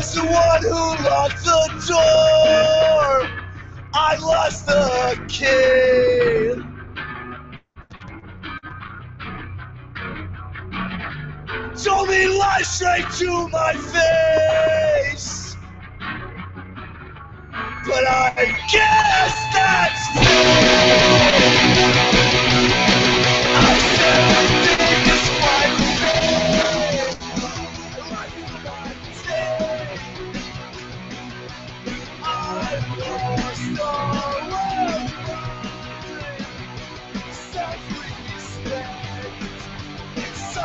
was the one who locked the door. I lost the key. Told me lies straight to my face. But I guess that's true. I said I think it's my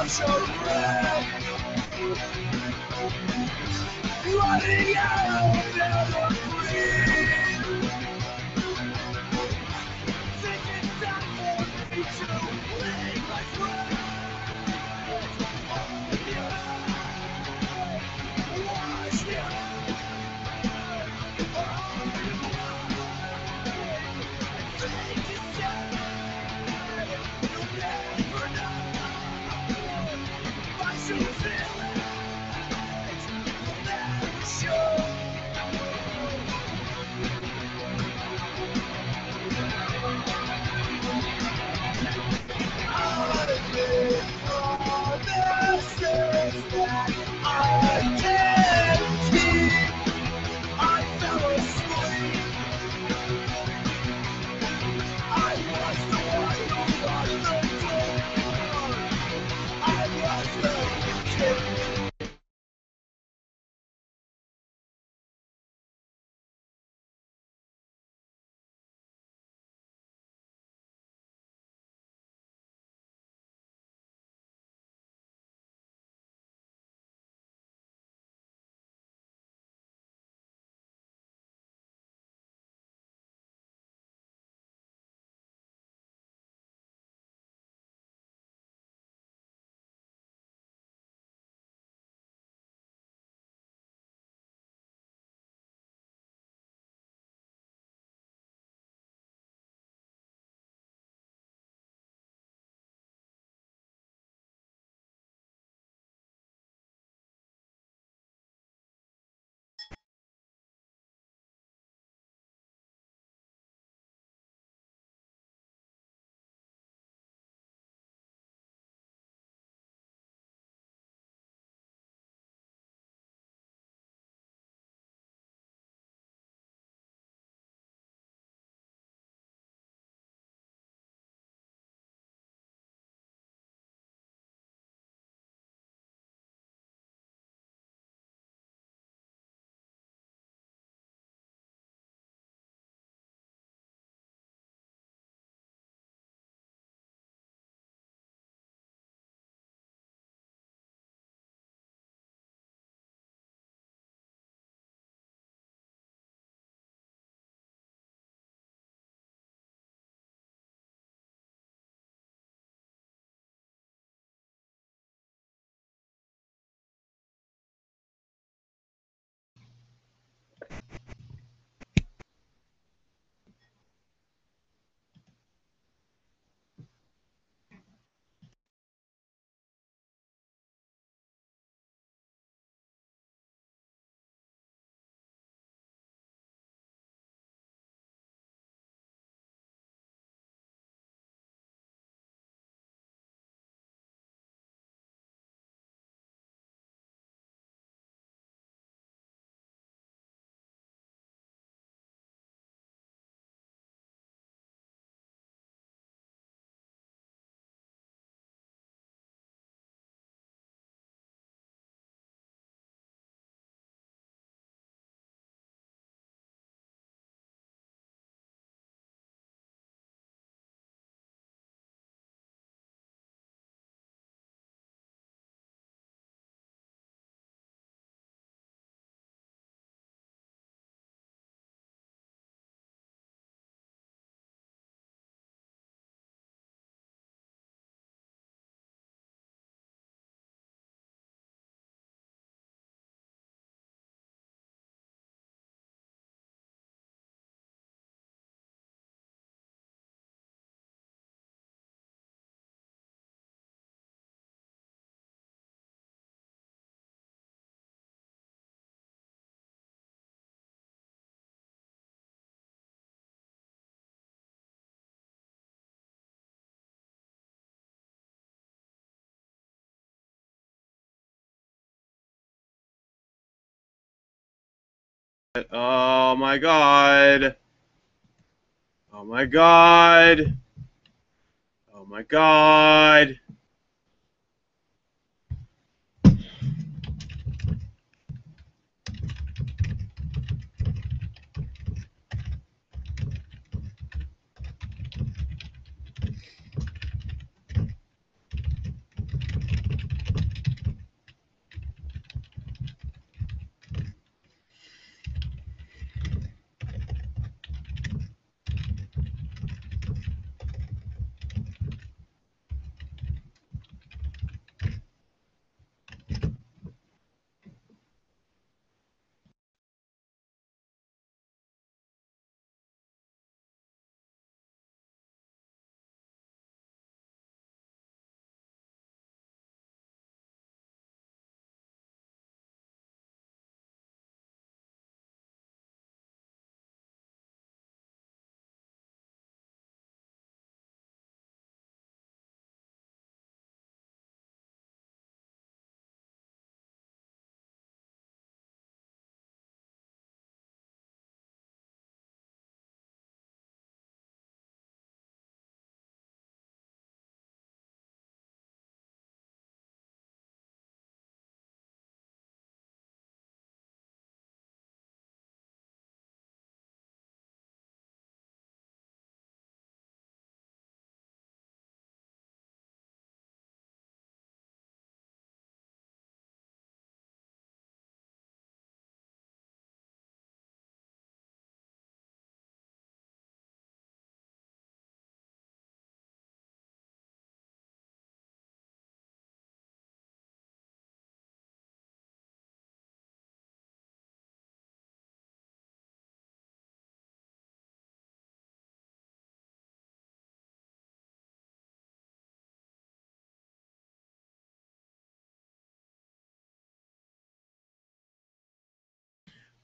wash away. Running out of air to breathe. Think it's time for me to leave my friends. Oh, yeah. Wash me out. Oh, yeah. Think it's time. You'll never know. My true feelings will never show. I've made promises that I can't keep. I fell asleep. I was the one who locked the door. I was the kid. Oh my god. Oh my god. Oh my god.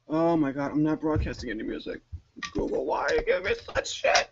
Oh my god, I'm not broadcasting any music. Google, why you give me such shit?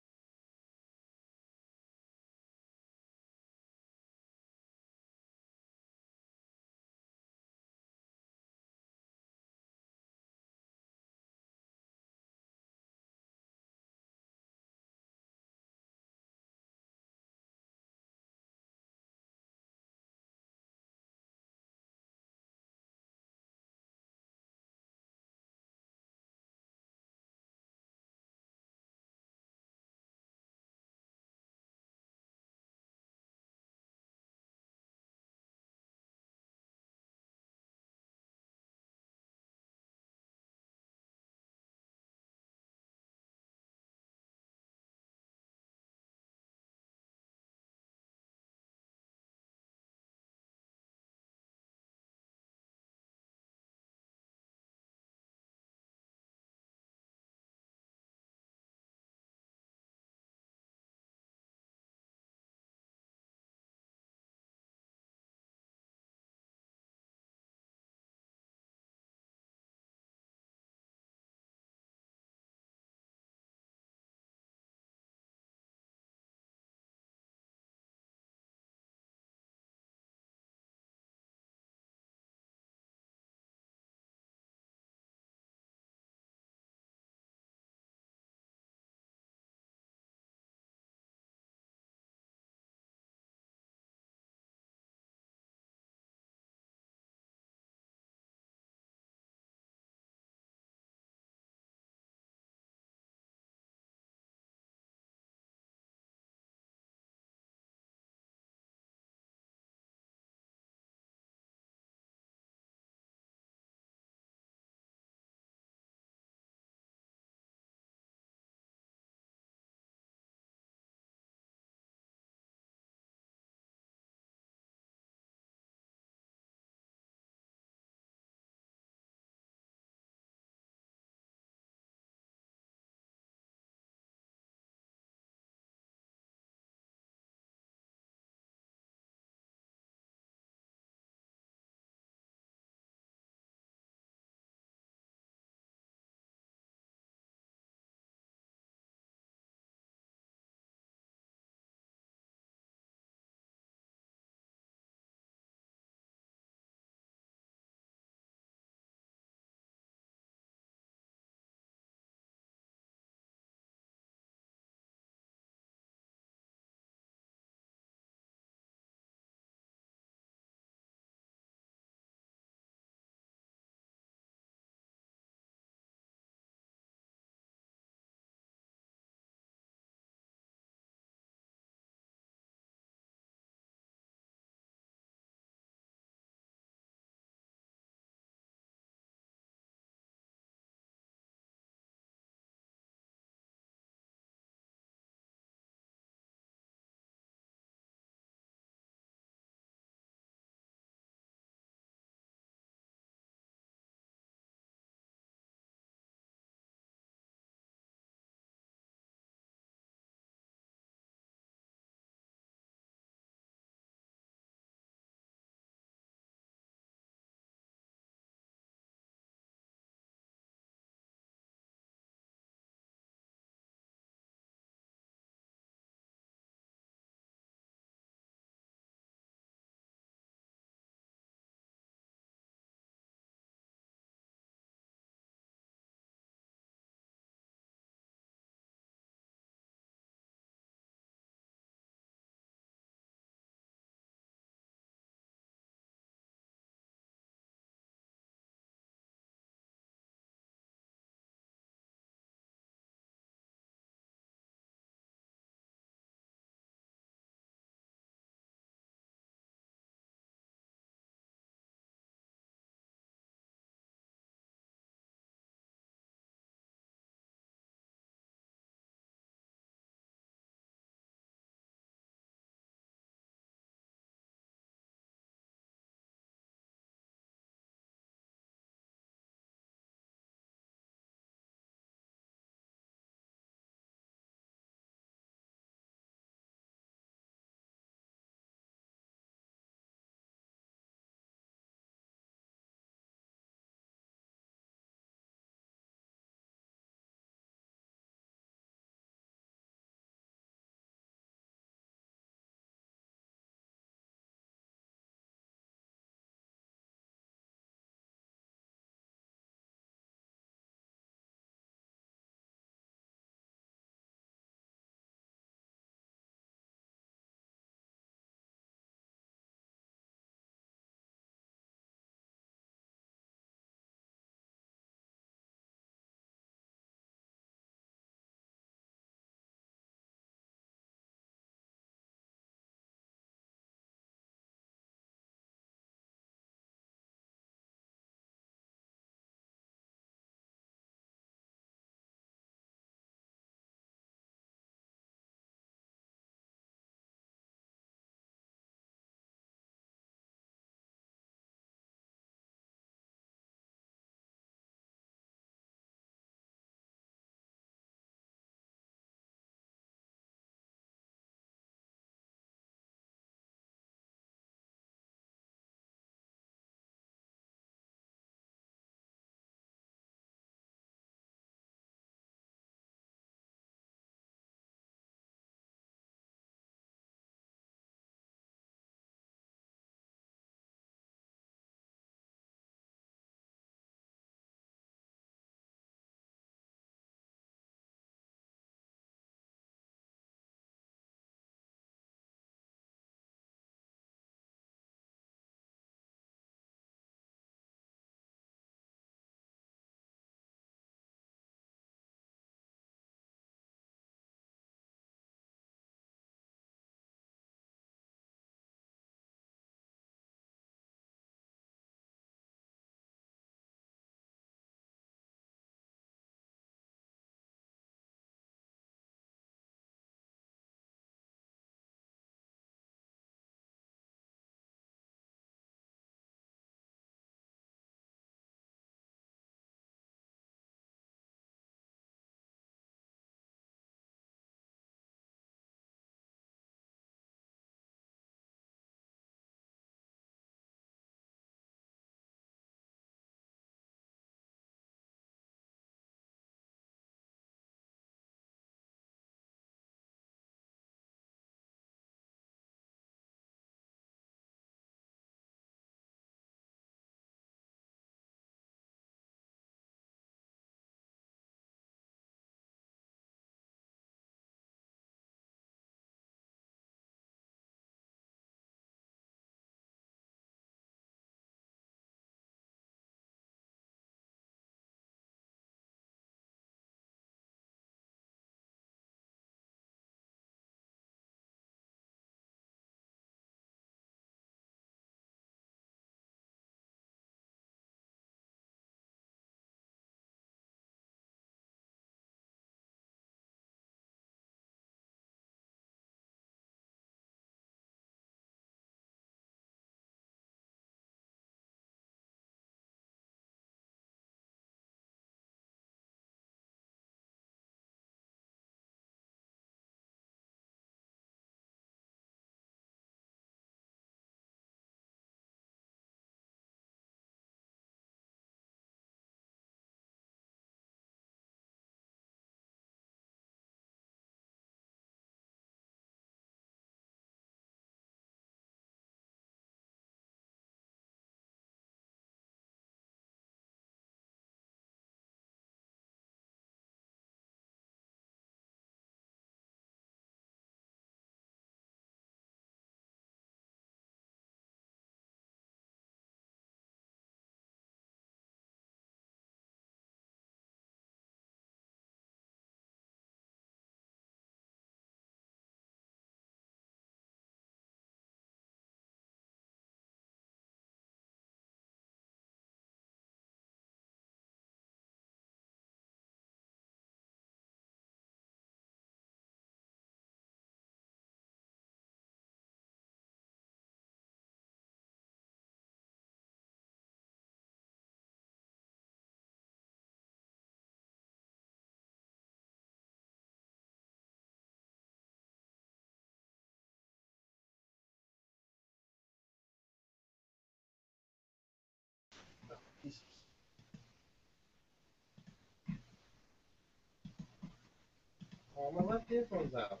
Oh, my left earphone's out.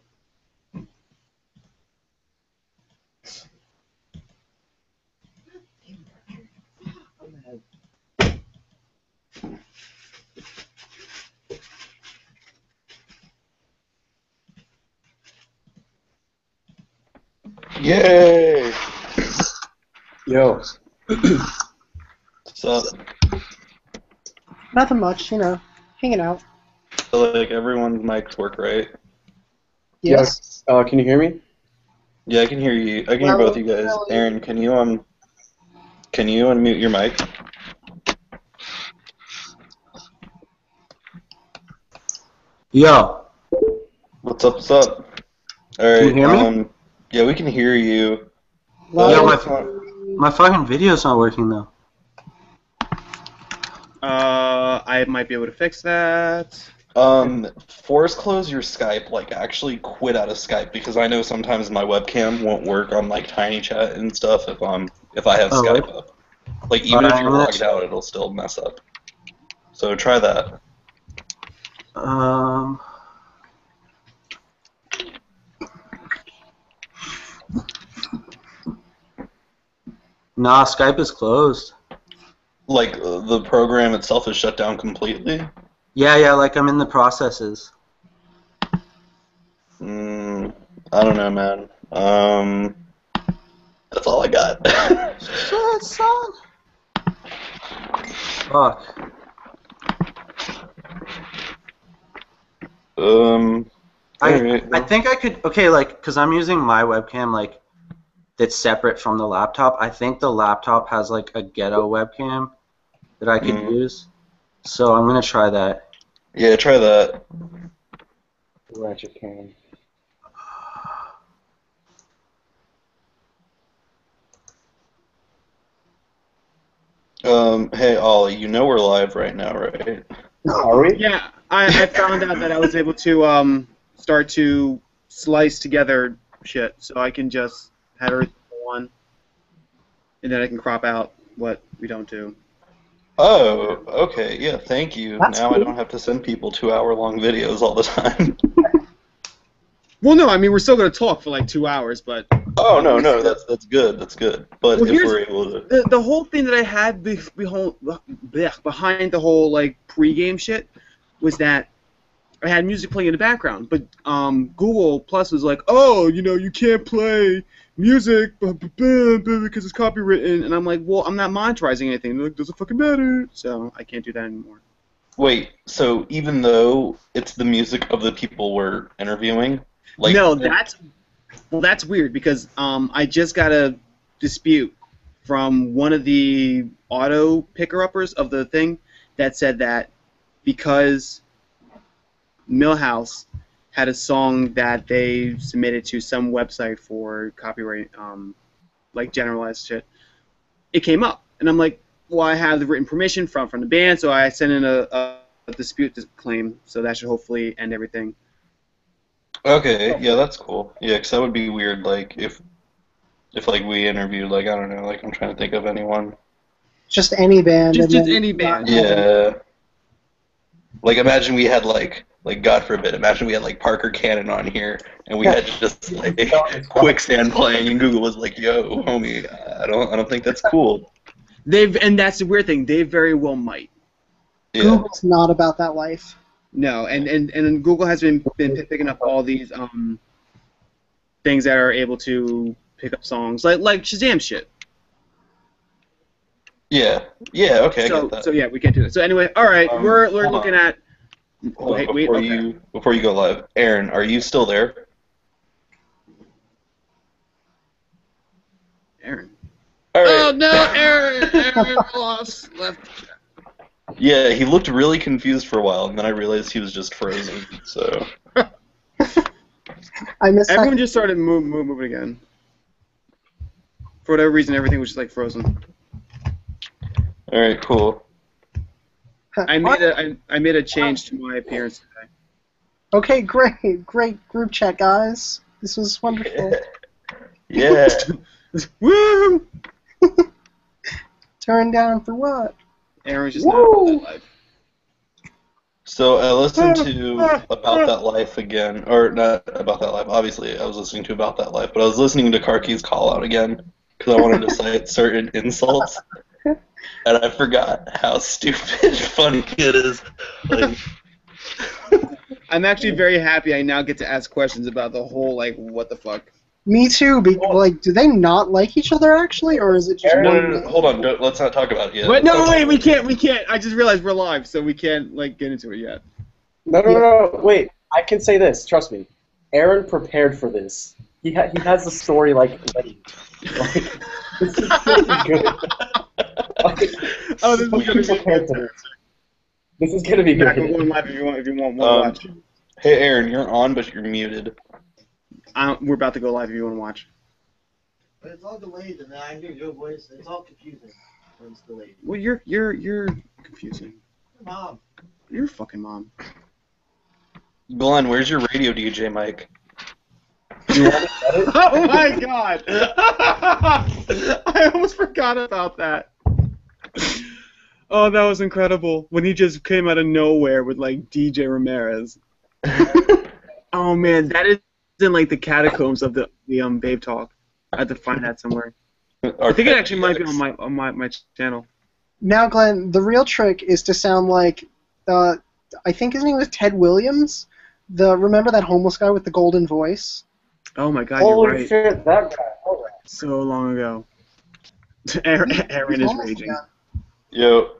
Yay! Yo, What's up? Nothing much, you know, hanging out. So, like, everyone's mics work, right? Yes. can you hear me? Yeah, I can hear you. I can hear both you guys. Really? Aaron, can you unmute your mic? Yo, What's up? What's up? All right. Can you hear me? Yeah, we can hear you. Yo, Well, my fucking video's not working though. I might be able to fix that. Force close your Skype. Like, actually quit out of Skype because I know sometimes my webcam won't work on like Tiny Chat and stuff if I have Oh, Skype really? up. Like, even if Alright, you're I'm gonna logged out, it'll still mess up. So try that. Nah, Skype is closed. Like, the program itself is shut down completely. Yeah, like I'm in the processes. I don't know, man. That's all I got. Shit, son. Fuck. Alright. I think I could, okay, like, cause I'm using my webcam, like, that's separate from the laptop. I think the laptop has, like, a ghetto webcam that I could use. So I'm gonna try that. Yeah, try that. Ratchet cam. Hey, Ollie, you know we're live right now, right? Are we? Yeah, I found out that I was able to start to slice together shit, so I can just have everything on, and then I can crop out what we don't do. Oh, okay, yeah, thank you. That's Now I cool. don't have to send people 2-hour-long videos all the time. Well, no, I mean we're still gonna talk for like 2 hours, but Oh, no, that's good, that's good. But well, if here's we're able to... the whole thing that I had behind the whole like pregame shit was that I had music playing in the background, but Google Plus was like, oh, you know, you can't play music because it's copywritten, and I'm like, well, I'm not monetizing anything. They're like, doesn't fucking matter, so I can't do that anymore. Wait, so even though it's the music of the people we're interviewing, like... No, that's weird because I just got a dispute from one of the auto picker-uppers of the thing that said that because Millhouse had a song that they submitted to some website for copyright, like generalized shit, it came up, and I'm like, well, I have the written permission from the band, so I sent in a dispute claim, so that should hopefully end everything. Okay, yeah, that's cool. Yeah, 'cause that would be weird, like, if like, we interviewed, like, I don't know, like, I'm trying to think of anyone. just any band. Just and then any not band. have Yeah. Like, imagine we had, like, God forbid, imagine we had, like, Parker Cannon on here, and we had just, like, Quicksand playing, and Google was like, yo, homie, I don't think that's cool. And that's the weird thing, they very well might. Yeah. Google's not about that life. No, and Google has been picking up all these things that are able to pick up songs, like Shazam shit. Yeah, okay, I get that. So yeah, we can't do that. So anyway, all right, we're hold looking on. at. Hold on, Wait, before okay. you go live, Aaron, are you still there? Aaron. All right. Oh no, Aaron lost left. Yeah, he looked really confused for a while, and then I realized he was just frozen. So. I missed Everyone that. just started moving again. For whatever reason, everything was just like frozen. All right, cool. I made a change to my appearance today. Okay, great group chat, guys. This was wonderful. Yeah. Woo! Turn down for what? Aaron's just not about that life. So I listened to About That Life again, or not About That Life. Obviously, I was listening to About That Life, but I was listening to Karki's call out again because I wanted to cite certain insults, and I forgot how stupid funny it is. Like, I'm actually very happy I now get to ask questions about the whole, like, what the fuck. Me too. Like, do they not like each other actually, or is it just no, one? no, no, hold on, let's not talk about it yet. What? No, wait, we can't. I just realized we're live, so we can't, like, get into it yet. No, wait. I can say this. Trust me. Aaron prepared for this. He has the story, like, ready. Like, this is gonna be good. Like, Oh, this is gonna be prepared for this. This is gonna be Back, we're good. going live if you want to watch. Hey, Aaron, you're on, but you're muted. We're about to go live if you want to watch. But it's all delayed, and then I hear your voice. It's all confusing when it's delayed. Well, you're confusing. Mom. You're a fucking mom. Glenn, where's your radio DJ mic? Oh my god! I almost forgot about that. Oh, that was incredible. When he just came out of nowhere with, like, DJ Ramirez. Oh man, that is in, like, the catacombs of the Babetalk. I had to find that somewhere. I think it actually might be on my channel. Now, Glenn, the real trick is to sound like, I think his name was Ted Williams. Remember that homeless guy with the golden voice? Oh my god, Holy you're right. shit, that guy. Oh, So long ago. Aaron is Homeless raging. guy. Yo,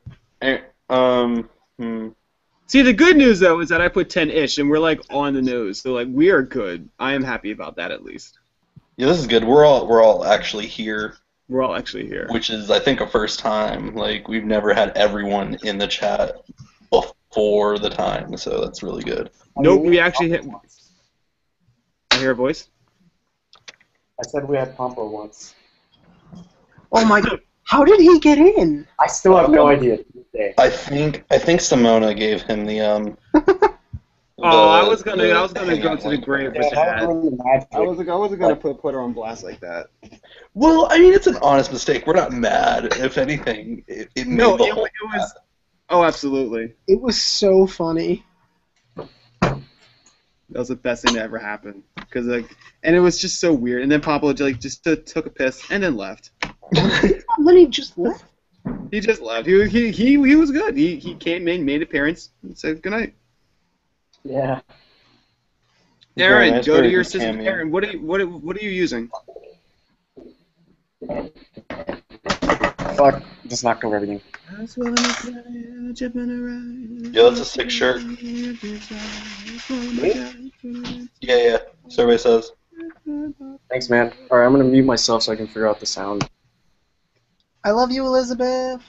See, the good news, though, is that I put 10-ish, and we're, like, on the nose. So, like, we are good. I am happy about that, at least. Yeah, this is good. We're all actually here, We're all actually here. which is, I think, a first time. Like, we've never had everyone in the chat before the time, so that's really good. Nope, we actually hit... I hear a voice? I said we had Pompo once. Oh my god. How did he get in? I still have no idea to this day. I think Simona gave him the I was gonna go hangout to the link. grave with Yeah, that. that was magic. I wasn't gonna put her on blast like that. Well, I mean, it's an honest mistake. We're not mad. If anything, it made No, the it whole was. Oh, absolutely. It was so funny. That was the best thing that ever happened. Cause like, and it was just so weird. And then Pablo just took a piss and then left. And then he just left. He just left. He was good. He came in, made an appearance, and said goodnight. Yeah. Aaron, nice, go to very your good system. cameo. Aaron, what are you using? Fuck. Just knocked over everything. Yo, that's a sick shirt. Yeah. Survey says. Thanks, man. Alright, I'm gonna mute myself so I can figure out the sound. I love you, Elizabeth.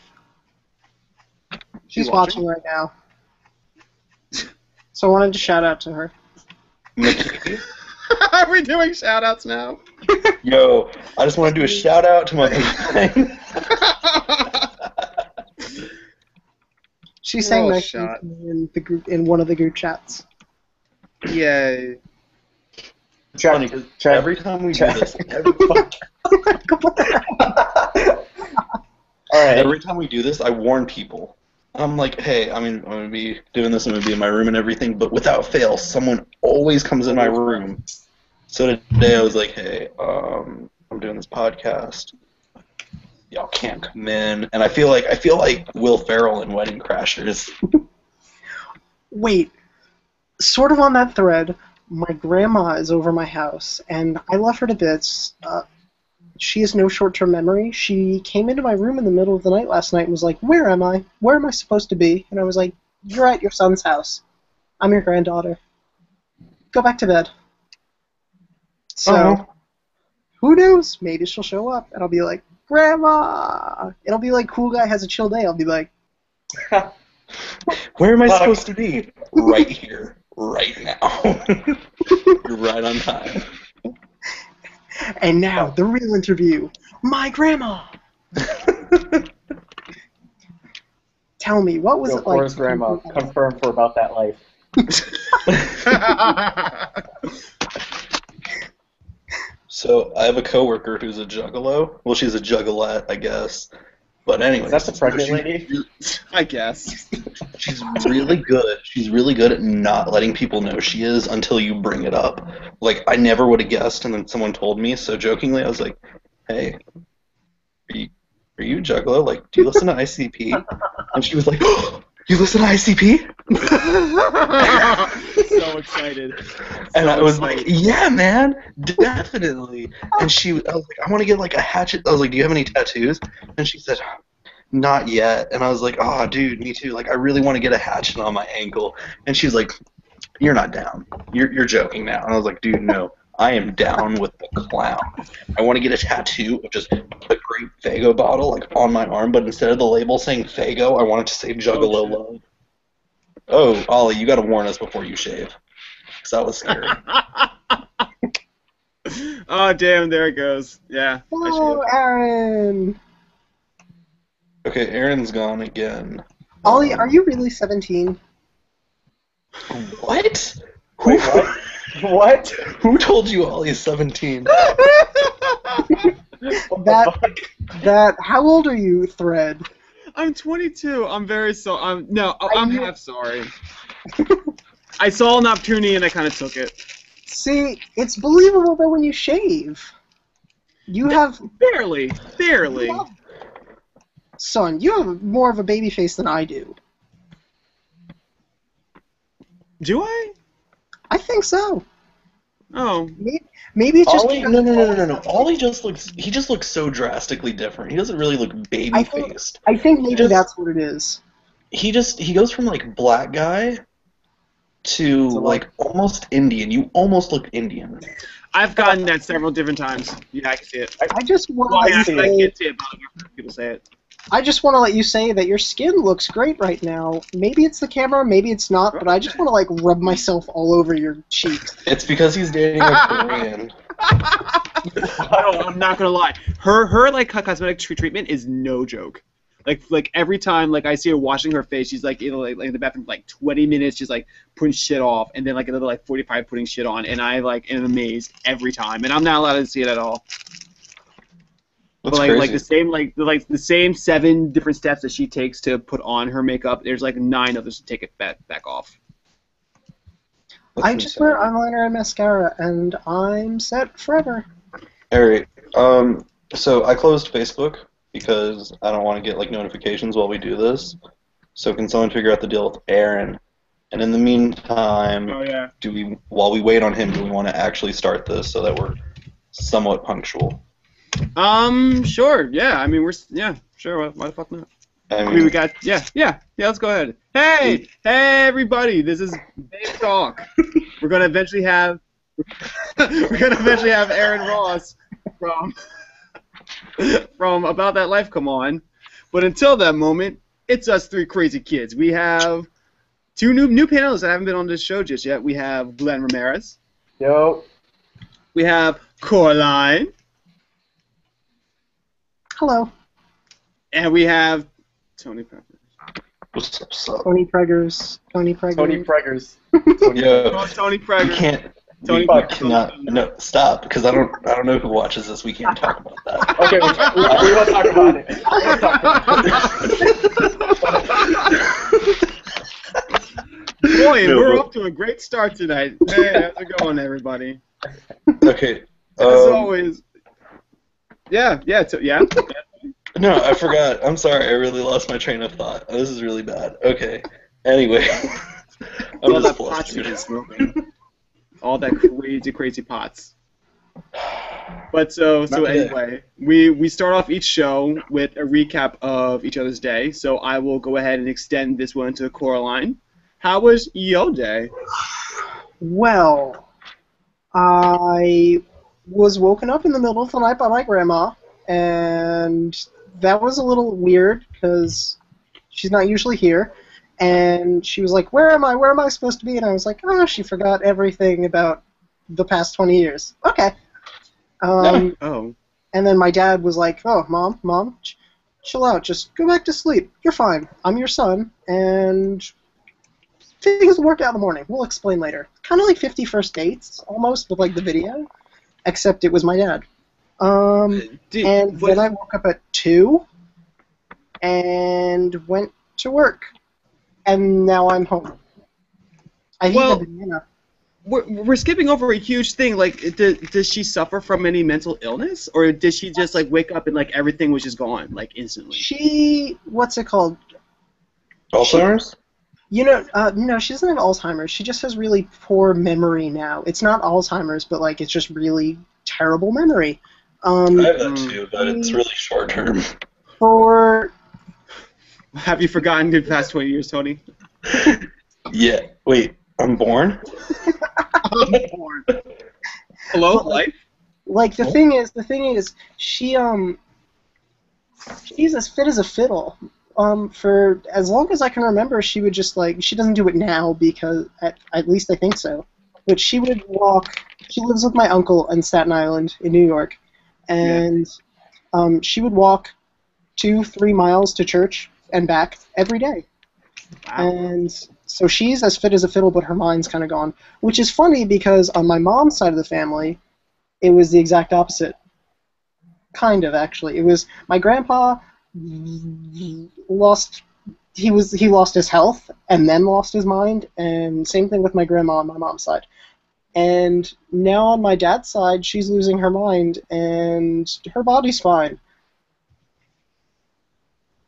She's watching? watching right now. So I wanted to shout out to her. Mickey. Are we doing shout-outs now? Yo, I just want to do a shout out to my She sang Oh, next shot. to me in the group in one of the group chats. Yay. funny because every time we do this, Alright. every time we do this, I warn people. I'm like, hey, I'm gonna be doing this. I'm gonna be in my room and everything, but without fail, someone always comes in my room. So today I was like, hey, I'm doing this podcast. Y'all can't come in, and I feel like Will Ferrell in Wedding Crashers. Wait, sort of on that thread, my grandma is over my house, and I love her to bits. She has no short-term memory. She came into my room in the middle of the night last night and was like, "Where am I? Where am I supposed to be?" And I was like, "You're at your son's house. I'm your granddaughter. Go back to bed." So, who knows? Maybe she'll show up, and I'll be like, "Grandma!" It'll be like Cool Guy Has a Chill Day. I'll be like, Where am I supposed to be? Right here, right now. You're right on time. and now, the real interview. My grandma! Tell me, what was Yo, it like? Forrest Grandma, confirmed for About That Life. So I have a coworker who's a juggalo. Well, she's a juggalette, I guess. But anyway, That's a pregnant lady. I guess. She's really good. She's really good at not letting people know she is until you bring it up. Like, I never would have guessed, and then someone told me, so jokingly, I was like, hey, are you Juggalo? Like, do you listen to ICP? And she was like, oh, you listen to ICP? So excited. And I was like, yeah, man, definitely. And I was like, I want to get like a hatchet. I was like, do you have any tattoos? And she said, not yet. And I was like, oh, dude, me too. Like, I really want to get a hatchet on my ankle. And she's like, you're not down. You're joking now. And I was like, dude, no. I am down with the clown. I want to get a tattoo of just a Great Fago bottle like on my arm, but instead of the label saying Fago, I want it to say Juggalo Love. Oh, Ollie, you got to warn us before you shave, because that was scary. Oh, damn, there it goes. Yeah. Hello, Aaron. Okay, Aaron's gone again. Ollie, are you really 17? What? Wait, what? What? Who told you Ollie's 17? How old are you, Thread? I'm 22. I'm very I'm half sorry. I saw an opportunity and I kind of took it. See, it's believable though when you shave. You have barely. Son, you have more of a baby face than I do. Do I? I think so. Oh. Maybe it's just Ollie, no. Ollie just looks so drastically different. He doesn't really look baby faced. I think maybe that's what it is. He goes from like black guy to like almost Indian. You almost look Indian. I've gotten that several different times. Yeah, I can see it. I just want Well, to I say can't see it, but I've heard people say it. I just want to let you say that your skin looks great right now. Maybe it's the camera, maybe it's not, but I just want to like rub myself all over your cheeks. It's because he's dating a Korean. No, I'm not gonna lie. Her like cosmetic treatment is no joke. Like every time like I see her washing her face, she's like like in the bathroom for like 20 minutes, just like putting shit off, and then like another like 45 putting shit on, and I like am amazed every time, and I'm not allowed to see it at all. That's but crazy. like the same 7 different steps that she takes to put on her makeup, there's like 9 others to take it back off. I just wear eyeliner and mascara, and I'm set forever. Alright, so I closed Facebook because I don't want to get like notifications while we do this. So can someone figure out the deal with Aaron? And in the meantime, while we wait on him, do we want to actually start this so that we're somewhat punctual? Sure, yeah. I mean, sure. Why the fuck not? I mean, we got, let's go ahead. Hey, everybody, this is Babetalk. We're gonna eventually have Aaron Ross from About That Life come on. But until that moment, it's us 3 crazy kids. We have 2 new panelists that haven't been on this show just yet. We have Glenn Ramirez. Yo. We have Coraline. Hello. And we have Tony Preggers. What's up? Tony Preggers. Tony Preggers. Yo, Tony Preggers. we can't. Tony We cannot. No, stop, because I don't know who watches this. We can't talk about that. Okay, we won't talk about it. We won't talk about it. Boy, we're off to a great start tonight. Hey, how's it going, everybody? Okay. As always. Yeah. No, I forgot. I'm sorry. I really lost my train of thought. This is really bad. Okay. Anyway, I'm just flustered. All that crazy pots. But so anyway, we start off each show with a recap of each other's day. So I will go ahead and extend this one to Coraline. How was your day? Well, I was woken up in the middle of the night by my grandma, and that was a little weird because she's not usually here. And she was like, where am I? Where am I supposed to be? And I was like, oh, she forgot everything about the past 20 years. Okay. Oh. And then my dad was like, oh, Mom, chill out. Just go back to sleep. You're fine. I'm your son, and things will work out in the morning. We'll explain later. Kind of like 50 First Dates, almost, with like the video, except it was my dad. And then I woke up at 2, and went to work. And now I'm home. I've Well- eaten a banana. We're skipping over a huge thing. Like, does she suffer from any mental illness, or did she just like wake up and like everything was just gone like instantly? She, what's it called? Alzheimer's? You know, no, she doesn't have Alzheimer's. She just has really poor memory now. It's not Alzheimer's, but like it's just really terrible memory. I have that too, but it's really short term. For Have you forgotten the past 20 years, Tony? Yeah. Wait, I'm born? Hello, life. like the thing is, she's as fit as a fiddle. For as long as I can remember, she would just like, she doesn't do it now because at least I think so. But she would walk. She lives with my uncle in Staten Island in New York, and she would walk 2-3 miles to church and back every day. Wow. And so she's as fit as a fiddle, but her mind's kind of gone. Which is funny because on my mom's side of the family, it was the exact opposite. Kind of, actually. It was my grandpa lost his health and then lost his mind, and same thing with my grandma on my mom's side. And now on my dad's side, she's losing her mind and her body's fine.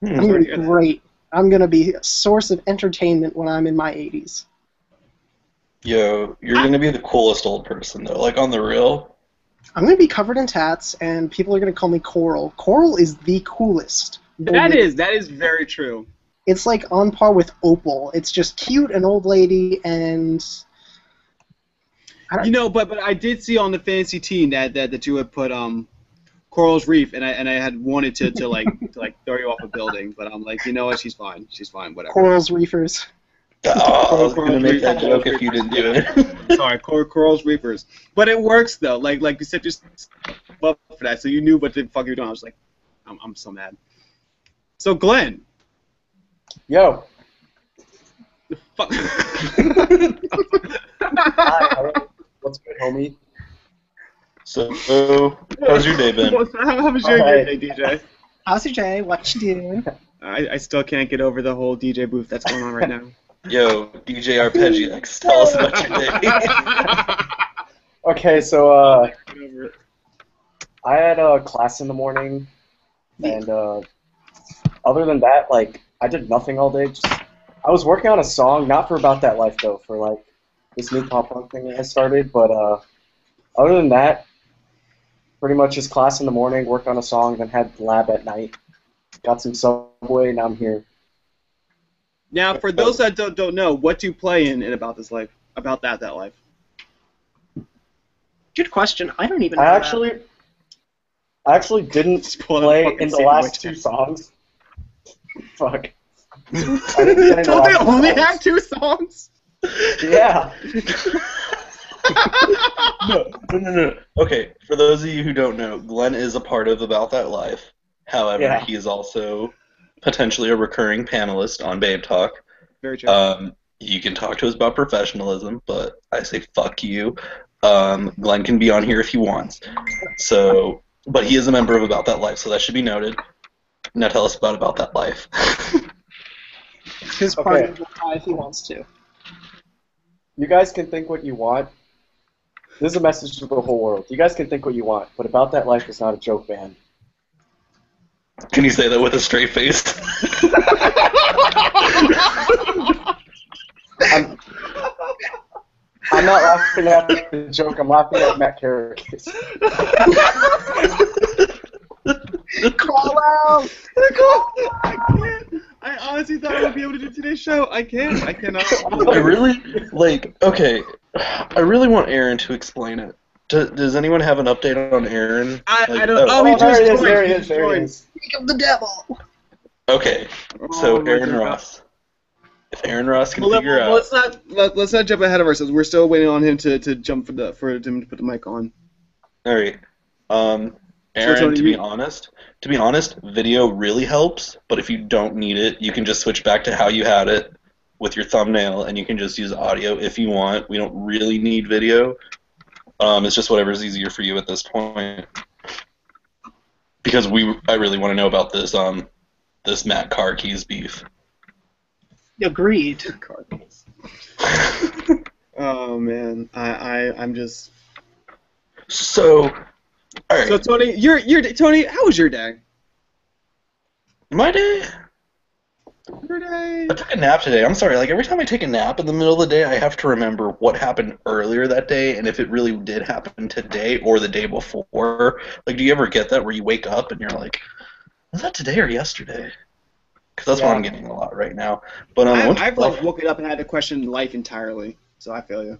I'm gonna be great. I'm gonna be a source of entertainment when I'm in my 80s. Yo, you're gonna be the coolest old person though, like on the real. I'm gonna be covered in tats, and people are gonna call me Coral. Coral is the coolest. That is very true. It's like on par with Opal. It's just cute, an old lady, and You know, but I did see on the fantasy team that you had put Coral's Reef, and I had wanted to throw you off a building, but I'm like, you know what, she's fine, whatever. Coral's Reefers. Oh, I was gonna make that joke if you didn't do it. Sorry, Coral's Reapers. But it works though. Like you said, just love for that. So you knew what the fuck you were doing. I was like, I'm so mad. So Glenn, Yo. the fuck. Hi, what's good, homie? So, how's your day been? How was your Alright. day, DJ? How's your Jay? What you doing? I still can't get over the whole DJ booth that's going on right now. Yo, DJ Arpeggiax, tell us about your day. Okay, so Get over it. I had a class in the morning, and other than that, like, I did nothing all day. I was working on a song, not for About That Life though, for like this new pop punk thing that I started. But other than that, pretty much just class in the morning, worked on a song, then had lab at night. Got some Subway, now I'm here. Now, for those that don't know, what do you play in About This Life? About that life? Good question. I don't even know I that. actually didn't Just pull out a play fucking in the sandwich. last 2 songs. Fuck. I didn't play in the Don't they last only songs. have 2 songs? Yeah. No. Okay, for those of you who don't know, Glenn is a part of About That Life. However, Yeah. he is also potentially a recurring panelist on Babetalk. Very true. You can talk to us about professionalism, but I say fuck you. Glenn can be on here if he wants. So, but he is a member of About That Life, so that should be noted. Now tell us about That Life. His partner will try if he wants to. You guys can think what you want. This is a message to the whole world. You guys can think what you want, but About That Life is not a joke band. Can you say that with a straight face? I'm not laughing at the joke. I'm laughing at Matt Carrick's. Call out! I can't. I honestly thought I would be able to do today's show. I can't. I cannot. I really, okay, I really want Aaron to explain it. Does anyone have an update on Aaron? I don't. Oh, he there just he is, joined. there he He is, just there he joined. is. Speak of the devil! Okay, Oh, so my Aaron God. Ross. If Aaron Ross can Well, figure out... let's not jump ahead of ourselves. We're still waiting on him to jump for him to put the mic on. Alright. Aaron, Tony, to be honest, video really helps, but if you don't need it, you can just switch back to how you had it with your thumbnail, and you can just use audio if you want. We don't really need video. It's just whatever's easier for you at this point. Because I really want to know about this this Matt Car Keys beef. Agreed. Cardinals. Oh man, I'm just. So, all right. So Tony, Tony. How was your day? My day. Your day. I took a nap today. I'm sorry. Like every time I take a nap in the middle of the day, I have to remember what happened earlier that day and if it really did happen today or the day before. Like, do you ever get that where you wake up and you're like, was that today or yesterday? Because that's what I'm getting a lot right now. But I've like woken up and had to question life entirely. So I feel you.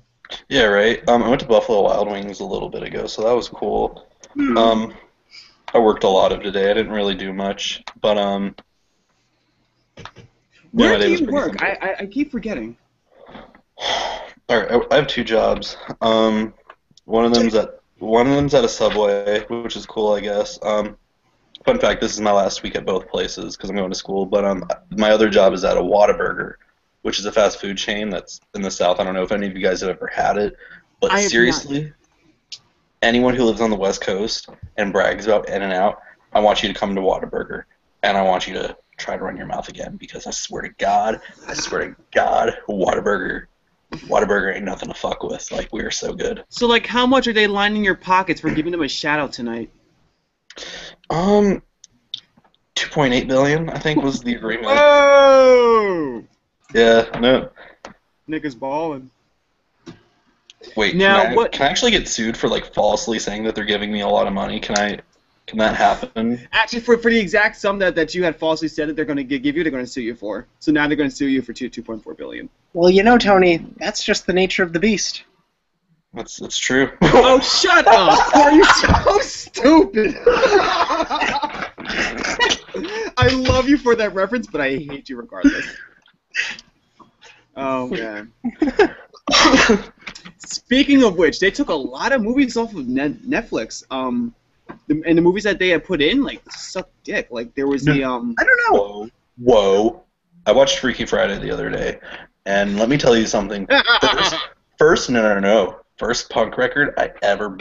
Yeah, right. I went to Buffalo Wild Wings a little bit ago, so that was cool. I worked a lot of today. I didn't really do much, but Where do you work? I keep forgetting. All right, I have two jobs. One of them's at a Subway, which is cool, I guess. Fun fact: this is my last week at both places because I'm going to school. But my other job is at a Whataburger, which is a fast food chain that's in the South. I don't know if any of you guys have ever had it, but seriously, anyone who lives on the West Coast and brags about In-N-Out, I want you to come to Whataburger, and I want you to try to run your mouth again because I swear to God, Whataburger ain't nothing to fuck with. Like, we are so good. So, like, how much are they lining your pockets for giving them a shout out tonight? 2.8 billion, I think, was the agreement. Whoa! Yeah, no. Niggas balling. Wait, now can I actually get sued for like falsely saying that they're giving me a lot of money? Can that happen? Actually, for the exact sum that you had falsely said that they're going to give you, they're going to sue you for. So now they're going to sue you for 2.4 billion. Well, you know, Tony, that's just the nature of the beast. That's true. Oh, shut up! Are you so stupid? I love you for that reference, but I hate you regardless. Oh man. Speaking of which, they took a lot of movies off of Netflix. And the movies that they had put in, like, suck dick. Like, there was the I don't know. Whoa. I watched Freaky Friday the other day, and let me tell you something. First punk record I ever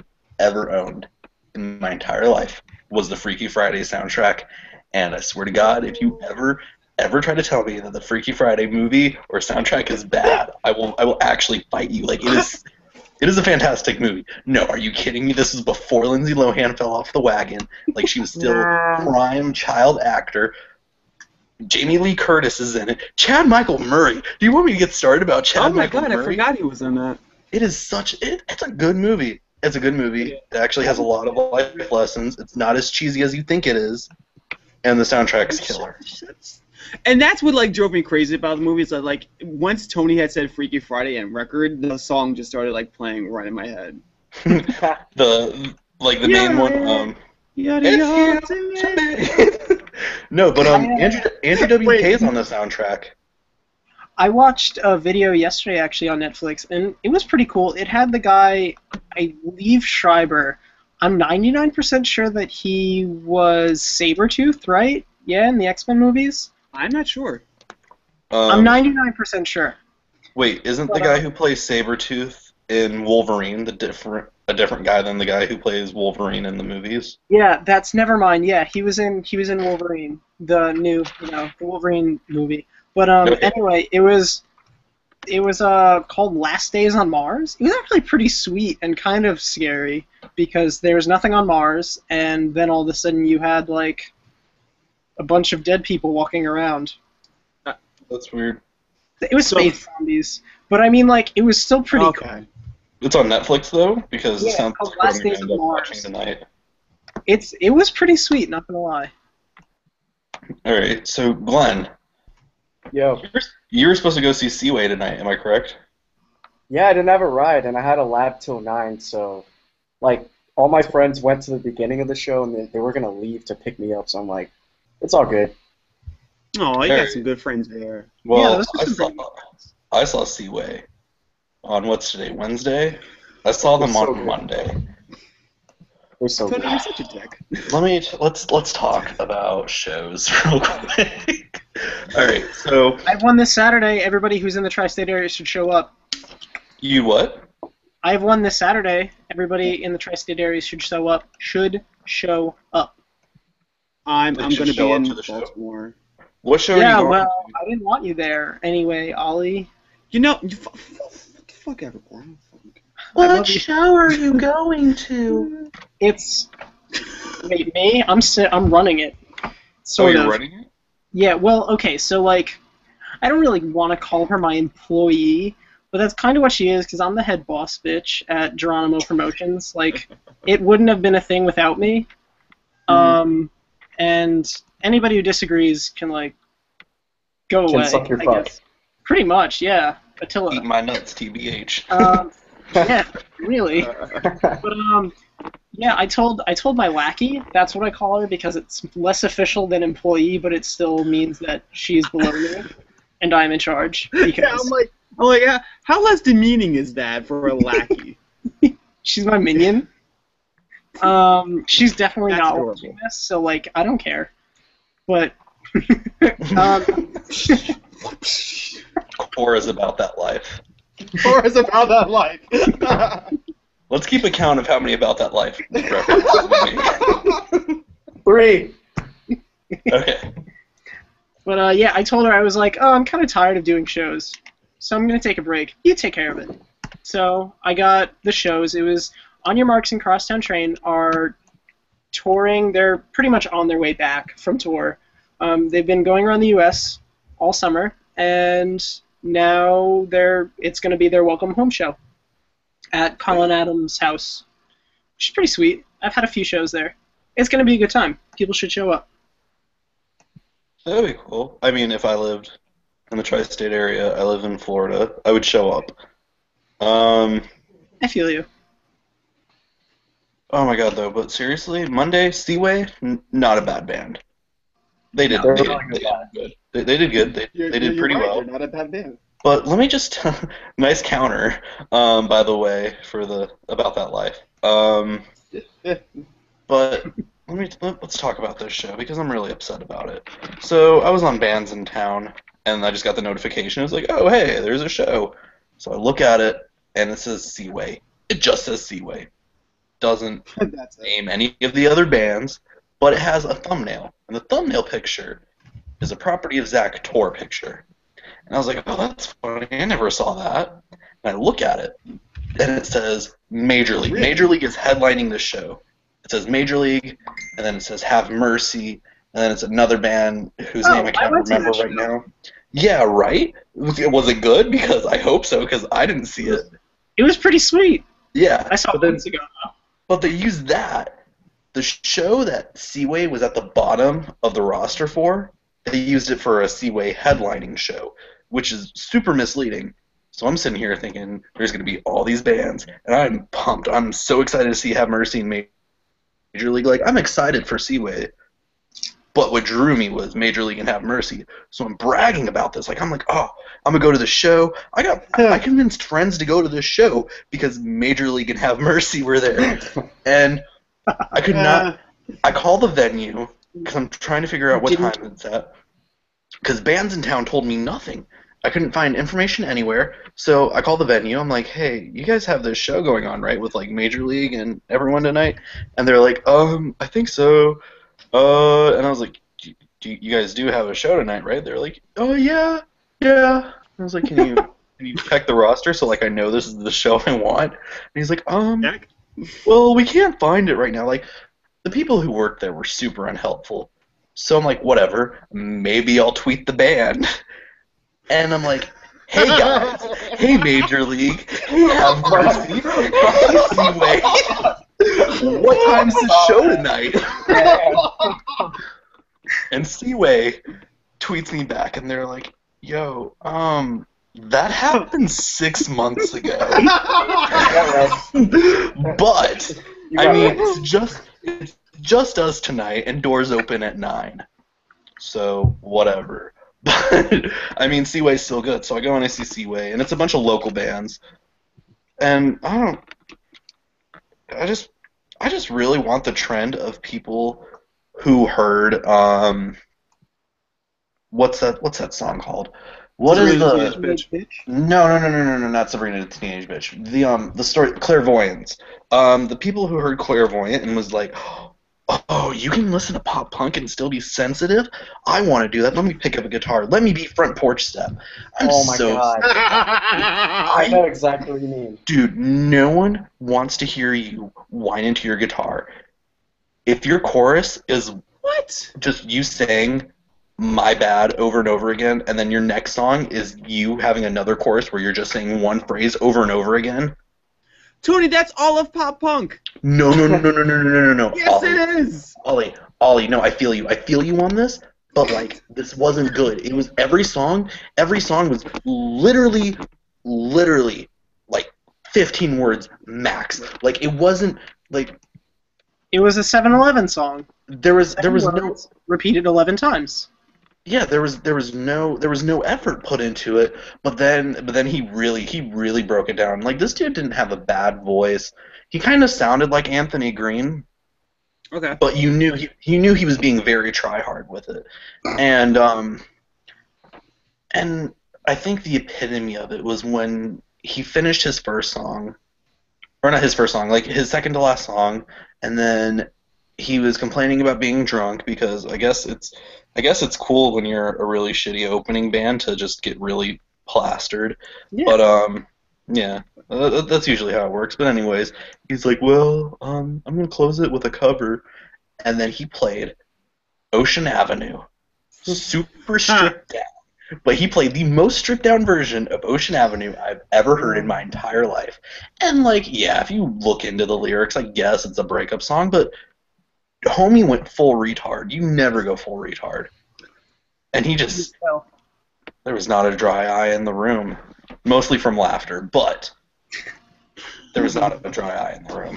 owned in my entire life was the Freaky Friday soundtrack. And I swear to God, if you ever try to tell me that the Freaky Friday movie or soundtrack is bad, I will actually fight you. Like, it is a fantastic movie. No, are you kidding me? This is before Lindsay Lohan fell off the wagon. Like, she was still prime child actor. Jamie Lee Curtis is in it. Chad Michael Murray. Do you want me to get started about Chad Michael Murray? Oh my God, I forgot he was in that. It is it's a good movie. It's a good movie. It actually has a lot of life lessons. It's not as cheesy as you think it is. And the soundtrack's killer. And that's what, like, drove me crazy about the movie. Is that, like, once Tony had said Freaky Friday and record, the song just started, like, playing right in my head. the main one. No, but Andrew WK is on the soundtrack. I watched a video yesterday, actually, on Netflix, and it was pretty cool. It had the guy, I believe Schreiber. I'm 99% sure that he was Sabretooth, right? Yeah, in the X-Men movies? I'm not sure. I'm 99% sure. Wait, isn't the guy who plays Sabretooth in Wolverine a different guy than the guy who plays Wolverine in the movies? Yeah, that's never mind. Yeah, he was in Wolverine, the new, the Wolverine movie. But anyway, it was called Last Days on Mars. It was actually pretty sweet and kind of scary because there was nothing on Mars, and then all of a sudden you had like a bunch of dead people walking around. That's weird. It was space zombies, but I mean, like, it was still pretty cool. It's on Netflix though, because it sounds called like Last I'm Days gonna on end up Mars. watching tonight. It was pretty sweet, not gonna lie. All right, so Glenn. Yo. You were supposed to go see Seaway tonight, am I correct? Yeah, I didn't have a ride, and I had a lab till 9, so, like, all my friends went to the beginning of the show, and they were going to leave to pick me up, so I'm like, it's all good. Oh, you got some good friends there. Well, yeah, I saw Seaway on what's today, Wednesday? I saw them on Monday. They're so Tony, good. you're such a dick. Let's talk about shows real quick. All right, so I have one this Saturday. Everybody who's in the tri-state area should show up. You what? I have one this Saturday. Everybody in the tri-state area should show up. I'm going to be in Baltimore. What show are you Yeah, going well, to? I didn't want you there anyway, Ollie. You know, fuck everyone. I love you. show are you going to? It's wait me. I'm running it. Sort you're of. running it? Yeah. Well, okay. So like, I don't really want to call her my employee, but that's kind of what she is because I'm the head boss bitch at Geronimo Promotions. Like, it wouldn't have been a thing without me. And anybody who disagrees can like go Can away. suck your I fuck. guess. Pretty much, yeah. Attila. Eat my nuts, TBH. Yeah, really. But yeah, I told my lackey. That's what I call her because it's less official than employee, but it still means that she's below me and I'm in charge. Because Yeah, I'm like, how less demeaning is that for a lackey? she's my minion. She's definitely That's not adorable. watching this, so like I don't care. But Cora's about that life. Or is about that life. Let's keep account of how many about that life references we make. 3. Okay. But yeah, I told her I was like, oh, I'm kind of tired of doing shows, so I'm gonna take a break. You take care of it. So I got the shows. It was On Your Marks and Crosstown Train are touring. They're pretty much on their way back from tour. They've been going around the U.S. all summer, and now it's going to be their welcome home show at Colin Adams' house, which is pretty sweet. I've had a few shows there. It's going to be a good time. People should show up. That'd be cool. I mean, if I lived in the tri-state area, I live in Florida, I would show up. I feel you. Oh my god, though, but seriously, Monday, Seaway, not a bad band. They did, They're they really did, good. they did good. They did pretty well. You're not a bad band. But let me just nice counter, by the way, for the about that life. But let's talk about this show because I'm really upset about it. So I was on Bands in Town, and I just got the notification. It was like, oh hey, there's a show. So I look at it, and it says Seaway. It just says Seaway. Doesn't That's it. name any of the other bands, but it has a thumbnail, and the thumbnail picture is a Property of Zach tour picture. And I was like, oh, that's funny. I never saw that. And I look at it, and it says Major League. Really? Major League is headlining this show. It says Major League, and then it says Have Mercy, and then it's another band whose name I can't went to remember that right show. now. Yeah, right? Was it good? Because I hope so, because I didn't see it. It was pretty sweet. Yeah. I saw but it then, months ago. but they used that. The show that Seaway was at the bottom of the roster for, they used it for a Seaway headlining show, which is super misleading. So I'm sitting here thinking there's going to be all these bands, and I'm pumped. I'm so excited to see Have Mercy and Major League. Like, I'm excited for Seaway. But what drew me was Major League and Have Mercy. So I'm bragging about this. Like, I'm like, oh, I'm going to go to the show. I convinced friends to go to this show because Major League and Have Mercy were there. And I could not. I called the venue because I'm trying to figure out what time it's at. Because Bands in Town told me nothing. I couldn't find information anywhere. So I called the venue. I'm like, hey, you guys have this show going on, right, with like Major League and everyone tonight? And they're like, I think so. And I was like, you guys do have a show tonight, right? They're like, oh yeah. I was like, can you check the roster so like I know this is the show I want? And he's like, well, we can't find it right now. Like, the people who worked there were super unhelpful. So I'm like, whatever. Maybe I'll tweet the band. And I'm like, hey guys, hey Major League, hey Have Mercy, hey Seaway. What time's the show tonight? And Seaway tweets me back, and they're like, yo, that happened 6 months ago. But I mean, it's just us tonight, and doors open at 9. So whatever. But I mean, Seaway's still good, so I go and I see Seaway, and it's a bunch of local bands, and I just really want the trend of people who heard what's that song called? What is Sabrina the Teenage Bitch? No, not Sabrina the Teenage Bitch. The story Clairvoyance. The people who heard Clairvoyant and was like, oh, oh, you can listen to pop punk and still be sensitive? I want to do that. Let me pick up a guitar. Let me be front porch step. I'm Oh my so god. I know exactly what you mean. Dude, no one wants to hear you whine into your guitar. If your chorus is What? just you saying my bad over and over again, and then your next song is you having another chorus where you're just saying one phrase over and over again. Tony, that's all of pop punk. No, no, no, no, no, no, no, no, no. Yes, it is. Ollie, no, I feel you. I feel you on this, but like this wasn't good. It was every song was literally like 15 words max. Like it wasn't like It was a 7-Eleven song. there was no Repeated 11 times. yeah, there was no effort put into it, but then he really broke it down. Like this dude didn't have a bad voice. He kind of sounded like Anthony Green, Okay. but you knew he was being very try hard with it. And I think the epitome of it was when he finished his first song, or not his first song, like his second to last song, and then he was complaining about being drunk because I guess it's cool when you're a really shitty opening band to just get really plastered. Yeah. But yeah, that's usually how it works. But anyways, he's like, well, I'm gonna close it with a cover, and then he played Ocean Avenue, super stripped down. But he played the most stripped down version of Ocean Avenue I've ever heard in my entire life. And like, yeah, if you look into the lyrics, I guess it's a breakup song, but homie went full retard. You never go full retard. And he just, there was not a dry eye in the room. Mostly from laughter, but there was not a dry eye in the room.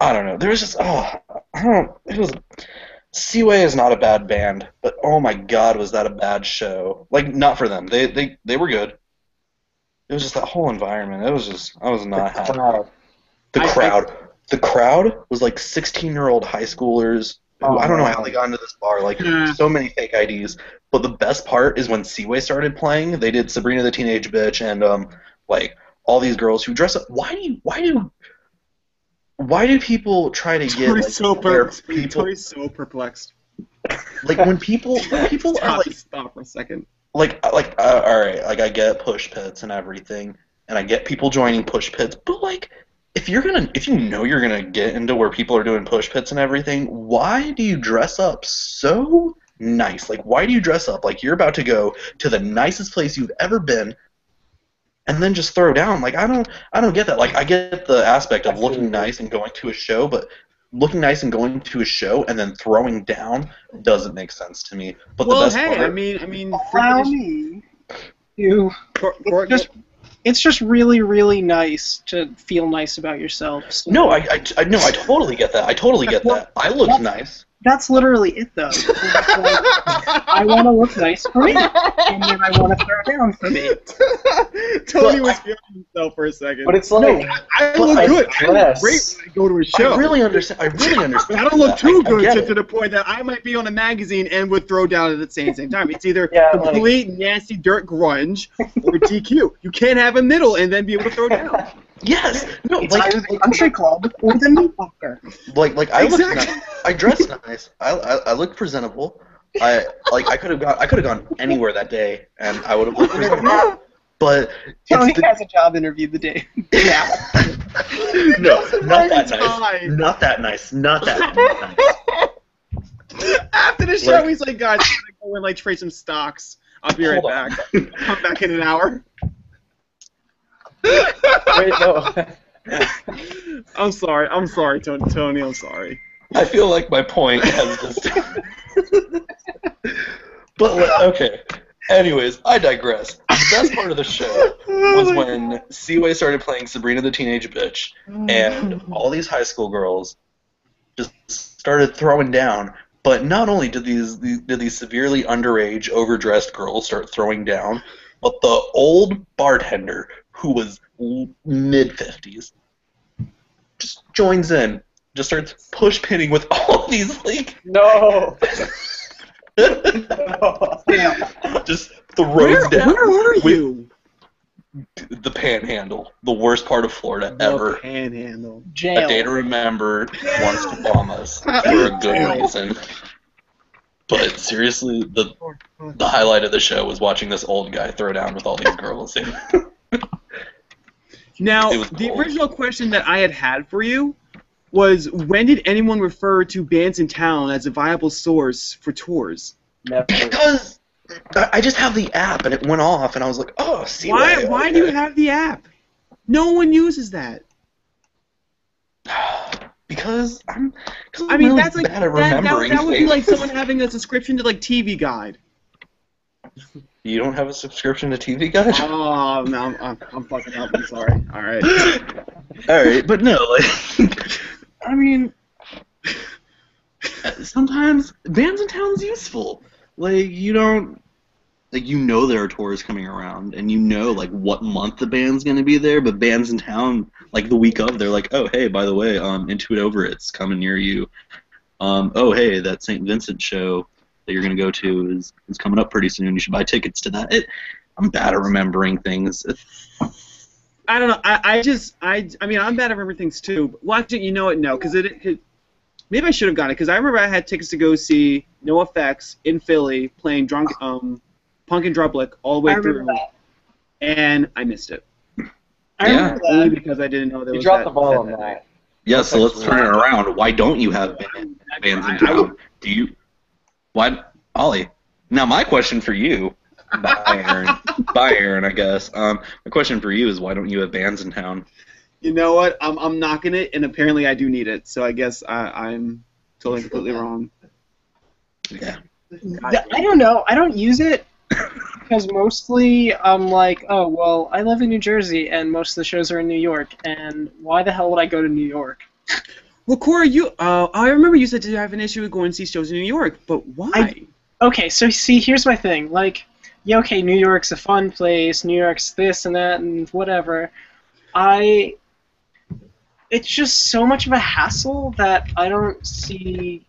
I don't know. There was just, Seaway is not a bad band, but oh my god, was that a bad show. Like, not for them. They were good. It was just that whole environment. It was just, I was not happy. The crowd was like 16-year-old high schoolers who, I don't know how they got into this bar, like so many fake IDs. But the best part is when Seaway started playing, they did Sabrina the Teenage Bitch and like all these girls who dress up. Why do people try to get Tony's like, so where perplexed. people Tony's so perplexed. like when people are like Stop for a second. all right, like I get push pits and everything, and I get people joining push pits, but like if you know you're gonna get into where people are doing push pits and everything, why do you dress up so nice? Like why do you dress up like you're about to go to the nicest place you've ever been, and then just throw down? Like I don't get that. Like I get the aspect of looking nice and going to a show, but looking nice and going to a show and then throwing down doesn't make sense to me. But Well, the best hey, part, I mean, Allow me to. It's just really, really nice to feel nice about yourself. So no, I totally get that. I totally get that. I look nice. that's literally it, though. It's like, I want to look nice for me, and then I want to throw down for me. Tony was feeling himself for a second. But it's like, I look good. I look great when I go to a show. I really understand. But I don't look too good get it. to the point that I might be on a magazine and would throw down at the same time. It's either Yeah, complete nasty dirt grunge or DQ. You can't have a middle and then be able to throw down. Yes. No. It's Like either the country club or the meat locker. like I look Exactly. nice. I dress nice. I look presentable. I could have gone anywhere that day and I would have looked presentable. But Tony it's the, has a job interview the day. Yeah. no, not that Time. nice. Not that nice. Not that nice. After the show, Like- he's like, guys, I'm going to go and trade some stocks. I'll be right Hold on. back. Come back in an hour. wait, no. I'm sorry, Tony, I'm sorry. I feel like my point has just. But okay. Anyways, I digress. The best part of the show was when Seaway started playing Sabrina the Teenage Bitch, and all these high school girls just started throwing down. But not only did these severely underage, overdressed girls start throwing down, but the old bartender, who was mid-50s, just joins in, just starts push pitting with all these like. No. Just throws down. Where are you? The Panhandle, the worst part of Florida ever. The Panhandle. A Jail. day to remember wants to bomb us for a good reason. But seriously, the highlight of the show was watching this old guy throw down with all these girls. Now, It was the cool. original question that I had for you was, when did anyone refer to bands in town as a viable source for tours? Never. Because I just have the app and it went off and I was like, oh, see Why do you have the app? No one uses that. Because I'm I mean, really that's like bad at that remembering would be like things. someone having a subscription to like TV Guide. You don't have a subscription to TV Guide? Oh no, I'm fucking up. I'm sorry. All right. Alright, but no, like, I mean, sometimes bands in town's useful. Like, you don't, like, you know there are tours coming around, and you know, like, what month the band's gonna be there, but bands in town, like, the week of, they're like, oh, hey, by the way, Into It Over It's coming near you. Oh, hey, that St. Vincent show that you're gonna go to is coming up pretty soon. You should buy tickets to that. I'm bad at remembering things. I don't know. I mean, I'm bad at remembering things too. But watching, you know what? No, because maybe I should have gone it, because I remember I had tickets to go see NoFX in Philly playing Punk and Drublic all the way I remember through, that. and I missed it. I Yeah. remember Only that. because I didn't know there You was dropped that. the ball on that night. that. Yeah, so let's turn it around. Why don't you have bands in town? Do you? Why, Ollie? Now my question for you, by Aaron, I guess. My question for you is, why don't you have bands in town? You know what? I'm knocking it, and apparently I do need it. So I guess I'm totally completely wrong. Yeah. I don't know. I don't use it because mostly I'm like, oh, well, I live in New Jersey and most of the shows are in New York, and why the hell would I go to New York? Well, Corey, I remember you said you have an issue with going to see shows in New York, but why? Okay, so see, here's my thing. Like, yeah, okay, New York's a fun place. New York's this and that and whatever. It's just so much of a hassle that I don't see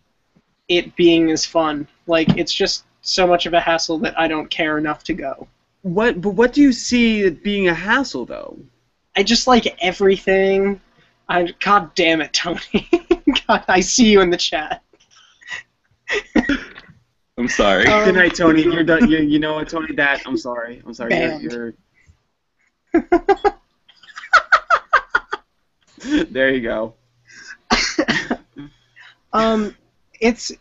it being as fun. Like, it's just so much of a hassle that I don't care enough to go. But what do you see it being a hassle, though? I just like everything. God damn it, Tony. God, I see you in the chat. I'm sorry. Good night, Tony. You're done. You know what, Tony? I'm sorry. I'm sorry. Banned. There you go. It's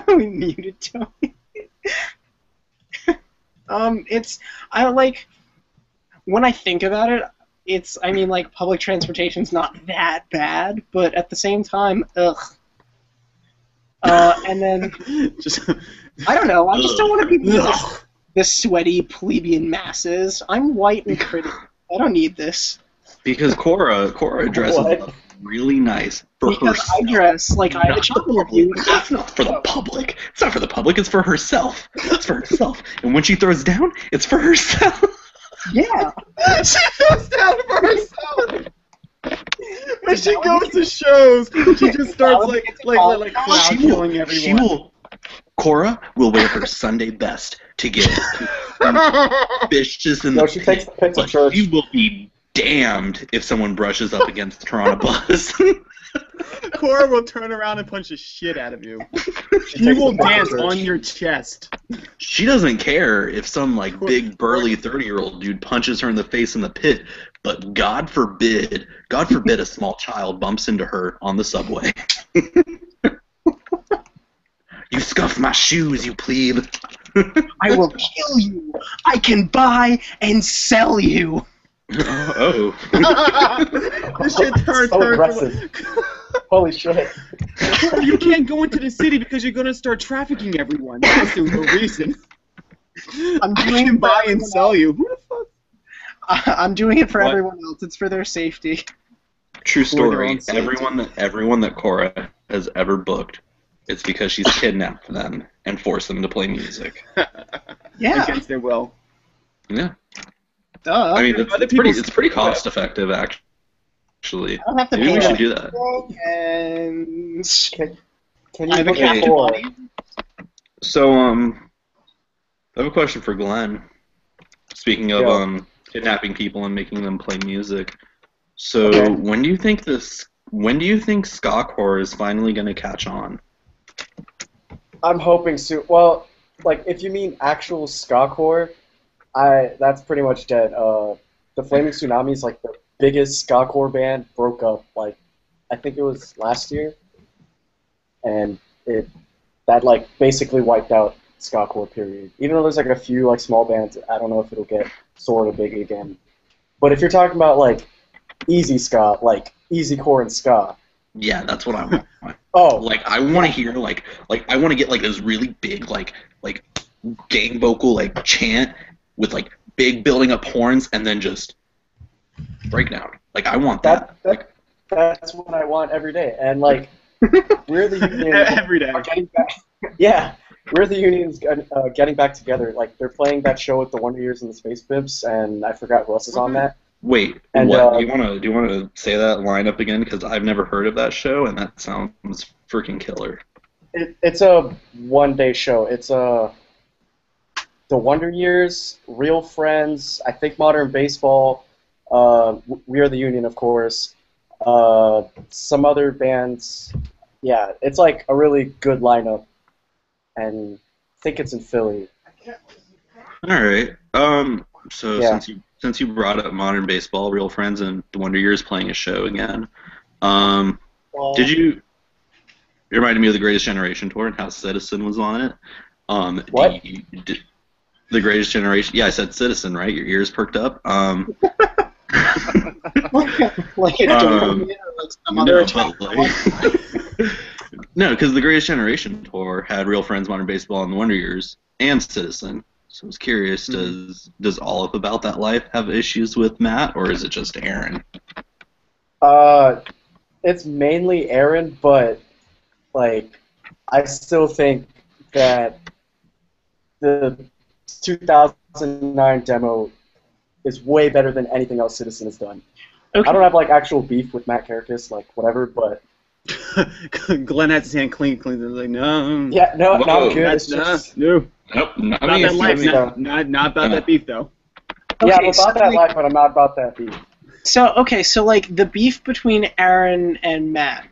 we muted Tony. I like, when I think about it, I mean, like, public transportation's not that bad, but at the same time, ugh. And then, Just I don't know, I just don't want to be the sweaty plebeian masses. I'm white and pretty. I don't need this. Because Cora dresses What? up really nice for Because herself. I dress like I have a Not job for the interview. public. It's not for the public. It's not for the public. It's for herself. It's for herself. And when she throws down, it's for herself. Yeah. she goes down for herself. When she goes to shows, she just starts like cloud killing everyone. Cora will wear her Sunday best to get vicious in No, the she takes the pics of but church. she will be damned if someone brushes up against the Toronto bus. Cora will turn around and punch the shit out of you. She takes will the pics of dance church. on your chest. She doesn't care if some like big burly 30-year-old dude punches her in the face in the pit, but God forbid a small child bumps into her on the subway. You scuffed my shoes, you plebe. I will kill you. I can buy and sell you. Oh. This shit turns So aggressive. Holy shit. You can't go into the city because you're gonna start trafficking everyone. That's the real reason. I'm I doing can it for buy and everyone sell else. you. Who the fuck? I'm doing it for What? everyone else. It's for their safety. True For their story. own safety. Everyone that Cora has ever booked, it's because she's kidnapped them and forced them to play music. Yeah. Against their will. Yeah. Duh. I mean, Other it's pretty people's- cost effective, actually. I don't have to Maybe pay we should like do that. and Can I you have a book captive for? audience. So, I have a question for Glenn. Speaking of Yeah. kidnapping people and making them play music. So Okay. when do you think ska-core is finally going to catch on? I'm hoping soon. Well, like if you mean actual ska core, that's pretty much dead. The Flaming Tsunamis, like the biggest ska core band, broke up. Like I think it was last year, and that like basically wiped out ska core. Period. Even though there's like a few like small bands, I don't know if it'll get sort of big again. But if you're talking about like easy ska, like easy core and ska. Yeah, that's what I want. Oh, Like I want to hear like I want to get like this really big like gang vocal like chant with like big building up horns and then just breakdown. Like I want that. that's what I want every day. And like we're the union Every day. are getting back. Yeah, we're the unions getting back together. Like they're playing that show with the Wonder Years and the Space Pips, and I forgot who else is on that. Wait, And, what? Do you want to say that lineup again? Because I've never heard of that show, and that sounds freaking killer. It's a one-day show. It's the Wonder Years, Real Friends, I think Modern Baseball, We Are the Union, of course, some other bands. Yeah, it's like a really good lineup, and I think it's in Philly. All right. So Yeah. since you brought up Modern Baseball, Real Friends, and The Wonder Years playing a show again, did you? It reminded me of the Greatest Generation tour and how Citizen was on it. What? The Greatest Generation. Yeah, I said Citizen, right? Your ears perked up. Like a Doberman or like some other No, because the Greatest Generation tour had Real Friends, Modern Baseball, and The Wonder Years, and Citizen. So I was curious, does all of About That Life have issues with Matt, or is it just Aaron? It's mainly Aaron, but like I still think that the 2009 demo is way better than anything else Citizen has done. Okay. I don't have like actual beef with Matt Karakis, like whatever, but Glenn has his hand clean. Like, no. yeah, no, Whoa, not good. That's It's just no. Nope, not About me. that life. so- Not about that beef though. yeah, Okay, I'm so, about that like- life, but I'm not about that beef. So like the beef between Aaron and Matt,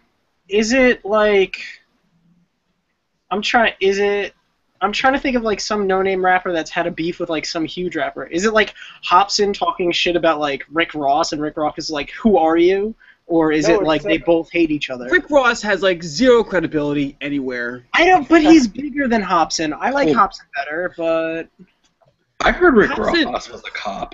is it like I'm trying to think of like some no-name rapper that's had a beef with like some huge rapper. Is it like Hobson talking shit about like Rick Ross and Rick Ross is like, who are you? Or is No, it like it's they both hate each other? Rick Ross has like zero credibility anywhere. I don't, but he's bigger than Hobson. I like Cool. Hobson better, but I heard Rick Hobson. Ross was a cop.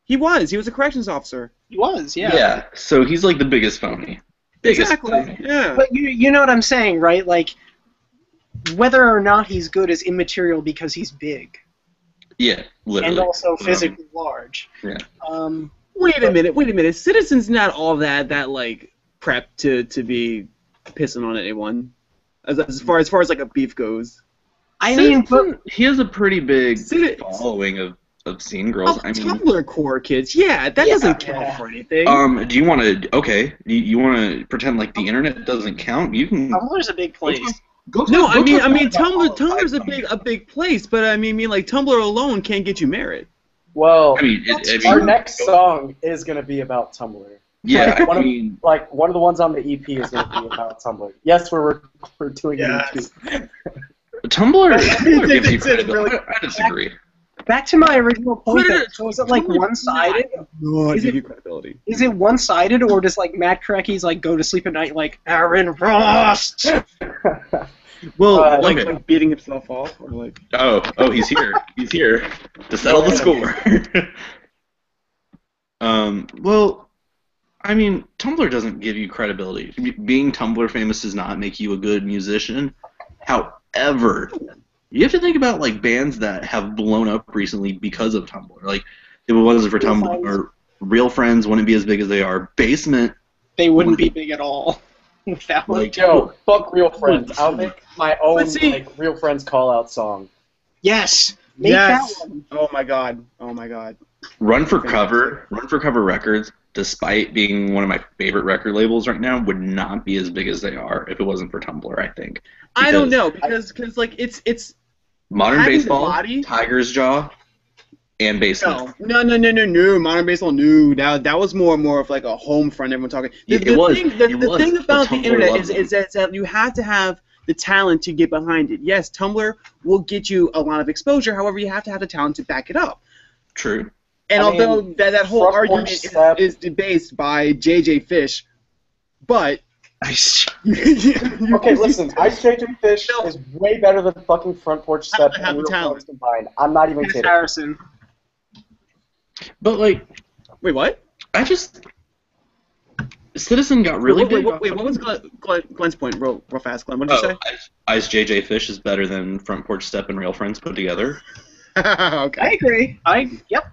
He was a corrections officer. he was, yeah. Yeah, so he's like the biggest phony. Biggest Exactly. phony. Yeah. But you know what I'm saying, right? Like, whether or not he's good is immaterial because he's big Yeah, literally. and also physically large. yeah. Wait a minute. Citizen's not all that like prep to be pissing on anyone. As far as like a beef goes. I mean, but He has a pretty big Citi- following of scene girls. I mean, Tumblr core kids. Yeah, that doesn't count for anything. do you want to? Okay, you want to pretend like the internet doesn't count? You can. Tumblr's a big place. No, I mean Tumblr's a big place, but I mean like Tumblr alone can't get you merit. Well, I mean, our next song is gonna be about Tumblr. Yeah, One I of- mean, Like one of the ones on the EP is gonna be about Tumblr. Yes, we're doing Yes. an EP. Tumblr gives you It's credit. really- I disagree. Back to my original point. Though. So is it like one-sided? No, I Is give it- you credibility. Is it one-sided, or does like Matt Karecki's like go to sleep at night like Aaron Ross? Well, okay. like beating himself off, or like. Oh, he's here. He's here to settle the score. Well, I mean, Tumblr doesn't give you credibility. Being Tumblr famous does not make you a good musician. However, you have to think about like bands that have blown up recently because of Tumblr. Like, if it wasn't for Tumblr, or Real Friends wouldn't be as big as they are. Basement, They wouldn't be big at all without. like, Yo, fuck Real Friends. I'll make my own But see- like Real Friends call out song. Yes, make Yes. that one. Oh my god. Oh my god. Run for Cover Records, despite being one of my favorite record labels right now, would not be as big as they are if it wasn't for Tumblr, I think. I don't Because know because like it's Modern having the Baseball, body- Tiger's Jaw, and basement. No. Modern baseball, no. That was more of like a home front. Everyone talking. The thing about the internet is that you have to have the talent to get behind it. Yes, Tumblr will get you a lot of exposure. However, you have to have the talent to back it up. True. And although that whole argument is based by J.J. Fish, but okay, listen, Ice JJ Fish is way better than fucking Front Porch Step and Real Friends combined. I'm not even kidding. Harrison. But like, wait, what? Citizen got really big. Wait, what was Glenn's point? Real fast, Glenn. What did you say? Ice JJ Fish is better than Front Porch Step and Real Friends put together. Okay. I agree. Yep.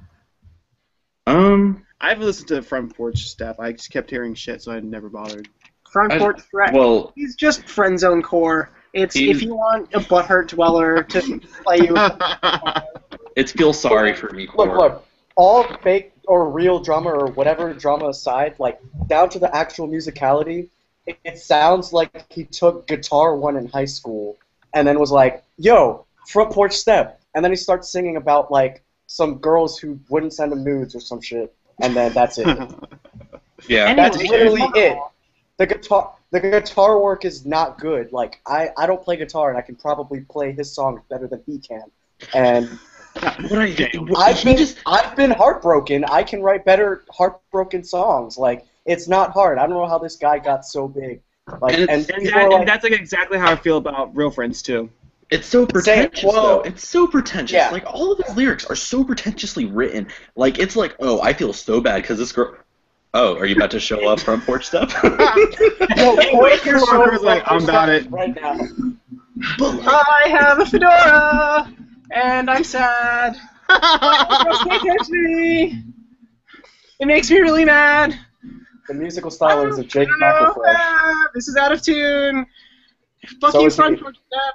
I've listened to Front Porch Step. I just kept hearing shit, so I never bothered. Front Porch Step. Well, he's just friend zone core. If you want a butthurt dweller to play you. It's feel sorry for me core. Look. All fake or real drama or whatever drama aside, like down to the actual musicality, it sounds like he took Guitar 1 in high school and then was like, "Yo, Front Porch Step," and then he starts singing about like some girls who wouldn't send him nudes or some shit, and then that's it. Yeah, that's literally it. The guitar work is not good. Like I don't play guitar, and I can probably play his songs better than he can, and. I've been heartbroken. I can write better heartbroken songs. Like it's not hard. I don't know how this guy got so big. Like, and that's like exactly how I feel about Real Friends too. It's so pretentious, though. It's so pretentious. Yeah. Like all of his lyrics are so pretentiously written. Like it's like, oh, I feel so bad because this girl. Oh, are you about to show up Front Porch Step? No, I'm about it right now. I have a fedora. And I'm sad. Girls can't catch me. It makes me really mad. The musical stylings of Jake McElfresh. This is out of tune. Fuck you, Front Porch Step.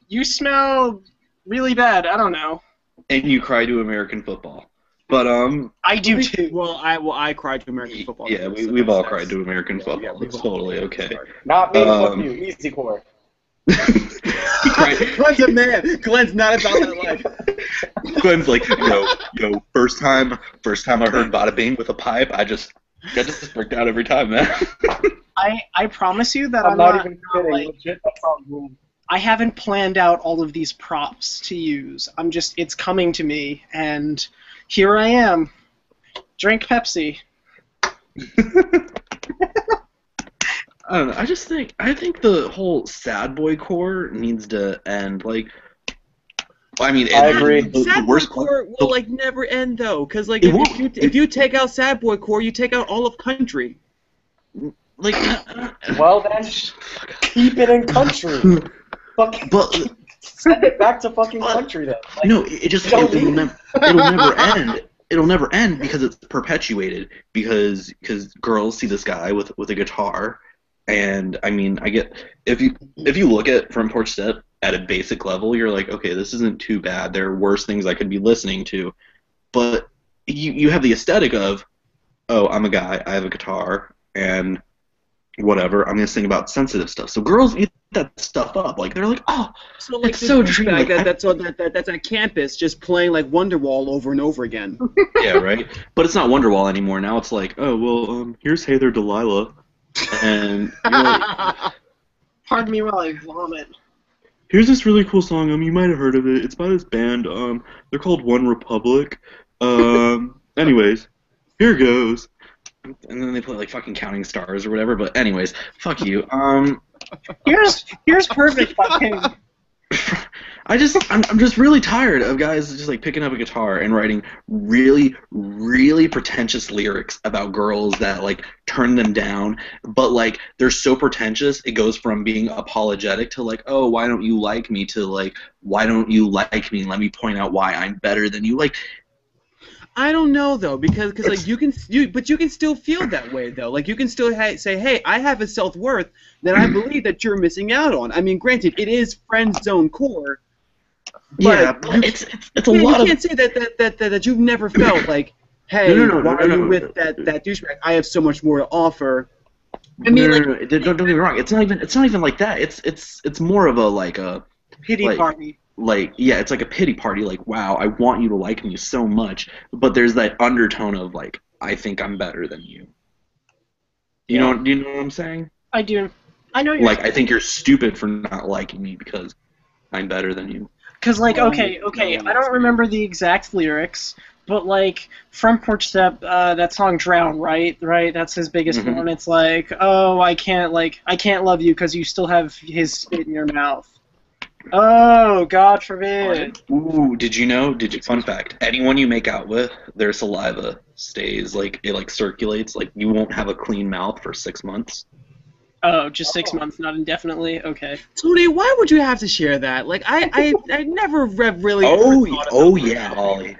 You smell really bad. I don't know. And you cry to American football. But I do too. Well, I cried to American football. Yeah, we've all cried to American football. Yeah, it's totally okay. Not me. Fuck you. Easy core. Glenn's a man. Glenn's not about that life. Glenn's like, yo, first time I heard Bada Bing with a pipe, I just freaked out every time, man. I promise you that I'm not even kidding. Like, legit, that's not rude. I haven't planned out all of these props to use. It's coming to me, and here I am. Drink Pepsi. I don't know. I think the whole sad boy core needs to end. Like, I mean, I agree. Sad boy core will like never end though, because like if you take out sad boy core, you take out all of country. Like, well then, keep it in country. But send it back to fucking country then. Like, no, it'll never end. It'll never end because it's perpetuated because girls see this guy with a guitar. And I mean, I get if you look at Front Porch Step at a basic level, you're like, okay, this isn't too bad. There are worse things I could be listening to, but you have the aesthetic of, oh, I'm a guy, I have a guitar, and whatever, I'm gonna sing about sensitive stuff. So girls eat that stuff up. Like they're like, oh, so like it's so dreamy. Like, that's on campus, just playing like Wonderwall over and over again. Yeah, right. But it's not Wonderwall anymore. Now it's like, oh well, here's Hey There Delilah. And pardon me while I vomit. Here's this really cool song. You might have heard of it. It's by this band. They're called One Republic. Anyways, here goes. And then they play like fucking Counting Stars or whatever. But anyways, fuck you. Here's perfect fucking. I'm just really tired of guys just like picking up a guitar and writing really, really pretentious lyrics about girls that like turn them down, but like they're so pretentious it goes from being apologetic to like, oh, why don't you like me, to like, why don't you like me? Let me point out why I'm better than you. Like, I don't know though, because like you can still feel that way though. Like you can still say, hey, I have a self-worth that I believe that you're missing out on. I mean, granted, it is friend zone core. Yeah, but it's a lot of. You can't say that you've never felt like, hey, why are you with that douchebag? I have so much more to offer. I mean, don't get me wrong. It's not even like that. It's more of a like a pity party. like, yeah, it's like a pity party. Like, wow, I want you to like me so much, but there's that undertone of like, I think I'm better than you. You know? Do you know what I'm saying? I do. I know you're. Like, I think you're stupid for not liking me because I'm better than you. Because, like, okay, I don't remember the exact lyrics, but, like, Front Porch Step, that song Drown, right? Right? That's his biggest one. It's like, oh, I can't love you because you still have his spit in your mouth. Oh, God forbid. Ooh, fun fact, anyone you make out with, their saliva stays, like, it, like, circulates, like, you won't have a clean mouth for 6 months. Oh, just 6 months, not indefinitely? Okay. Tony, why would you have to share that? Like, I never really. Yeah, Ollie,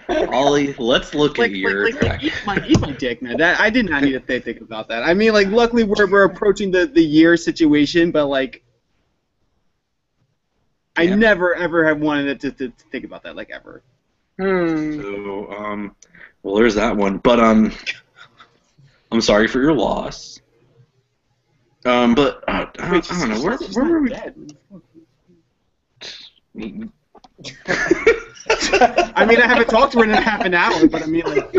let's look at your track. Eat my dick, man. That I did not need to think about that. I mean, like, luckily we're approaching the year situation, but like, I never ever have wanted to think about that, like, ever. So, well, there's that one. But I'm sorry for your loss. But I don't know. Where were we? I mean, I haven't talked to her in half an hour, but I mean, like,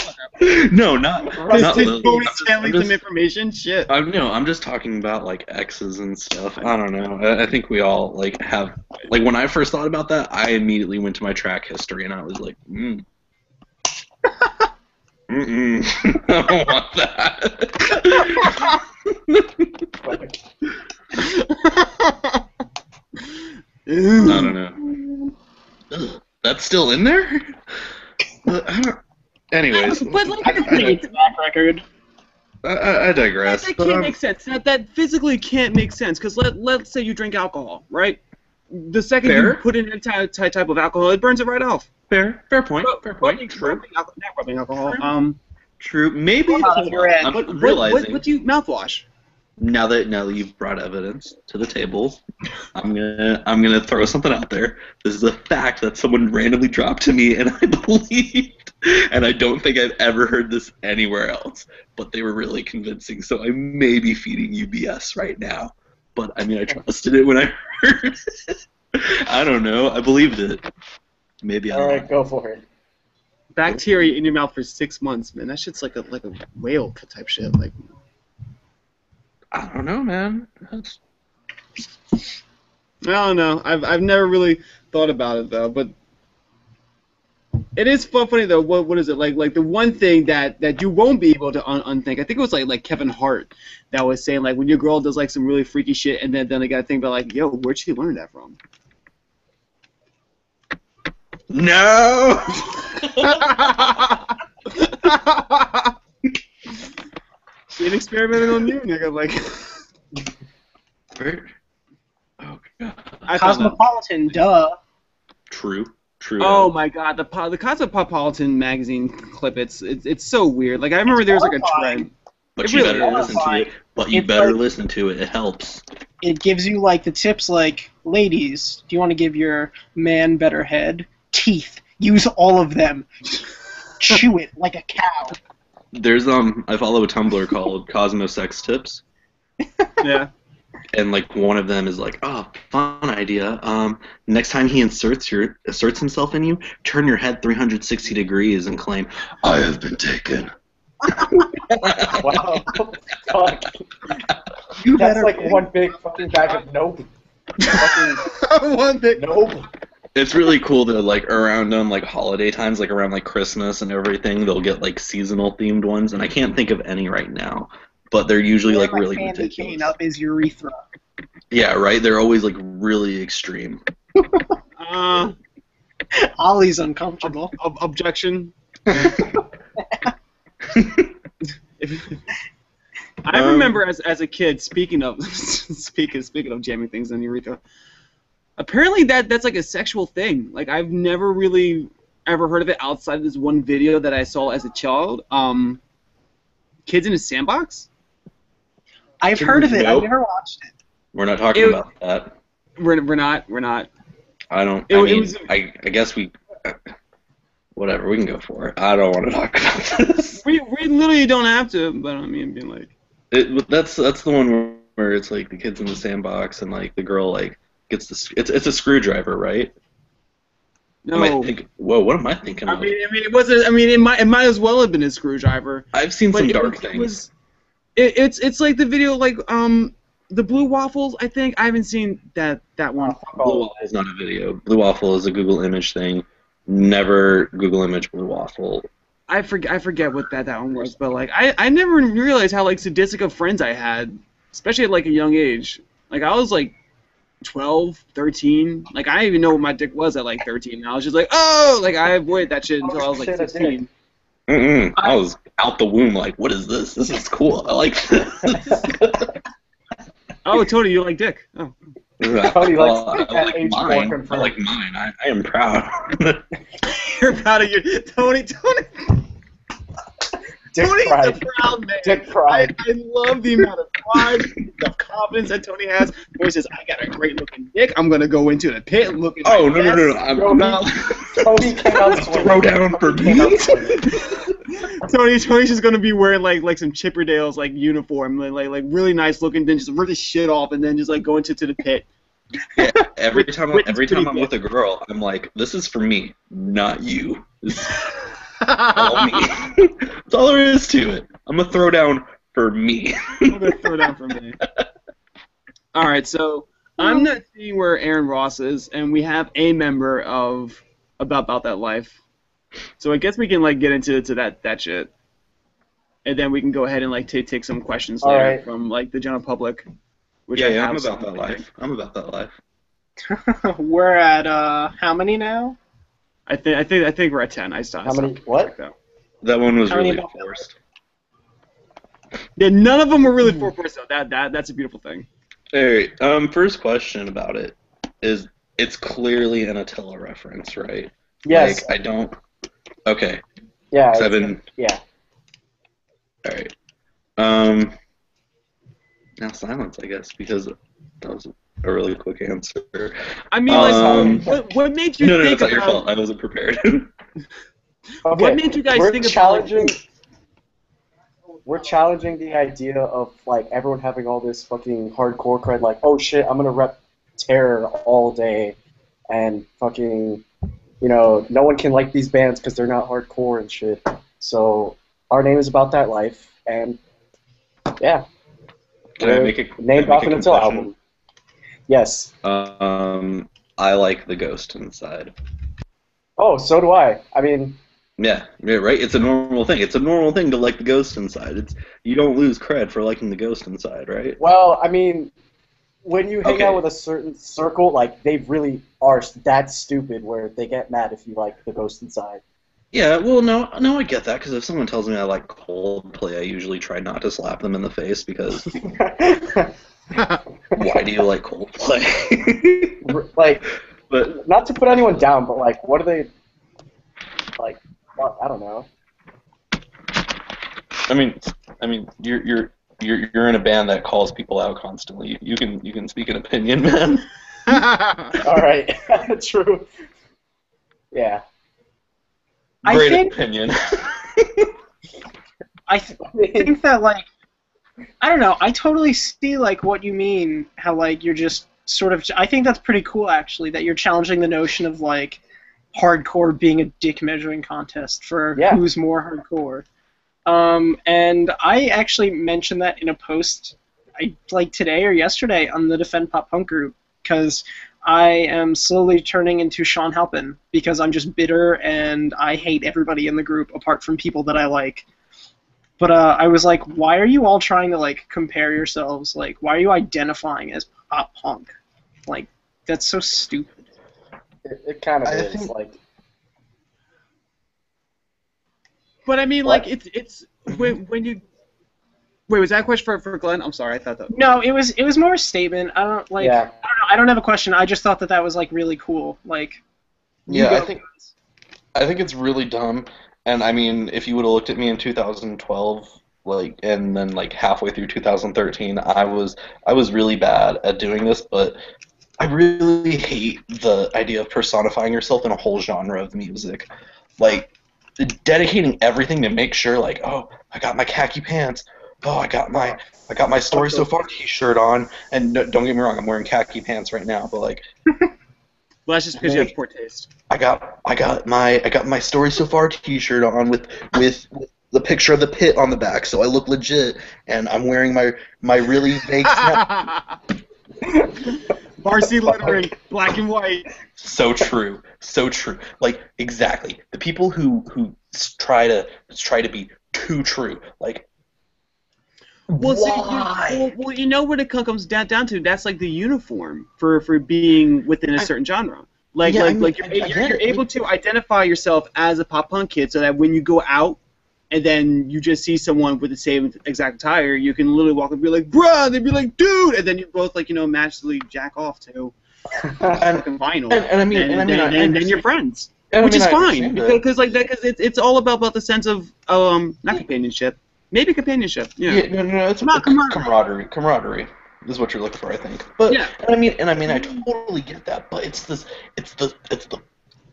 no, not Lily. Telling some information. Shit. I'm just talking about like exes and stuff. I don't know. I think we all like have like when I first thought about that, I immediately went to my track history and I was like, I don't want that. I don't know. Ugh, that's still in there? Anyways. But like, it's a back record. I digress. That can't make sense. That physically can't make sense. Because let's say you drink alcohol, right? The second you put in a type of alcohol, it burns it right off. Fair point. True. Not rubbing alcohol. True. Maybe. I'm realizing. What do you mouthwash? Now that you've brought evidence to the table, I'm gonna throw something out there. This is a fact that someone randomly dropped to me, and I believed, and I don't think I've ever heard this anywhere else. But they were really convincing, so I may be feeding you BS right now. But I mean, I trusted it when I heard it. I don't know. I believed it. Maybe. All right, go for it. Bacteria in your mouth for 6 months, man. That shit's like a whale type shit. Like. I don't know, man. I don't know. I've never really thought about it though, but it is funny though. What is it like the one thing that you won't be able to unthink? I think it was like Kevin Hart that was saying like when your girl does like some really freaky shit, and then they got to think about like, yo, where'd she learn that from? No. She ain't experimenting on you, nigga. Like. Oh god. Cosmopolitan, duh. True. Oh my god, the Cosmopolitan magazine clip. It's so weird. Like I remember there was like a trend. But you better listen to it. But you better listen to it. It helps. It gives you like the tips like, ladies, do you want to give your man better head? Teeth. Use all of them. Chew it like a cow. There's I follow a Tumblr called Cosmo Sex Tips. Yeah. And like one of them is like, oh, fun idea. Next time he inserts himself in you, turn your head 360 degrees and claim, I have been taken. Wow. Fuck. That's like one big fucking bag of nope. One big nope. It's really cool that like around like holiday times, like around like Christmas and everything, they'll get like seasonal themed ones, and I can't think of any right now, but they're usually like really ridiculous. Up his urethra. Yeah, right. They're always like really extreme. Ollie's uncomfortable. Objection. I remember as a kid, speaking of jamming things in the urethra. Apparently that's like a sexual thing. Like I've never really ever heard of it outside of this one video that I saw as a child. Kids in a Sandbox? I've heard of it. I've never watched it. We're not talking about that. We're not. I don't. I guess we. Whatever. We can go for it. I don't want to talk about this. We literally don't have to. But I mean, being like. That's the one where it's like the kids in the sandbox and like the girl like gets the. It's a screwdriver, right? I might No. think, whoa, what am I thinking I of? mean, it wasn't. I mean, it might as well have been a screwdriver. I've seen But some it dark was, things. it's like the video like the blue waffles. I think I haven't seen that one. Blue Waffle is not a video. Blue Waffle is a Google image thing. Never Google image Blue Waffle. I forget what that one was, but like I never realized how like sadistic of friends I had, especially at like a young age. Like I was like 12, 13. Like I didn't even know what my dick was at like 13. And I was just like, oh, like I avoided that shit until I was like 16. I was out the womb like, what is this? This is cool. I like this. Oh, Tony, you like dick? Oh. Tony likes I like mine. I like mine. I am proud. You're proud of your Tony. Dick Tony's pride. a proud man. Dick pride. I love the amount of pride, the confidence that Tony has. Where he says, "I got a great looking dick. I'm gonna go into the pit and look at." Oh my no! ass." I'm not. Tony came out swinging. Throw down for me. Tony's just gonna be wearing like some Chipperdales like uniform, like really nice looking, then just rip his shit off and then just like go into the pit. Yeah, every time I'm good. with a girl, I'm like, this is for me, not you. This is all me. That's all there is to it. I'm gonna throw down for me. I'm gonna throw down for me. All right, so I'm not seeing where Aaron Ross is, and we have a member of about that life. So I guess we can like get into that shit, and then we can go ahead and like take some questions All later right. from like the general public. Which Yeah, I I'm have about some. that life. I'm about that life. We're at how many now? I think we're at 10. I still. How many? What? That one was How many really about that? forced. Yeah, none of them were really 4-4. So that's a beautiful thing. Alright, first question about it is, it's clearly an Attila reference, right? Yes. Like, I don't... Okay. Yeah. 'Cause I've been... Yeah. Alright. Now silence, I guess, because that was a really quick answer. I mean, like, what made you No, think it's not your about? fault. I wasn't prepared. Okay. What made you guys we're think about? challenging? We're challenging the idea of like everyone having all this fucking hardcore cred. Like, oh shit, I'm gonna rep Terror all day, and fucking, no one can like these bands because they're not hardcore and shit. So our name is About That Life, and yeah. Can I make a named off an Attila album? Yes. I like the Ghost inside. Oh, so do I. I mean, Yeah, right. It's a normal thing. It's a normal thing to like the Ghost inside. You don't lose cred for liking the Ghost inside, right? well, I mean, when you hang Okay. out with a certain circle, like they really are that stupid where they get mad if you like the Ghost inside. Yeah, well, no, I get that, because if someone tells me I like Coldplay, I usually try not to slap them in the face, because why do you like Coldplay? Like, But not to put anyone down, but like, what are they like? Well, I don't know. I mean, you're in a band that calls people out constantly. You can speak an opinion, man. All right, true. Yeah. Great think- opinion. I think that, like, I don't know, I totally see, like, what you mean, how, like, you're just sort of, I think that's pretty cool, actually, that you're challenging the notion of, like, hardcore being a dick measuring contest for who's more hardcore. And I actually mentioned that in a post, like, today or yesterday on the Defend Pop Punk group, because I am slowly turning into Sean Halpin, because I'm just bitter and I hate everybody in the group apart from people that I like. But I was like, why are you all trying to, like, compare yourselves? Like, why are you identifying as pop punk? Like, that's so stupid. It kind of I is. think- Like, But I mean, What? like, it's when you. Wait, was that a question for Glenn? I'm sorry, I thought that. No, it was more a statement. I don't like. Yeah. I don't know. I don't have a question. I just thought that was like really cool. Like. you Yeah, go, I think it's really dumb. And I mean, if you would have looked at me in 2012, like, and then like halfway through 2013, I was really bad at doing this. But I really hate the idea of personifying yourself in a whole genre of music, like dedicating everything to make sure, like, oh, I got my khaki pants. Oh, I got my Story So Far T-shirt on. And no, don't get me wrong, I'm wearing khaki pants right now. But like, Well, that's just because you have poor taste. I got my story so far T-shirt on with the picture of the pit on the back, so I look legit, and I'm wearing my really vague snap. Varsity lettering, black and white. So true, so true. Like exactly, the people who try to be too true, like. Well, Why? see, well, you know what it comes down to. That's like the uniform for being within a certain genre. Like, Yeah, you're able to identify yourself as a pop punk kid, so that when you go out and then you just see someone with the same exact attire, you can literally walk up and be like, bruh, they'd be like, dude, and then you both like magically jack off to fucking vinyl, and then you're friends, which is fine because it's all about the sense of not companionship. Maybe companionship. Yeah. No, it's camaraderie is what you're looking for, I think. But yeah. I totally get that. But it's the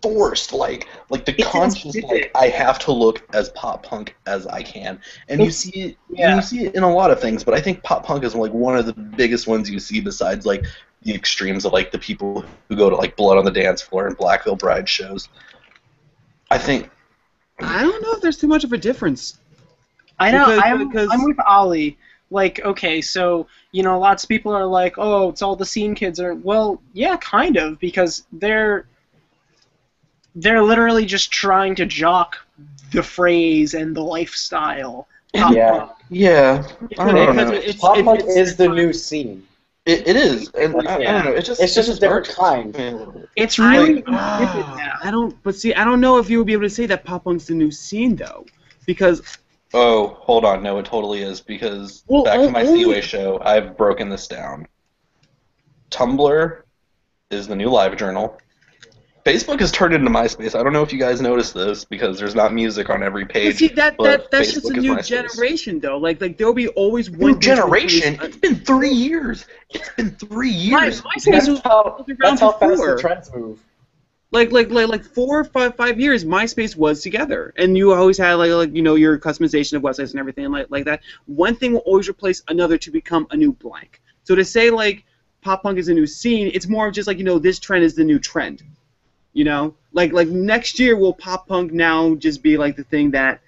forced like the conscious like I have to look as pop punk as I can, and you see it. Yeah. You see it in a lot of things, but I think pop punk is like one of the biggest ones you see besides like the extremes of like the people who go to like Blood on the Dance Floor and Black Veil Bride shows. I don't know if there's too much of a difference. I know. I'm with Ollie. Like, okay, so lots of people are like, oh, it's all the scene kids are. Well, yeah, kind of, because they're literally just trying to jock the phrase and the lifestyle. Yeah. Yeah. I don't know. Pop punk is the new scene. It is, and I don't know. It's just a different kind. It's really I don't know if you would be able to say that pop punk's the new scene though, because. Oh, hold on. No, it totally is, because back to my Seaway show, I've broken this down. Tumblr is the new live journal. Facebook has turned into MySpace. I don't know if you guys noticed this, because there's not music on every page. But see, that's just a new generation, though. Like there'll be always one new generation. It's been 3 years. It's been 3 years. That's how fast the trends move. Like 4 or 5 years, MySpace was together, and you always had your customization of websites and everything like that. One thing will always replace another to become a new blank. So to say like pop punk is a new scene, it's more of just like this trend is the new trend. Like next year will pop punk now just be like the thing that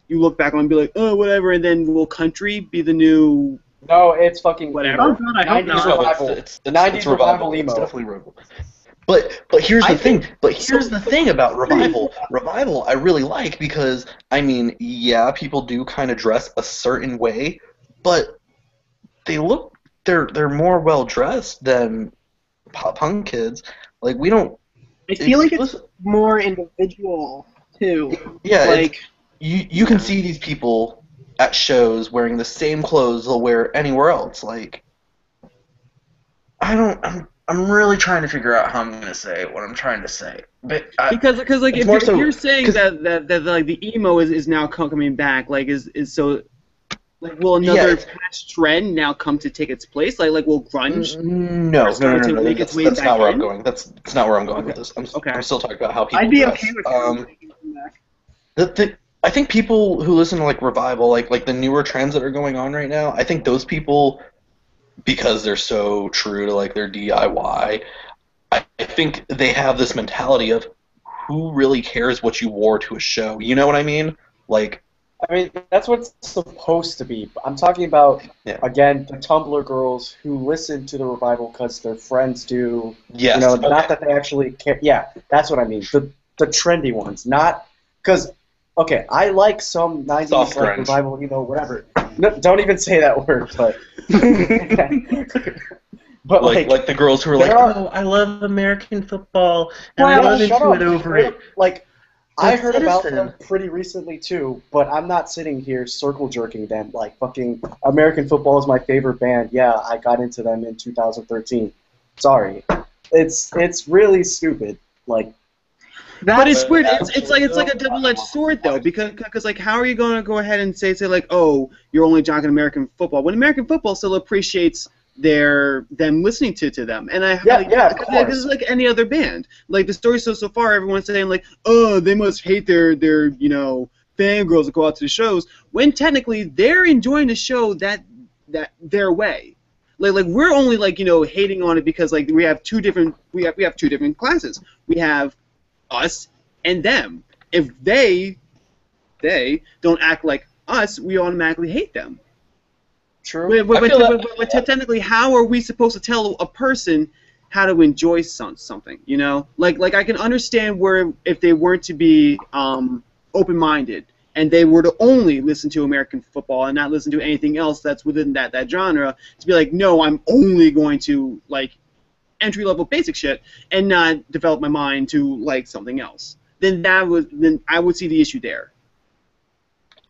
you look back on and be like, oh, whatever, and then will country be the new? No, it's fucking whatever. Oh, God, I hope not. Revival. It's the 90s revival emo. It's definitely revival. But here's the thing. But here's the thing about revival. Revival I really like because yeah, people do kind of dress a certain way, but they're more well dressed than pop punk kids. Like we don't. I feel like it's more individual too. Yeah, like you can see these people at shows wearing the same clothes they'll wear anywhere else. Like I'm really trying to figure out how I'm going to say what I'm trying to say. But because like if you're saying that like the emo is now coming back, like is so like will another past trend now come to take its place? Like will grunge? No. That's not where I'm going. That's not where I'm going with this. I'm still talking about how people. I'd be dress. okay with that. I think people who listen to like revival, like the newer trends that are going on right now, I think those people, because they're so true to like their DIY, I think they have this mentality of who really cares what you wore to a show. You know what I mean? Like, I mean, that's what it's supposed to be. I'm talking about, again, the Tumblr girls who listen to the revival because their friends do. Yes. Not that they actually care. Yeah, that's what I mean. The trendy ones. Not because, okay, I like some 90s like, revival, whatever. No, don't even say that word, but... But like the girls who are like, oh, I love American football, and I love Into It Over It. Like, I heard about them pretty recently too, but I'm not sitting here circle jerking them like fucking American football is my favorite band. Yeah, I got into them in 2013. Sorry, it's really stupid. Like, but it's weird. It's like a double-edged sword though, because like how are you going to go ahead and say like, oh, you're only jocking American football when American football still appreciates them listening to them, and because it's like any other band. Like the story so far, everyone's saying like, oh, they must hate their fangirls that go out to the shows, when technically they're enjoying the show that their way. Like we're only like hating on it because like we have two different classes. We have us and them. If they don't act like us, we automatically hate them. True. But technically, how are we supposed to tell a person how to enjoy something? Like I can understand where if they weren't to be open-minded and they were to only listen to American football and not listen to anything else that's within that genre, to be like, no, I'm only going to like entry-level basic shit and not develop my mind to like something else. Then I would see the issue there.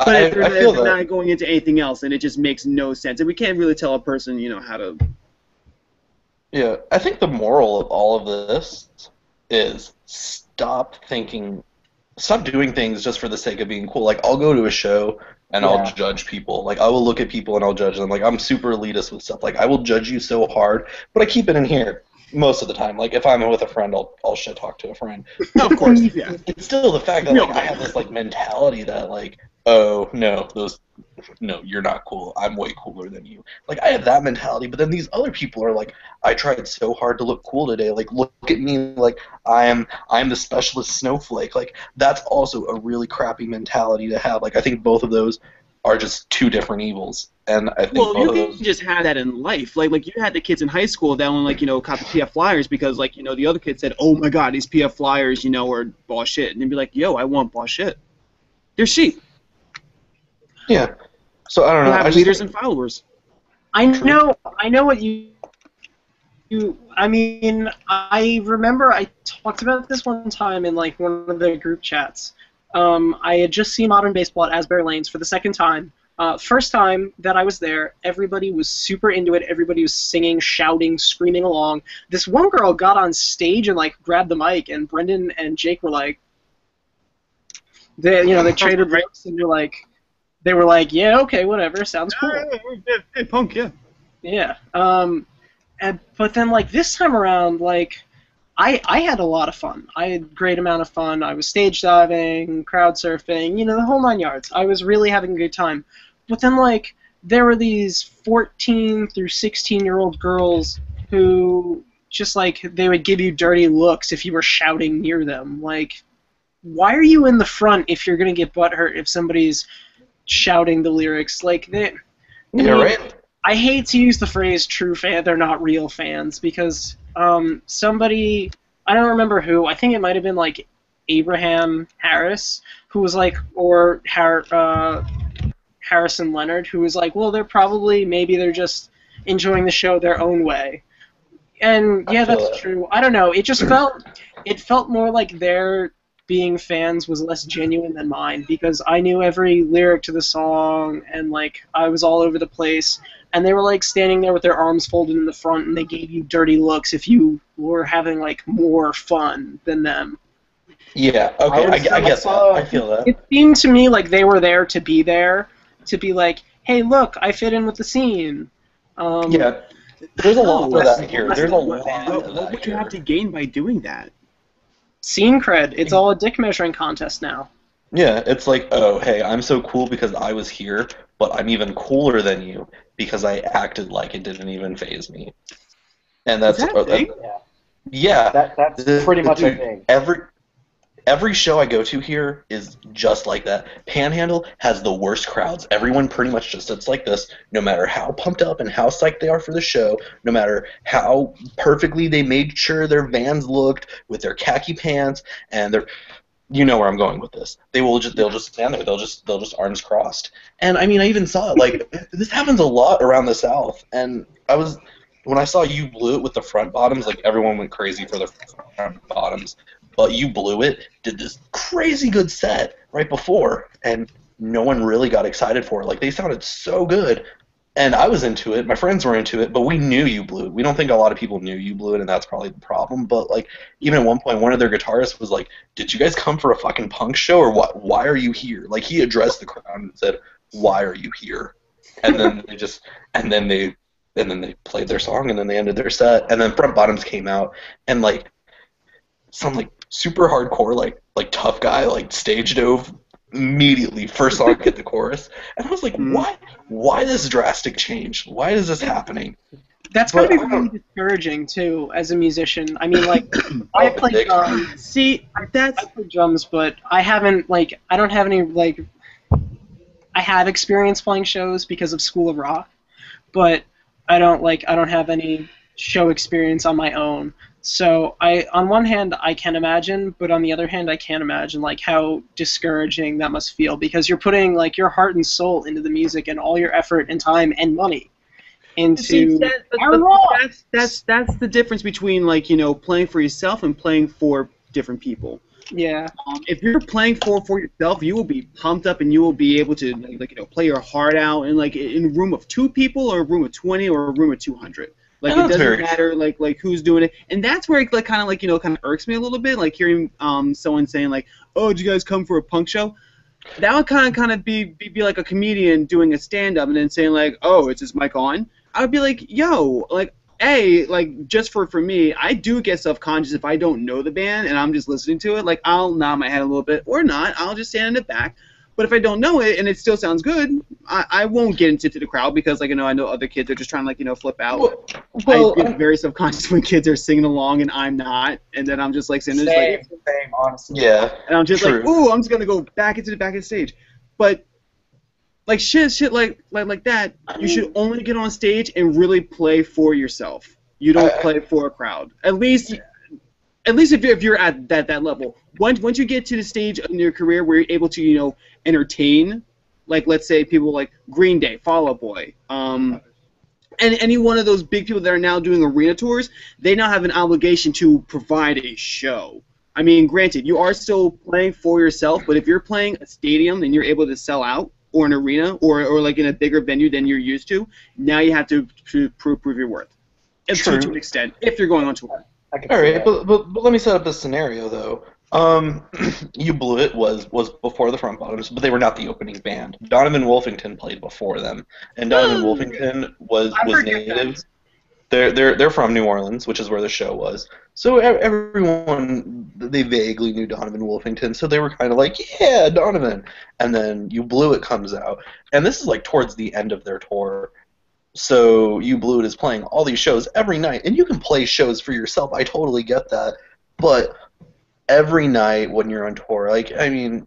But if they're not going into anything else, then it just makes no sense. And we can't really tell a person, how to... Yeah, I think the moral of all of this is stop doing things just for the sake of being cool. Like, I'll go to a show and I'll judge people. Like, I will look at people and I'll judge them. Like, I'm super elitist with stuff. Like, I will judge you so hard, but I keep it in here most of the time. Like, if I'm with a friend, I'll shit talk to a friend. Of course, yeah. It's still the fact that, like, I have this, like, mentality that, like, oh, no, you're not cool. I'm way cooler than you. Like, I have that mentality, but then these other people are like, I tried so hard to look cool today. Like, look at me. Like, I'm the specialist snowflake. Like, that's also a really crappy mentality to have. Like, I think both of those are just two different evils. And I think both you of can those... just have that in life. Like you had the kids in high school that only, like, caught the PF flyers because, like, the other kid said, oh, my God, these PF flyers, are boss shit. And they'd be like, yo, I want boss shit. They're sheep. Yeah. So I don't know. You have leaders and followers. I know what you. I mean, I remember I talked about this one time in like one of the group chats. I had just seen Modern Baseball at Asbury Lanes for the second time. First time that I was there, everybody was super into it. Everybody was singing, shouting, screaming along. This one girl got on stage and like grabbed the mic, and Brendan and Jake were like, they traded looks and they were like, yeah, okay, whatever, sounds cool. Hey, punk, yeah. Yeah. But then, like, this time around, like, I had a lot of fun. I had a great amount of fun. I was stage diving, crowd surfing, the whole 9 yards. I was really having a good time. But then, like, there were these 14 through 16-year-old girls who just, like, they would give you dirty looks if you were shouting near them. Like, why are you in the front if you're going to get butthurt if somebody's shouting the lyrics? Like, right. I hate to use the phrase true fan, they're not real fans, because somebody, I don't remember who, I think it might have been like Abraham Harris, who was like, or Harrison Leonard, who was like, well, maybe they're just enjoying the show their own way. And yeah, that's true. I don't know, it felt more like their being fans was less genuine than mine, because I knew every lyric to the song, and like I was all over the place, and they were like standing there with their arms folded in the front, and they gave you dirty looks if you were having like more fun than them. Yeah, okay, I get that. I feel that. It seemed to me like they were there, to be like, hey, look, I fit in with the scene. Yeah, there's a lot of that here. There's a lot of that. What would you have to gain by doing that? Scene cred. It's all a dick measuring contest now. Yeah, it's like, oh, hey, I'm so cool because I was here, but I'm even cooler than you because I acted like it didn't even faze me. And that's yeah. That's pretty much a thing. Every show I go to here is just like that. Panhandle has the worst crowds. Everyone pretty much just sits like this, no matter how pumped up and how psyched they are for the show, no matter how perfectly they made sure their Vans looked with their khaki pants and their... You know where I'm going with this. They'll just stand there. They'll just arms crossed. And I mean, I even saw it. Like, this happens a lot around the South. And when I saw You Blew It with the front bottoms, like everyone went crazy for the front bottoms. But You Blew It did this crazy good set right before, and no one really got excited for it. Like, they sounded so good. And I was into it, my friends were into it, but we knew You Blew It. We don't think a lot of people knew You Blew It, and that's probably the problem. But, like, even at one point, one of their guitarists was like, did you guys come for a fucking punk show, or what? Why are you here? Like, he addressed the crowd and said, why are you here? And then they played their song, and then they ended their set, and then Front Bottoms came out, and, like, some, like, super hardcore, like tough guy, like, stage dove immediately, first song hit the chorus, and I was like, why this drastic change? Why is this happening? That's gotta But be I really don't. discouraging too, as a musician. I mean, like, I play Dick. drums. See, that's I play drums, but I haven't like I don't have any like I have experience playing shows because of School of Rock, but I don't have any show experience on my own. So I on one hand I can imagine, but on the other hand I can't imagine like how discouraging that must feel because you're putting like your heart and soul into the music and all your effort and time and money see into but that's the difference between like playing for yourself and playing for different people. yeah. If you're playing for yourself, you will be pumped up and you will be able to play your heart out in like in a room of 2 people or a room of 20 or a room of 200. Like Yeah, it that's doesn't very matter like who's doing it, and that's where it like kind of kind of irks me a little bit. Like hearing someone saying like, "Oh, did you guys come for a punk show?" That would kind of be like a comedian doing a stand up and then saying like, "Oh, is this mic on?" I would be like, "Yo, like." Like just for me, I do get self-conscious if I don't know the band and I'm just listening to it. Like I'll nod my head a little bit or not. I'll just stand in the back. But if I don't know it and it still sounds good, I won't get into the crowd because like I know other kids are just trying to flip out. Well, I get very self-conscious when kids are singing along and I'm not, and then I'm just like sitting there just like, Same, honestly. yeah, and I'm just true. like, ooh, I'm just gonna go back into the back of the stage. But like shit like that, you should only get on stage and really play for yourself. You don't play for a crowd. At least if you're at that level. Once you get to the stage in your career where you're able to entertain, like let's say people like Green Day, Fall Out Boy, and any one of those big people that are now doing arena tours, they now have an obligation to provide a show. I mean, granted, you are still playing for yourself, but if you're playing a stadium and you're able to sell out, or an arena, or like in a bigger venue than you're used to, now you have to prove your worth. True. To an extent, if you're going on tour. I can All see right, that. but let me set up this scenario though. You Blew It was before the Front Bottoms, but they were not the opening band. Donovan Wolfington played before them, and Donovan Wolfington was native. They're from New Orleans, which is where the show was. So everyone they vaguely knew Donovan Wolfington, so they were kind of like, yeah, Donovan. And then You Blew It comes out, and this is like towards the end of their tour. So You Blew It is playing all these shows every night, and you can play shows for yourself. I totally get that, but every night when you're on tour, like I mean,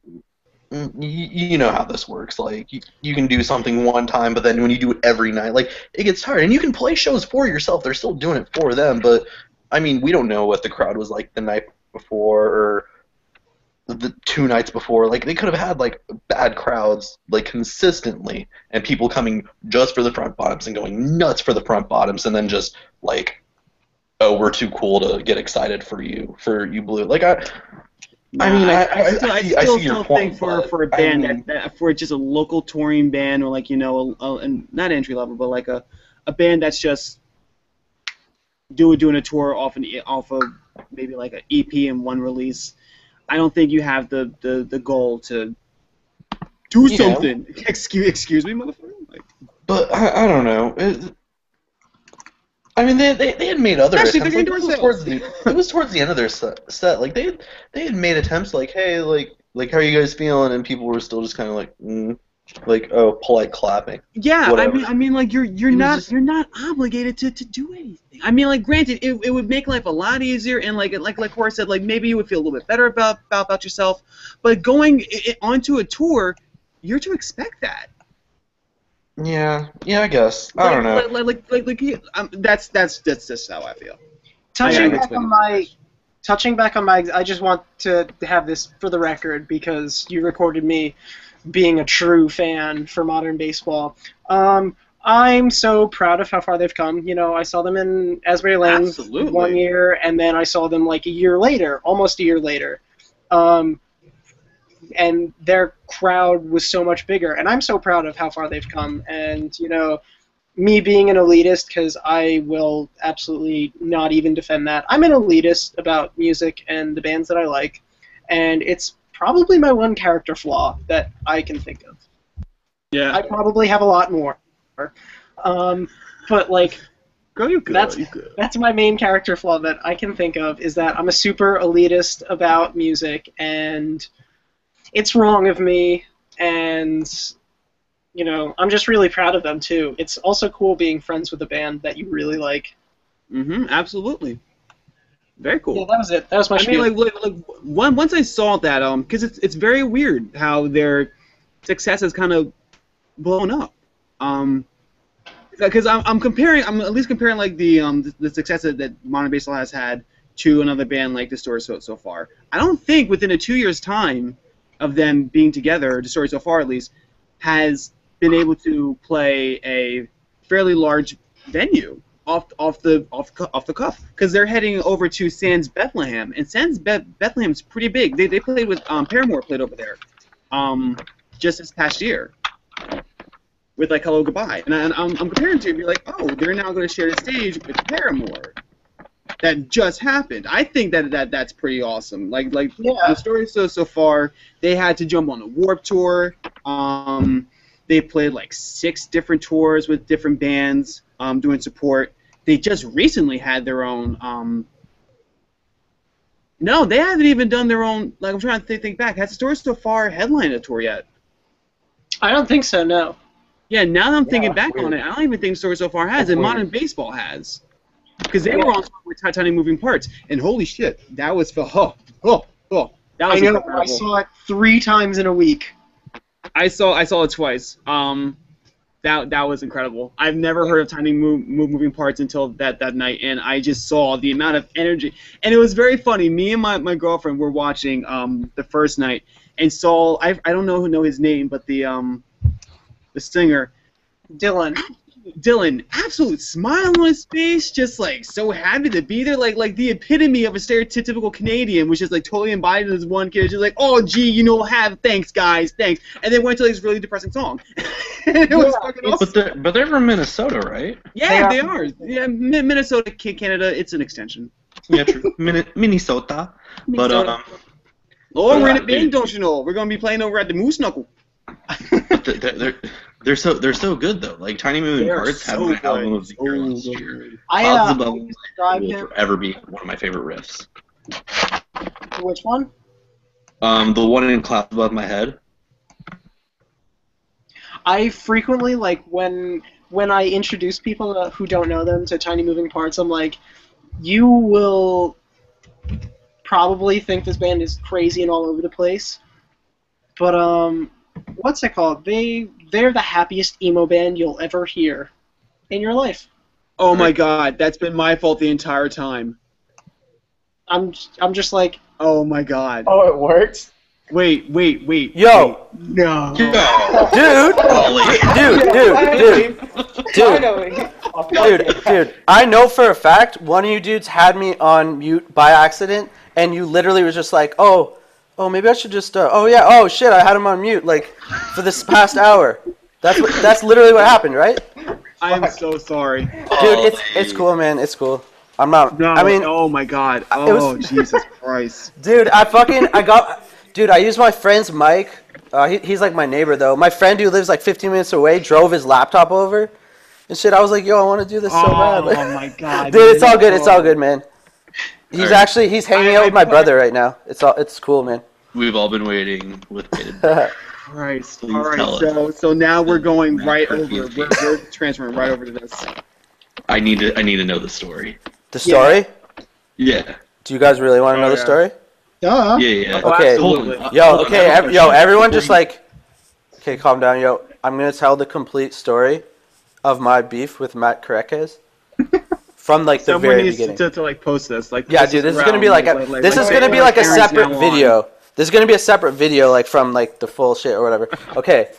you know how this works. Like you can do something one time, but then when you do it every night, like it gets tired. And you can play shows for yourself; they're still doing it for them. But I mean, we don't know what the crowd was like the night before or the 2 nights before. Like they could have had like bad crowds like consistently, and people coming just for the Front Bottoms and going nuts for the Front Bottoms, and then just like, oh, we're too cool to get excited for You Blew It. Like I mean, I see your point. Think for a band for just a local touring band or like and not entry level, but like a band that's just doing a tour off of maybe like an EP and one release. I don't think you have the goal to do something. Excuse me, motherfucker. Like, but I don't know. I mean, they had made other attempts. Like, it was towards the end of their set. Like they had made attempts. Like, hey, like how are you guys feeling? And people were still just kind of like, oh, polite clapping. Yeah, whatever. I mean, like you're not obligated to do anything. I mean, like granted, it would make life a lot easier, and like Cora said, like maybe you would feel a little bit better about yourself. But going onto a tour, you're to expect that. Yeah, I guess. I don't know. That's just how I feel. Touching back on my, I just want to have this for the record because you recorded me being a true fan for modern baseball. I'm so proud of how far they've come. I saw them in Asbury Lanes one year, and then I saw them like almost a year later. And their crowd was so much bigger, and I'm so proud of how far they've come. And me being an elitist, because I will absolutely not even defend that. I'm an elitist about music and the bands that I like, and it's probably my one character flaw that I can think of. Yeah. I probably have a lot more, but like. Girl, you good. That's my main character flaw that I can think of, is that I'm a super elitist about music, and it's wrong of me, and you know, I'm just really proud of them too. It's also cool being friends with a band that you really like. Absolutely. Very cool. Yeah, that was it. That was my I mean, spiel. like once I saw that, because it's very weird how their success has kind of blown up. Because I'm at least comparing like the success that Modern Baseball has had to another band like Distorted so far. I don't think within a 2 years time of them being together, Distorted so far at least, has been able to play a fairly large venue off the cuff, because they're heading over to Sands Bethlehem, and Sands Bethlehem's pretty big. They played with Paramore played over there, just this past year, with like Hello Goodbye, and I'm comparing to be like, oh, they're now going to share the stage with Paramore. That just happened. I think that's pretty awesome. Like the story so far, they had to jump on the Warped Tour. They played like 6 different tours with different bands doing support. They just recently had their own. No, they haven't even done their own. Like I'm trying to think back. Has the story so far headlined a tour yet? I don't think so. No. Yeah, now that I'm thinking back weird. on it, I don't even think Story So Far has, and Modern Baseball has. Because they were on with Tiny Moving Parts, and holy shit, that was that was I know. incredible. I saw it 3 times in a week. I saw it twice. That was incredible. I've never heard of Tiny Moving Parts until that night, and I just saw the amount of energy. And it was very funny. Me and my girlfriend were watching the first night, and saw I don't know his name, but the singer, Dylan, absolute smile on his face, just like so happy to be there, like the epitome of a stereotypical Canadian, which is like totally embodied in this one kid, just like, oh gee, thanks guys, thanks, and then went to like this really depressing song. It was fucking awesome. But they're from Minnesota, right? Yeah, they are. Yeah, Minnesota, Canada, it's an extension. Yeah, true. Minnesota. But Oh, we're in a band, don't you know? We're gonna be playing over at the Moose Knuckle. they're so good though. Like Tiny Moving Parts had my album of the year last year. Clouds Above will forever be one of my favorite riffs. Which one? The one in Clouds Above My Head. I frequently, like, when I introduce people who don't know them to Tiny Moving Parts, I'm like, you will probably think this band is crazy and all over the place, but what's it called? They're the happiest emo band you'll ever hear in your life. Oh my god, that's been my fault the entire time. I'm just like, oh my god. Oh, it worked? Wait. Yo! No. Dude! Dude, I know for a fact one of you dudes had me on mute by accident, and you literally was just like, oh, maybe I should just, oh shit, I had him on mute, like, for this past hour. That's literally what happened, right? I am so sorry. Dude, it's cool, man, it's cool. I'm not, No, I mean, oh my god. Oh, Jesus Christ. dude, I used my friend's mic. He's like my neighbor, though. My friend who lives like 15 minutes away drove his laptop over and shit. I was like, yo, I want to do this so bad. Oh my god. Dude, it's all good, man. He's hanging out with my brother right now. It's cool, man. We've all been waiting with bated breath. Christ. Please All tell right, so now we're going right over. We're transferring right over to this. I need to know the story. The story? Yeah. Do you guys really want to know the story? Duh. Yeah. Okay. Absolutely. Everyone just like, okay, calm down, yo. I'm gonna tell the complete story of my beef with Matt Karaoke from like the Someone very needs beginning. to like post this. Like, Yeah, dude, this is gonna be like a separate video. This is gonna be a separate video, like from like the full shit or whatever. Okay,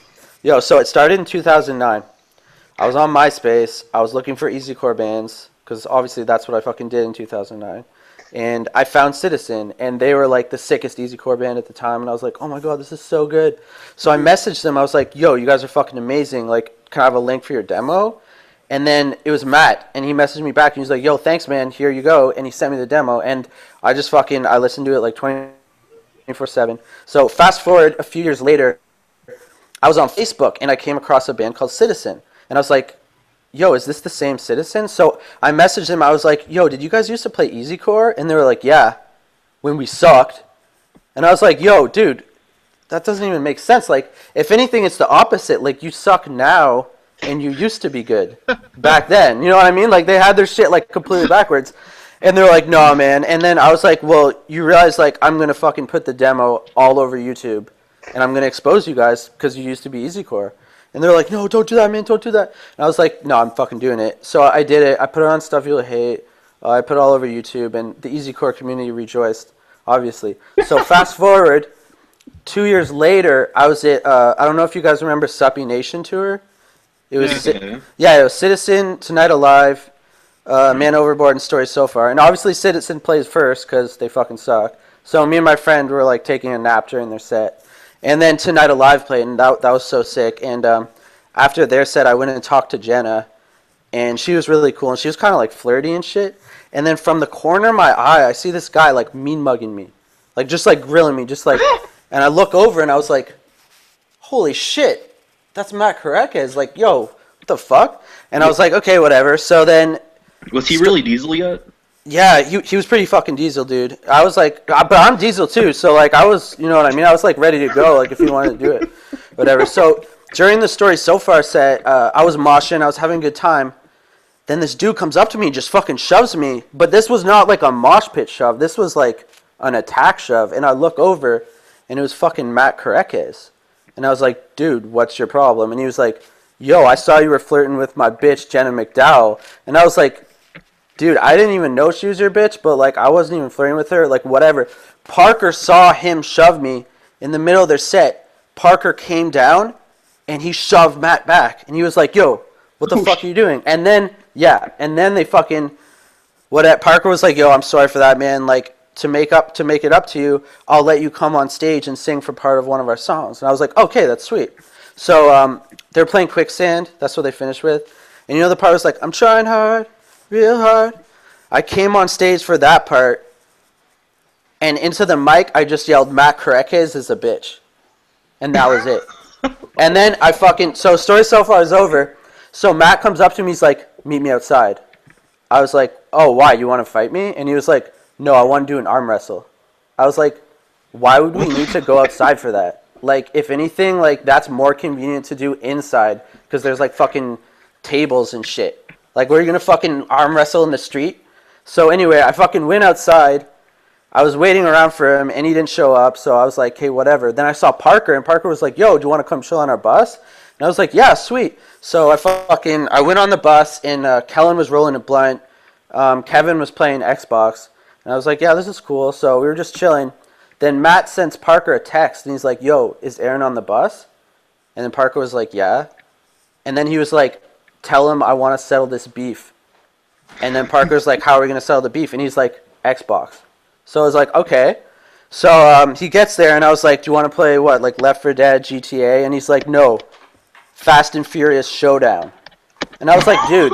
yo, so it started in 2009. I was on MySpace. I was looking for easycore bands because obviously that's what I fucking did in 2009. And I found Citizen, and they were like the sickest easycore band at the time. And I was like, oh my god, this is so good. So I messaged them. I was like, yo, you guys are fucking amazing. Like, can I have a link for your demo? And then it was Matt, and he messaged me back, and he was like, yo, thanks, man. Here you go. And he sent me the demo, and I listened to it like 24/7. So fast forward a few years later, I was on Facebook, and I came across a band called Citizen. And I was like, yo, is this the same Citizen? So I messaged them. I was like, yo, did you guys used to play easycore? And they were like, yeah, when we sucked. And I was like, yo, dude, that doesn't even make sense. Like, if anything, it's the opposite. Like, you suck now, and you used to be good back then. You know what I mean? Like, they had their shit, like, completely backwards. And they're like, no, man. And then I was like, well, you realize, like, I'm going to fucking put the demo all over YouTube, and I'm going to expose you guys because you used to be EasyCore. And they're like, no, don't do that, man. Don't do that. And I was like, no, I'm fucking doing it. So I did it. I put it on Stuff You'll Hate. I put it all over YouTube, and the EasyCore community rejoiced, obviously. So fast forward, 2 years later, I was at, I don't know if you guys remember Suppy Nation Tour. It was, it was Citizen, Tonight Alive, Man Overboard, and Story So Far. And obviously Citizen plays first because they fucking suck. So me and my friend were like taking a nap during their set. And then Tonight Alive played, and that was so sick. And after their set, I went and talked to Jenna, and she was really cool. And she was kind of like flirty and shit. And then from the corner of my eye, I see this guy like mean mugging me, like just like grilling me, just like. And I look over and I was like, holy shit, that's Matt Carrequez. Like, yo, what the fuck? And I was like, okay, whatever. So then. Was he really Diesel yet? Yeah, he was pretty fucking Diesel, dude. I was like, but I'm Diesel too. So like, I was, you know what I mean? I was like ready to go, like if you wanted to do it, whatever. So during the Story So Far set, I was moshing, I was having a good time. Then this dude comes up to me and just fucking shoves me. But this was not like a mosh pit shove. This was like an attack shove. And I look over, and it was fucking Matt Carrequez. And I was like, dude, what's your problem? And he was like, yo, I saw you were flirting with my bitch, Jenna McDowell. And I was like, dude, I didn't even know she was your bitch, but like I wasn't even flirting with her. Like, whatever. Parker saw him shove me in the middle of their set. Parker came down, and he shoved Matt back. And he was like, yo, what the fuck are you doing? And then... yeah, and then they fucking, Parker was like, yo, I'm sorry for that, man. Like, to make it up to you, I'll let you come on stage and sing for part of one of our songs. And I was like, okay, that's sweet. So they're playing Quicksand. That's what they finished with. And you know the part was like, I'm trying hard, real hard. I came on stage for that part, and into the mic, I just yelled, Matt Carrequez is a bitch. And that was it. And then so Story So Far is over. So Matt comes up to me, he's like, meet me outside. I was like, oh, why? You want to fight me? And he was like, no, I want to do an arm wrestle. I was like, why would we need to go outside for that? Like, if anything, like, that's more convenient to do inside because there's, like, fucking tables and shit. Like, were you going to fucking arm wrestle in the street? So anyway, I fucking went outside. I was waiting around for him, and he didn't show up, so I was like, hey, whatever. Then I saw Parker, and Parker was like, yo, do you want to come chill on our bus? And I was like, yeah, sweet. So I went on the bus, and Kellen was rolling a blunt. Kevin was playing Xbox. And I was like, yeah, this is cool. So we were just chilling. Then Matt sends Parker a text, and he's like, yo, is Aaron on the bus? And then Parker was like, yeah. And then he was like, tell him I want to settle this beef. And then Parker's like, how are we going to settle the beef? And he's like, Xbox. So I was like, okay. So he gets there, and I was like, do you want to play, what, like Left 4 Dead, GTA? And he's like, no. Fast and Furious Showdown. And I was like, dude,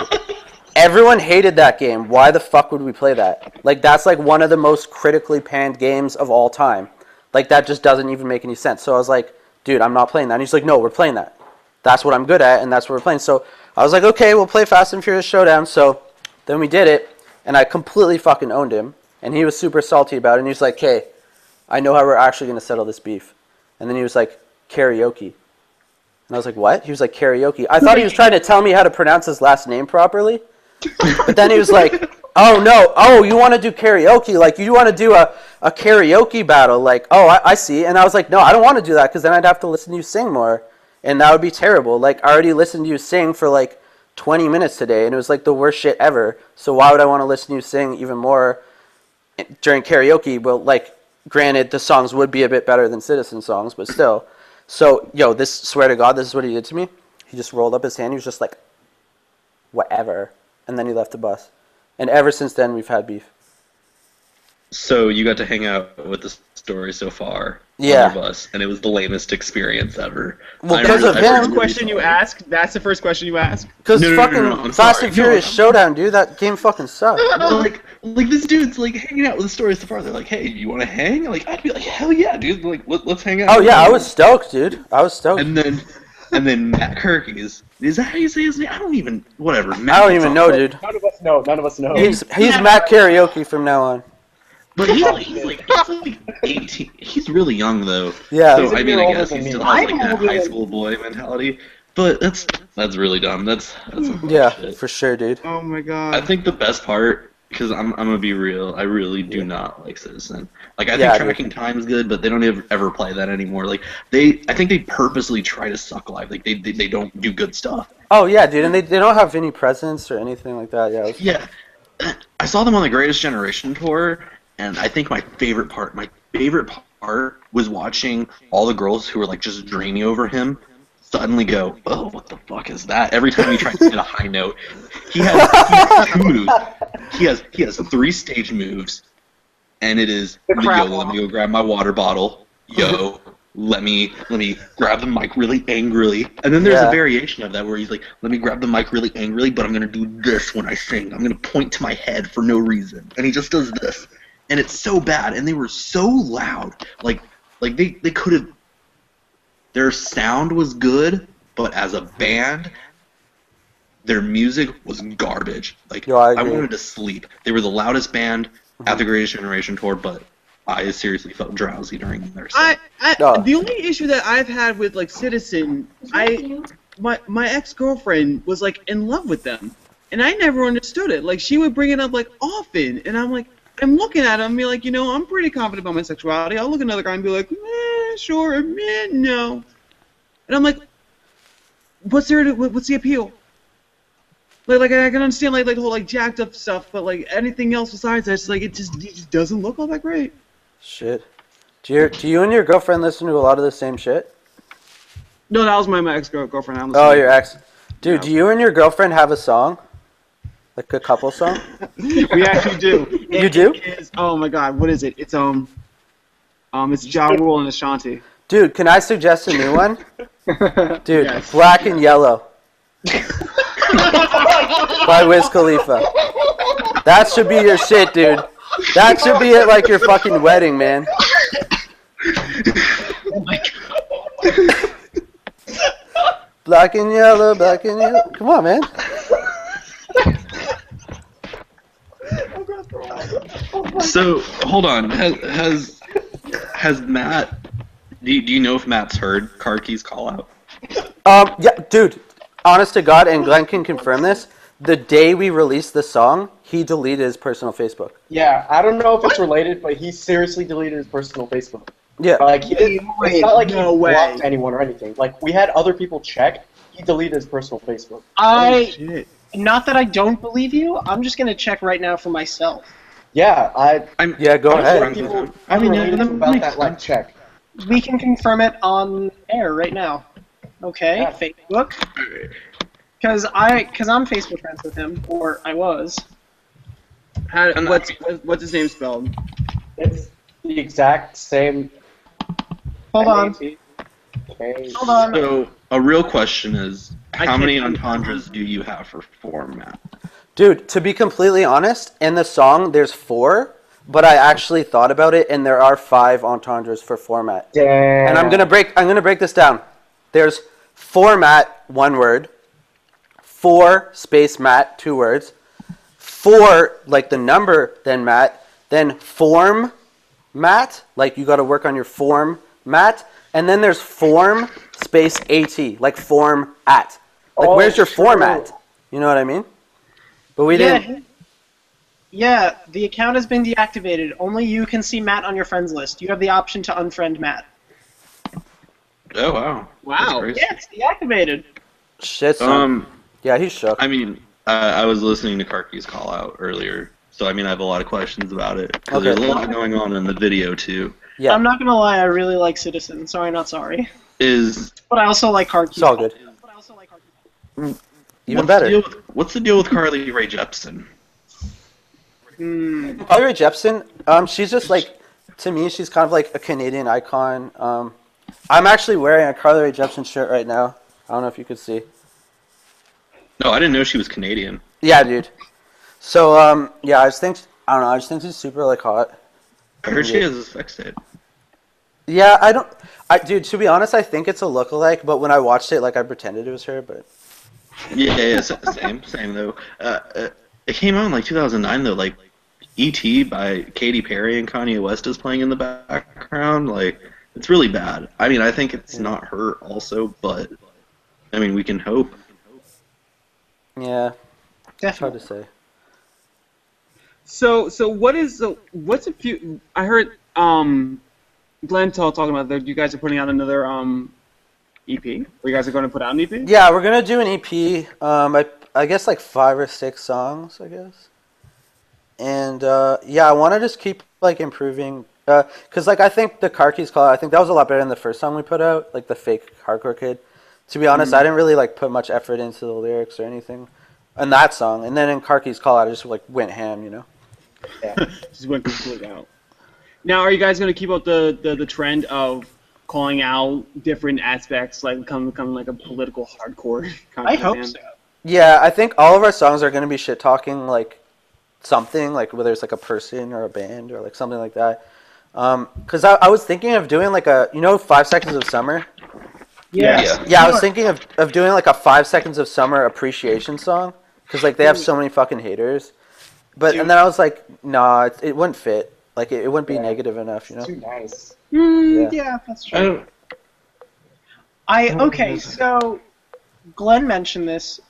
everyone hated that game. Why the fuck would we play that? Like, that's like one of the most critically panned games of all time. Like, that just doesn't even make any sense. So I was like, dude, I'm not playing that. And he's like, no, we're playing that. That's what I'm good at, and that's what we're playing. So I was like, okay, we'll play Fast and Furious Showdown. So then we did it, and I completely fucking owned him. And he was super salty about it. And he was like, hey, I know how we're actually going to settle this beef. And then he was like, karaoke. And I was like, what? He was like, karaoke. I thought he was trying to tell me how to pronounce his last name properly. But then he was like, oh, no. Oh, you want to do karaoke? Like, you want to do a karaoke battle? Like, oh, I see. And I was like, no, I don't want to do that because then I'd have to listen to you sing more. And that would be terrible. Like, I already listened to you sing for like 20 minutes today, and it was like the worst shit ever. So why would I want to listen to you sing even more during karaoke? Well, like, granted, the songs would be a bit better than Citizen songs, but still. So, yo, swear to God, this is what he did to me. He just rolled up his hand. He was just like, whatever. And then he left the bus. And ever since then, we've had beef. So you got to hang out with the Story So Far on Yeah. the bus, and it was the lamest experience ever. Well, because of That's the him. first question you asked. That's the first question you asked. Because No, fucking I'm Fast sorry. and Furious Showdown, dude, that game fucking sucked. like this dude's like hanging out with the Story So Far. They're like, hey, you want to hang? Like, I'd be like, hell yeah, dude. Like, let's hang out. Oh, yeah, I was stoked, dude. I was stoked. And then Matt Kirkies. Is that how you say his name? I don't even. Whatever. I don't even know, dude. None of us know. He's Matt Karaoke from now on. But he's like 18. He's really young though. Yeah. So He's a I mean, year I older guess than he me. still has like I'm that older high than- school boy mentality. But that's really dumb. That's some Yeah, shit. for sure, dude. Oh my god. I think the best part, because I'm gonna be real, I really do not like Citizen. Like I Yeah, think dude. Tracking Time's good, but they don't ever play that anymore. Like I think they purposely try to suck live. Like they don't do good stuff. Oh yeah, dude, and they don't have any presents or anything like that. Yeah. Yeah, I saw them on the Greatest Generation tour, and I think my favorite part was watching all the girls who were like just dreaming over him suddenly go, oh, what the fuck is that? Every time he tries to hit a high note, he has two moves. He has 3 stage moves, and it is yo, let me go grab my water bottle. Yo, let me grab the mic really angrily. And then there's a variation of that where he's like, let me grab the mic really angrily, but I'm gonna do this when I sing. I'm gonna point to my head for no reason, and he just does this, and it's so bad. And they were so loud, like they could have. Their sound was good, but as a band, their music was garbage. Like Yo, I I agree. wanted to sleep. They were the loudest band at the Greatest Generation tour, but I seriously felt drowsy during their set. The only issue that I've had with like Citizen, my ex-girlfriend was like in love with them, and I never understood it. Like she would bring it up like often, and I'm like, I'm looking at him and be like, you know, I'm pretty confident about my sexuality. I'll look at another guy and be like, sure, no. And I'm like, what's the appeal? Like I can understand like the whole like jacked up stuff, but like anything else besides that, it's like it just doesn't look all that great. Shit. Do you and your girlfriend listen to a lot of the same shit? No, that was my ex-girlfriend. Oh, your ex. Dude, Yeah. do you and your girlfriend have a song? Like a couple song? We actually do. You do? It is, oh my god, what is it? It's Ja Rule and Ashanti. Dude, can I suggest a new one? Dude, Yes. Black and Yellow. By Wiz Khalifa. That should be your shit, dude. That should be at like your fucking wedding, man. Oh my god. Black and yellow, black and yellow. Come on, man. So hold on, has Matt? Do you know if Matt's heard Card Key's call out? Yeah, dude. Honest to God, and Glenn can confirm this. The day we released the song, he deleted his personal Facebook. Yeah, I don't know if it's related, but he seriously deleted his personal Facebook. Yeah. Like he didn't. It's not like No he way. blocked anyone or anything. Like we had other people check. He deleted his personal Facebook. Shit. Not that I don't believe you. I'm just gonna check right now for myself. Yeah, Yeah, go I'm ahead. sure people I mean, related that about makes that like check. We can confirm it on air right now. Okay, Yeah. Facebook. Because I'm Facebook friends with him, or I was. What's his name spelled? It's the exact same. Hold on. Okay. Hold on. So a real question is, I how many can't- entendres do you have for format? Dude, to be completely honest, in the song there's 4, but I actually thought about it, and there are 5 entendres for format. Damn. And I'm gonna break this down. There's format, 1 word. 4 space mat, 2 words. 4 like the number, then mat. Then form mat, like you got to work on your form mat. And then there's form space at, like form at. Like Oh, where's your true. format? You know what I mean? But we didn't. Yeah, the account has been deactivated. Only you can see Matt on your friends list. You have the option to unfriend Matt. Oh wow! Wow. That's crazy. Yeah, it's deactivated. Shit, son. Yeah, he's shook. I mean, I was listening to Karki's call out earlier, so I mean, I have a lot of questions about it. 'Cause Okay. There's a lot going on in the video too. Yeah, I'm not gonna lie, I really like Citizen. Sorry, not sorry. Is But I also like Hardkey. it's all good. Even what's better. What's the deal with Carly Rae Jepsen? Carly Rae Jepsen, she's just like, to me, she's kind of like a Canadian icon. I'm actually wearing a Carly Rae Jepsen shirt right now. I don't know if you could see. No, I didn't know she was Canadian. Yeah, dude. So, yeah, I just think she's super, like, hot. I heard she has a sex tape. Yeah, dude, to be honest, I think it's a lookalike, but when I watched it, like, I pretended it was her, but... Yeah, same though. It came out in like 2009 though. Like, E.T. by Katy Perry and Kanye West is playing in the background. Like, it's really bad. I mean, I think it's not her also, but I mean, we can hope. Yeah, it's hard to Definitely. say. So what's a few? I heard Glenn talking about that you guys are putting out another EP. Or you guys are going to put out an EP? Yeah, we're gonna do an EP. I guess like 5 or 6 songs, I guess. And yeah, I want to just keep like improving. Cause like I think the Car Keys Call, I think that was a lot better than the first song we put out, like the fake hardcore kid. To be honest, I didn't really like put much effort into the lyrics or anything, in that song. And then in Car Keys Call, I just like went ham, you know. Just went completely out. Now, are you guys going to keep up the trend of calling out different aspects, like become like a political hardcore kind I of hope band? so. Yeah, I think all of our songs are gonna be shit talking like something, like whether it's like a person or a band or like something like that. Cause I was thinking of doing like 5 Seconds of Summer. Yes. Yeah, I was thinking of doing like a 5 Seconds of Summer appreciation song, cause like they have so many fucking haters. But and then I was like, nah, it wouldn't fit. Like it wouldn't be negative enough, you know. Too nice. Yeah, that's true. Okay, so Glenn mentioned this.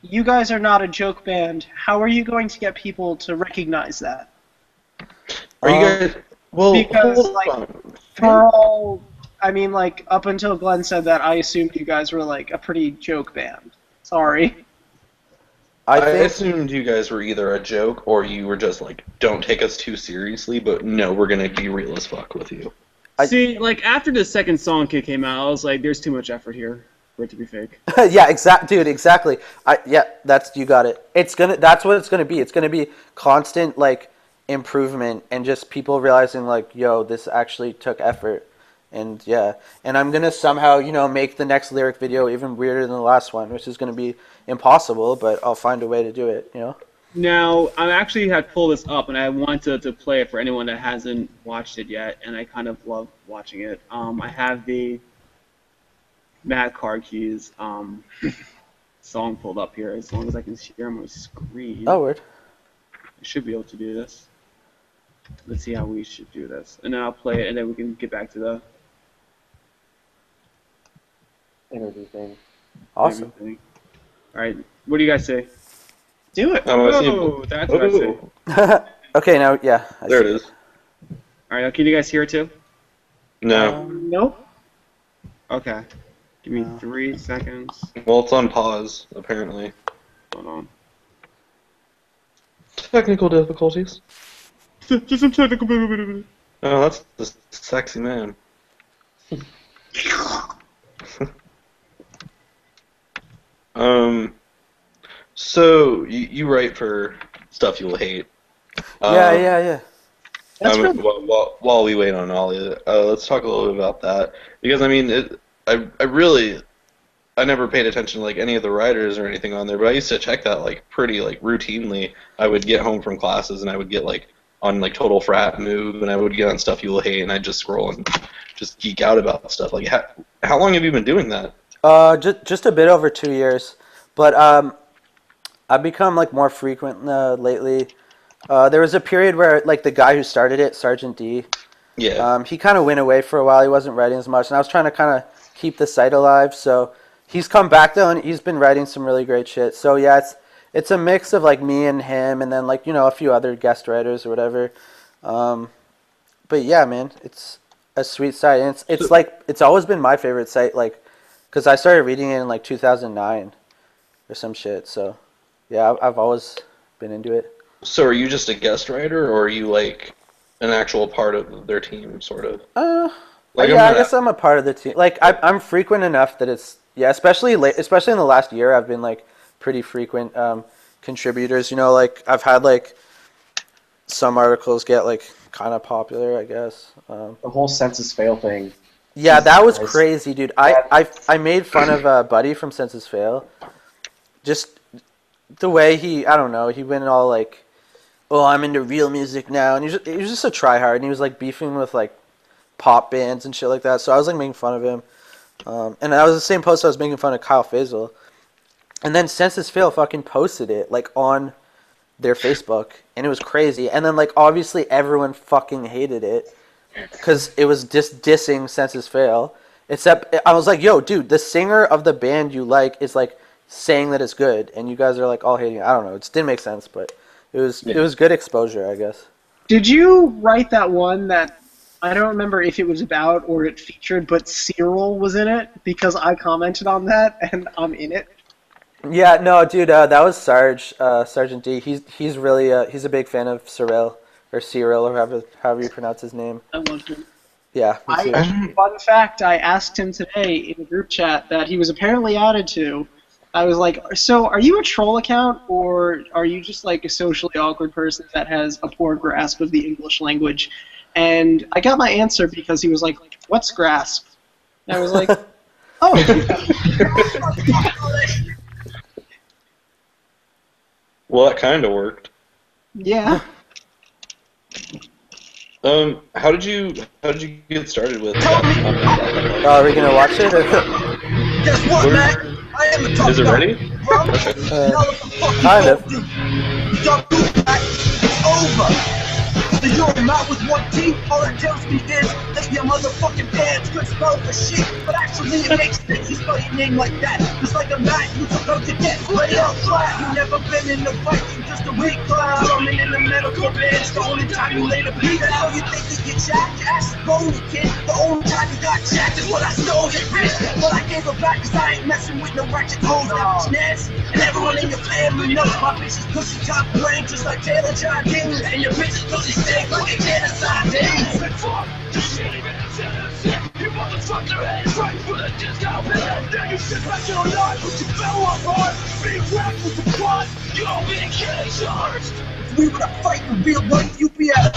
You guys are not a joke band. How are you going to get people to recognize that? Are you guys? Well, Because, hold like, on. for all, I mean, like, up until Glenn said that, I assumed you guys were, like, a pretty joke band. Sorry. I I think assumed you guys were either a joke or you were just like, don't take us too seriously, but no, we're gonna be real as fuck with you. See, like after the second song came out, I was like, "There's too much effort here for it to be fake." yeah, dude, exactly. That's you got it. That's what it's gonna be. It's gonna be constant like improvement and just people realizing like, yo, this actually took effort. And yeah, and I'm gonna somehow make the next lyric video even weirder than the last one, which is gonna be impossible, but I'll find a way to do it. Now, I actually had pulled this up, and I wanted to play it for anyone that hasn't watched it yet, and I kind of love watching it. I have the Mad Car Keys song pulled up here, as long as I can share my screen. Oh, weird. I should be able to do this. Let's see how we should do this. And then I'll play it, and then we can get back to the Interview thing. Awesome. everything. All right, what do you guys say? Do it. Oh, that's what I say. Okay, now There it is. All right, can you guys hear it too? No. Nope. Okay. Give me 3 seconds. Well, it's on pause, apparently. Hold on. Technical difficulties. Just some technical. Oh, that's the sexy man. So you write for stuff you'll hate. yeah. While we wait on Ollie, let's talk a little bit about that because I mean, I never paid attention to like any of the writers or anything on there, but I used to check that like pretty like routinely. I would get home from classes and I would get like on like Total Frat Move and I would get on Stuff You Will Hate and I'd just scroll and just geek out about stuff. Like how long have you been doing that? Just a bit over 2 years, but I've become like more frequent lately. There was a period where like the guy who started it, Sergeant D, he kind of went away for a while. He wasn't writing as much, and I was trying to kind of keep the site alive. So he's come back though, and he's been writing some really great shit. So yeah, it's a mix of like me and him, and then like a few other guest writers or whatever. But yeah, man, it's a sweet site, and it's like it's always been my favorite site, like because I started reading it in like 2009 or some shit. So yeah, I've always been into it. So are you just a guest writer, or are you like an actual part of their team, sort of? Like, I guess I'm a part of the team. Like I'm frequent enough that it's especially in the last year, I've been like pretty frequent contributors. Like I've had like some articles get like kind of popular, I guess. The whole Census Fail thing. Yeah, that was crazy, dude. I made fun of Buddy from Census Fail. Just the way he went all like, oh, I'm into real music now, and he was just a tryhard, and he was like beefing with like pop bands and shit like that. So I was like making fun of him, and that was the same post I was making fun of Kyle Faisal, and then Census Fail fucking posted it like on their Facebook, and it was crazy. And then like obviously everyone fucking hated it because it was just dissing Census Fail. Except I was like, yo, dude, the singer of the band you like is like saying that it's good, and you guys are like all hating it. I don't know. It didn't make sense, but it was good exposure, I guess. Did you write that one that I don't remember if it was about or it featured, but Cyril was in it because I commented on that and I'm in it. Yeah, no, dude, that was Sergeant D. He's really he's a big fan of Cyril or however you pronounce his name. I loved him. Yeah, me too. Fun fact, I asked him today in the group chat that he was apparently added to. I was like, so are you a troll account, or are you just like a socially awkward person that has a poor grasp of the English language? And I got my answer because he was like, what's grasp? And I was like, oh. Well, that kind of worked. Yeah. How did you get started with Are we gonna watch it? Or? Guess what, man? I am a tough Is it guy. ready? Kind of. It's over. So you're out with one teeth. All that tells me is that your motherfucking pants could spell for shit. But actually it makes sense you spell your name like that. Just like a man who's supposed to get laid out flat. You never been in a fight, you just a weak clown. Drumming in the medical bench, the only time you laid a beat. That's how you think you get jacked. Your ass is bony, kid. The only time you got jacked is when I stole your bitch. But I gave her back cause I ain't messing with no ratchet hoes. That bitch Nance. And everyone in your family knows my bitch is pussy top brain. Just like Taylor John Daniels. And your bitch is pussy sick like a genocide days. You motherfucker head right for the discount bed. Then you sit back in your life, but you fell apart. Big rap with the plot, you're being charged. If we were to fight in real life, you'd be at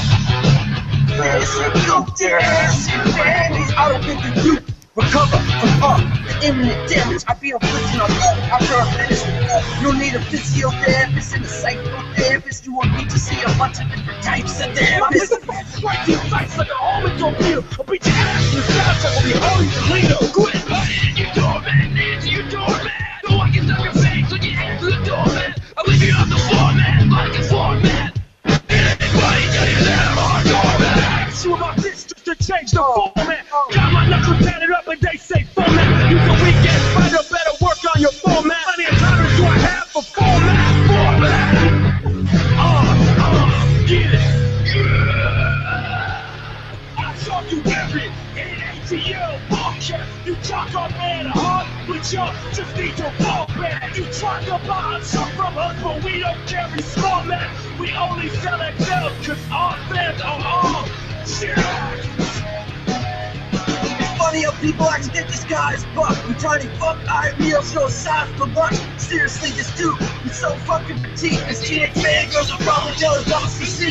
this is your dance, and I don't think that you recover from the imminent damage. I be afflicting on all after I finish with all. You'll need a physiotherapist and a psychotherapist. You will need to see a bunch of different types of therapists. Right to your face like an almond torpedo. I'll beat your ass in the side check. I'll be holy Toledo. Quit fighting you doorman, Nancy, you doorman. So I can stop your face when you answer the doorman. I'll leave you on the floor, man, like a floor man. Anybody tell you that I'm hardcore, man? Shoot my bitch just to change the format. Got my knuckles tatted up and they say format. You the weekend fighter, better work on your format. Plenty of tolerance do I have for format. Get it. I saw you wearing an ATL bullshit. You talk up man hard, but you just need to fall back. You talk about some from us, but we don't carry small man. We only sell XL, cause our fans are all shit. Funny how people act as if this guy is buck. You tiny fuck, I real show size for lunch. Seriously, this dude is so fucking petite. This teenage man girls are probably jealous of us to see.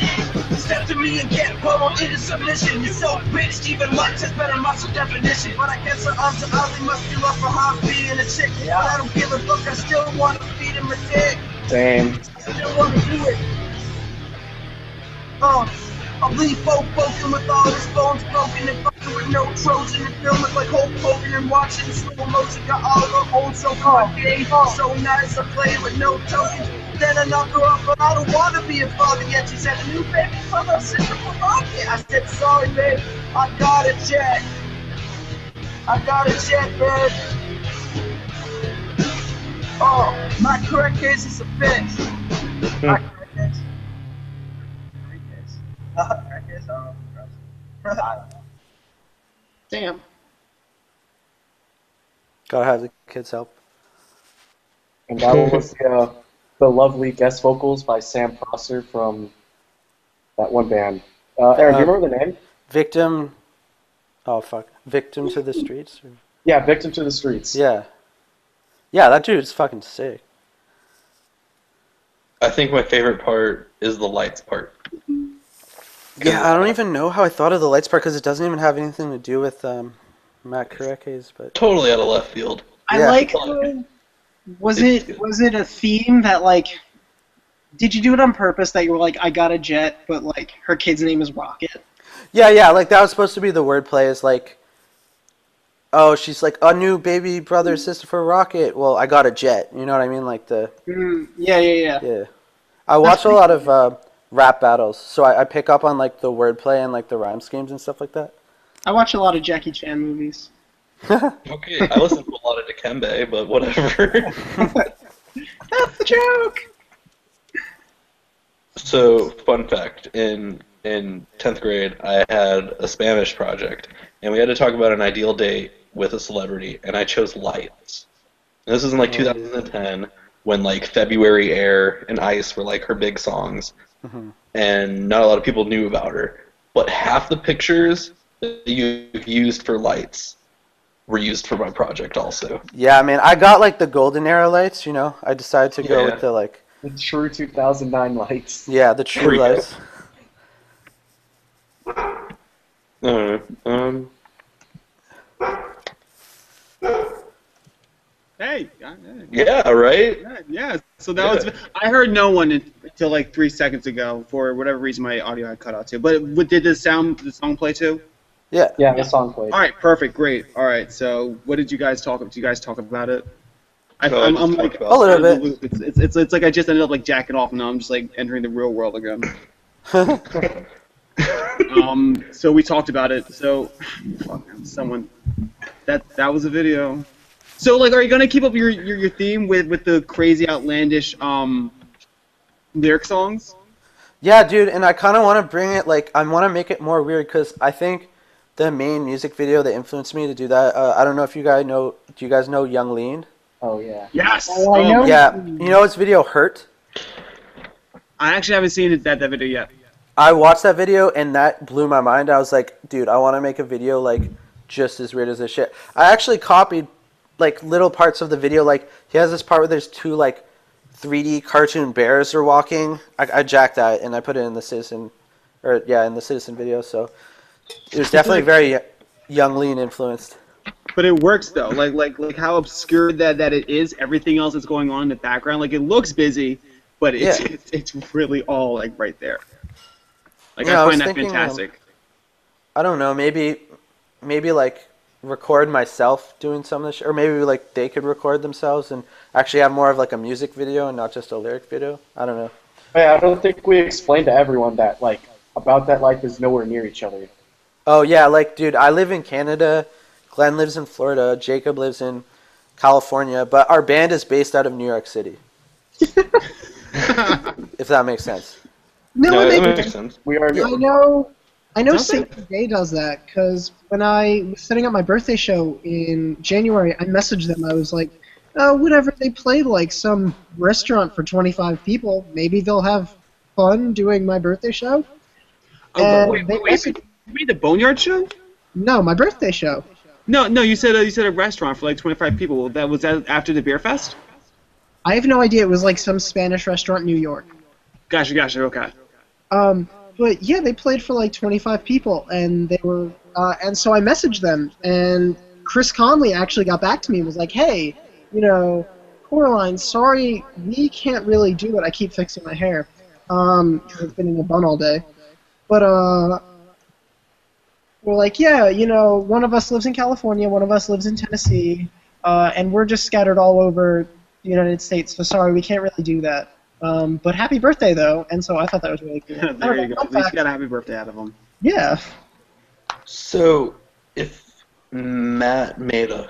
Step to me and get pummeled into submission. You're so bitched, even lunch has better muscle definition. But I guess her arms are ugly, must be rough for half being a chick. But I don't give a fuck, I still want to feed him a dick. Same. I still want to do it. I'll leave folk broken with all his bones broken and fucking with no Trojan and film it like Hulk Hogan and watching the slow motion. Got all the holes so fucking so nice. I play with no tokens. Then I knock her off, but I don't want to be a father yet. She said, a new baby mother, sister for rocket. I said, sorry, babe, I got a jet. I got a jet, babe. Oh, my correct case is a bitch. My correct case. Damn. Gotta have the kids help. And that was the lovely guest vocals by Sam Prosser from that one band. Aaron, do you remember the name? Victim. Oh fuck. Victim to the Streets. Or... Yeah, Victim to the Streets. Yeah. Yeah, that dude's fucking sick. I think my favorite part is the lights part. Yeah, I don't even know how I thought of the lights part because it doesn't even have anything to do with Matt Karaoke's, but Totally out of left field. I Yeah. like. Was it a theme that like? Did you do it on purpose that you were like, I got a jet, but like her kid's name is Rocket? yeah, like that was supposed to be the wordplay. Is like, oh, she's like a new baby brother sister for Rocket. Well, I got a jet. You know what I mean? Like the Yeah. yeah. I watch a lot of rap battles, so I pick up on like the wordplay and like the rhyme schemes and stuff like that. I watch a lot of Jackie Chan movies. Okay, I listen to a lot of Dikembe, but whatever. That's the joke. So, fun fact: in 10th grade, I had a Spanish project, and we had to talk about an ideal date with a celebrity, and I chose Lights. And this is in like 2010, when like February Air and Ice were like her big songs, and not a lot of people knew about her. But half the pictures that you used for Lights were used for my project also. Yeah, I mean, I got like the golden era lights. You know, I decided to go Yeah. with the like The true 2009 lights. the There true we go. lights. Hey. Yeah, right? Yeah. So that was. I heard no one until like 3 seconds ago. For whatever reason, my audio had cut out too. But did the song play too? Yeah. Yeah, the song played. All right. Perfect. Great. All right. So what did you guys talk? Did you guys talk about it? I'm Just like talk about A little out of the bit. loop. It's like I just ended up like jacking off, and now I'm just like entering the real world again. So we talked about it. So, fuck, someone that was a video. So like, are you gonna keep up your theme with the crazy, outlandish lyric songs? Yeah, dude, and I kind of want to bring it like I want to make it more weird because I think the main music video that influenced me to do that. I don't know if you guys know. Do you guys know Young Lean? Oh, yeah. Yes. Oh, I know. Yeah, you know his video Hurt. I actually haven't seen that video yet. I watched that video and that blew my mind. I was like, dude, I want to make a video like just as weird as this shit. I actually copied like little parts of the video. Like he has this part where there's two like 3D cartoon bears are walking. I jacked that and I put it in the Citizen, in the Citizen video. So it was definitely very Young Lean influenced. But it works though. Like how obscure that it is. Everything else that's going on in the background. Like it looks busy, but it's really all like right there. Like Yeah, I I was find that thinking, fantastic. I don't know, maybe like record myself doing some of this, or maybe like they could record themselves and actually have more of like a music video and not just a lyric video. I don't know. Hey, I don't think we explained to everyone that, like, About That Life is nowhere near each other. Oh yeah, like dude, I live in Canada, Glenn lives in Florida, Jacob lives in California, but our band is based out of New York City. If that makes sense. No, that it makes sense. We are. I know Does it? Saint Day does that because when I was setting up my birthday show in January, I messaged them. I was like, "Oh, whatever. They play like some restaurant for 25 people. Maybe they'll have fun doing my birthday show." Oh, And wait, they wait, messaged- you made the Boneyard show? No, my birthday show. No, you said a restaurant for like 25 people. Well, that was that after the beer fest? I have no idea. It was like some Spanish restaurant in New York. Gotcha. Okay. But yeah, they played for like 25 people, and they were, and so I messaged them, and Chris Conley actually got back to me and was like, "Hey, Coraline, sorry, we can't really do it. I keep fixing my hair, because it's been in a bun all day. But we're like, yeah, one of us lives in California, one of us lives in Tennessee, and we're just scattered all over the United States. So sorry, we can't really do that." But happy birthday, though, and so I thought that was really cool. I There don't you know, go. fun At least you fact. got a happy birthday out of them. Yeah. So, if Matt made a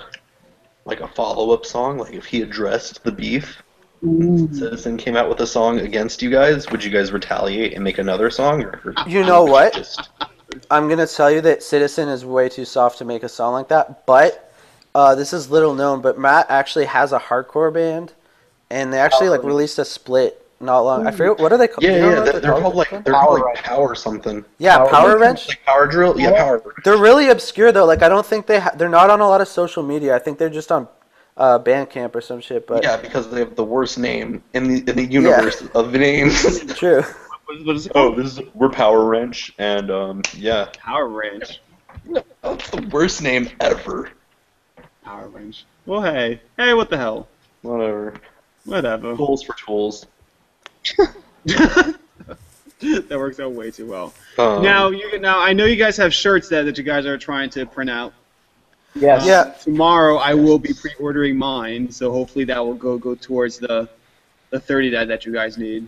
follow-up song, like if he addressed the beef, Ooh. Citizen came out with a song against you guys, would you guys retaliate and make another song? Or You know what? Just, I'm gonna tell you that Citizen is way too soft to make a song like that. But this is little known, but Matt actually has a hardcore band, and they actually like released a split not long. I forget what are they called? yeah, Do you know yeah, what they're called Power Wrench. Power something. Yeah, Power Wrench. Wrench. Like Power Drill? Yeah, Power. They're really obscure though. Like I don't think they're not on a lot of social media. I think they're just on Bandcamp or some shit. But Yeah, because they have the worst name in the universe of names. true. What is it called? We're Power Wrench, and yeah, Power Range. that's the worst name ever. Power Range. Well, hey, what the hell? Whatever. Whatever. Tools for tools. That works out way too well. Now I know you guys have shirts that you guys are trying to print out. Yes. Yeah. Tomorrow I will be pre-ordering mine, so hopefully that will go towards the 30 that you guys need.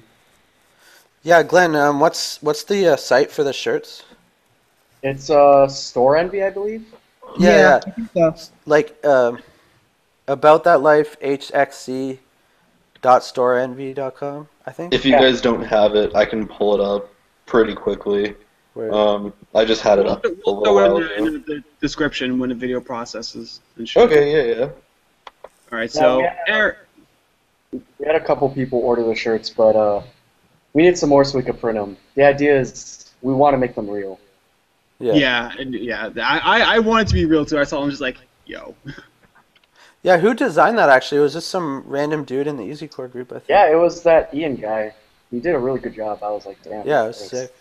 Yeah, Glenn. What's the site for the shirts? It's Store Envy, I believe. Yeah, yeah. I think so. Like about that life hxc.storeenvy.com, I think. If you guys don't have it, I can pull it up pretty quickly. Where I just had it We'll up a throw little it while in ago. the description when the video processes and shit. Okay, yeah. All right, Yeah, so Eric, We had a couple people order the shirts, but we need some more so we could print them. The idea is we want to make them real. yeah. I want it to be real too. I saw him just like, yo. Yeah, who designed that actually? It was just some random dude in the Easy Core group, I think. Yeah, it was that Ian guy. He did a really good job. I was like, damn. Yeah, it was thanks. sick.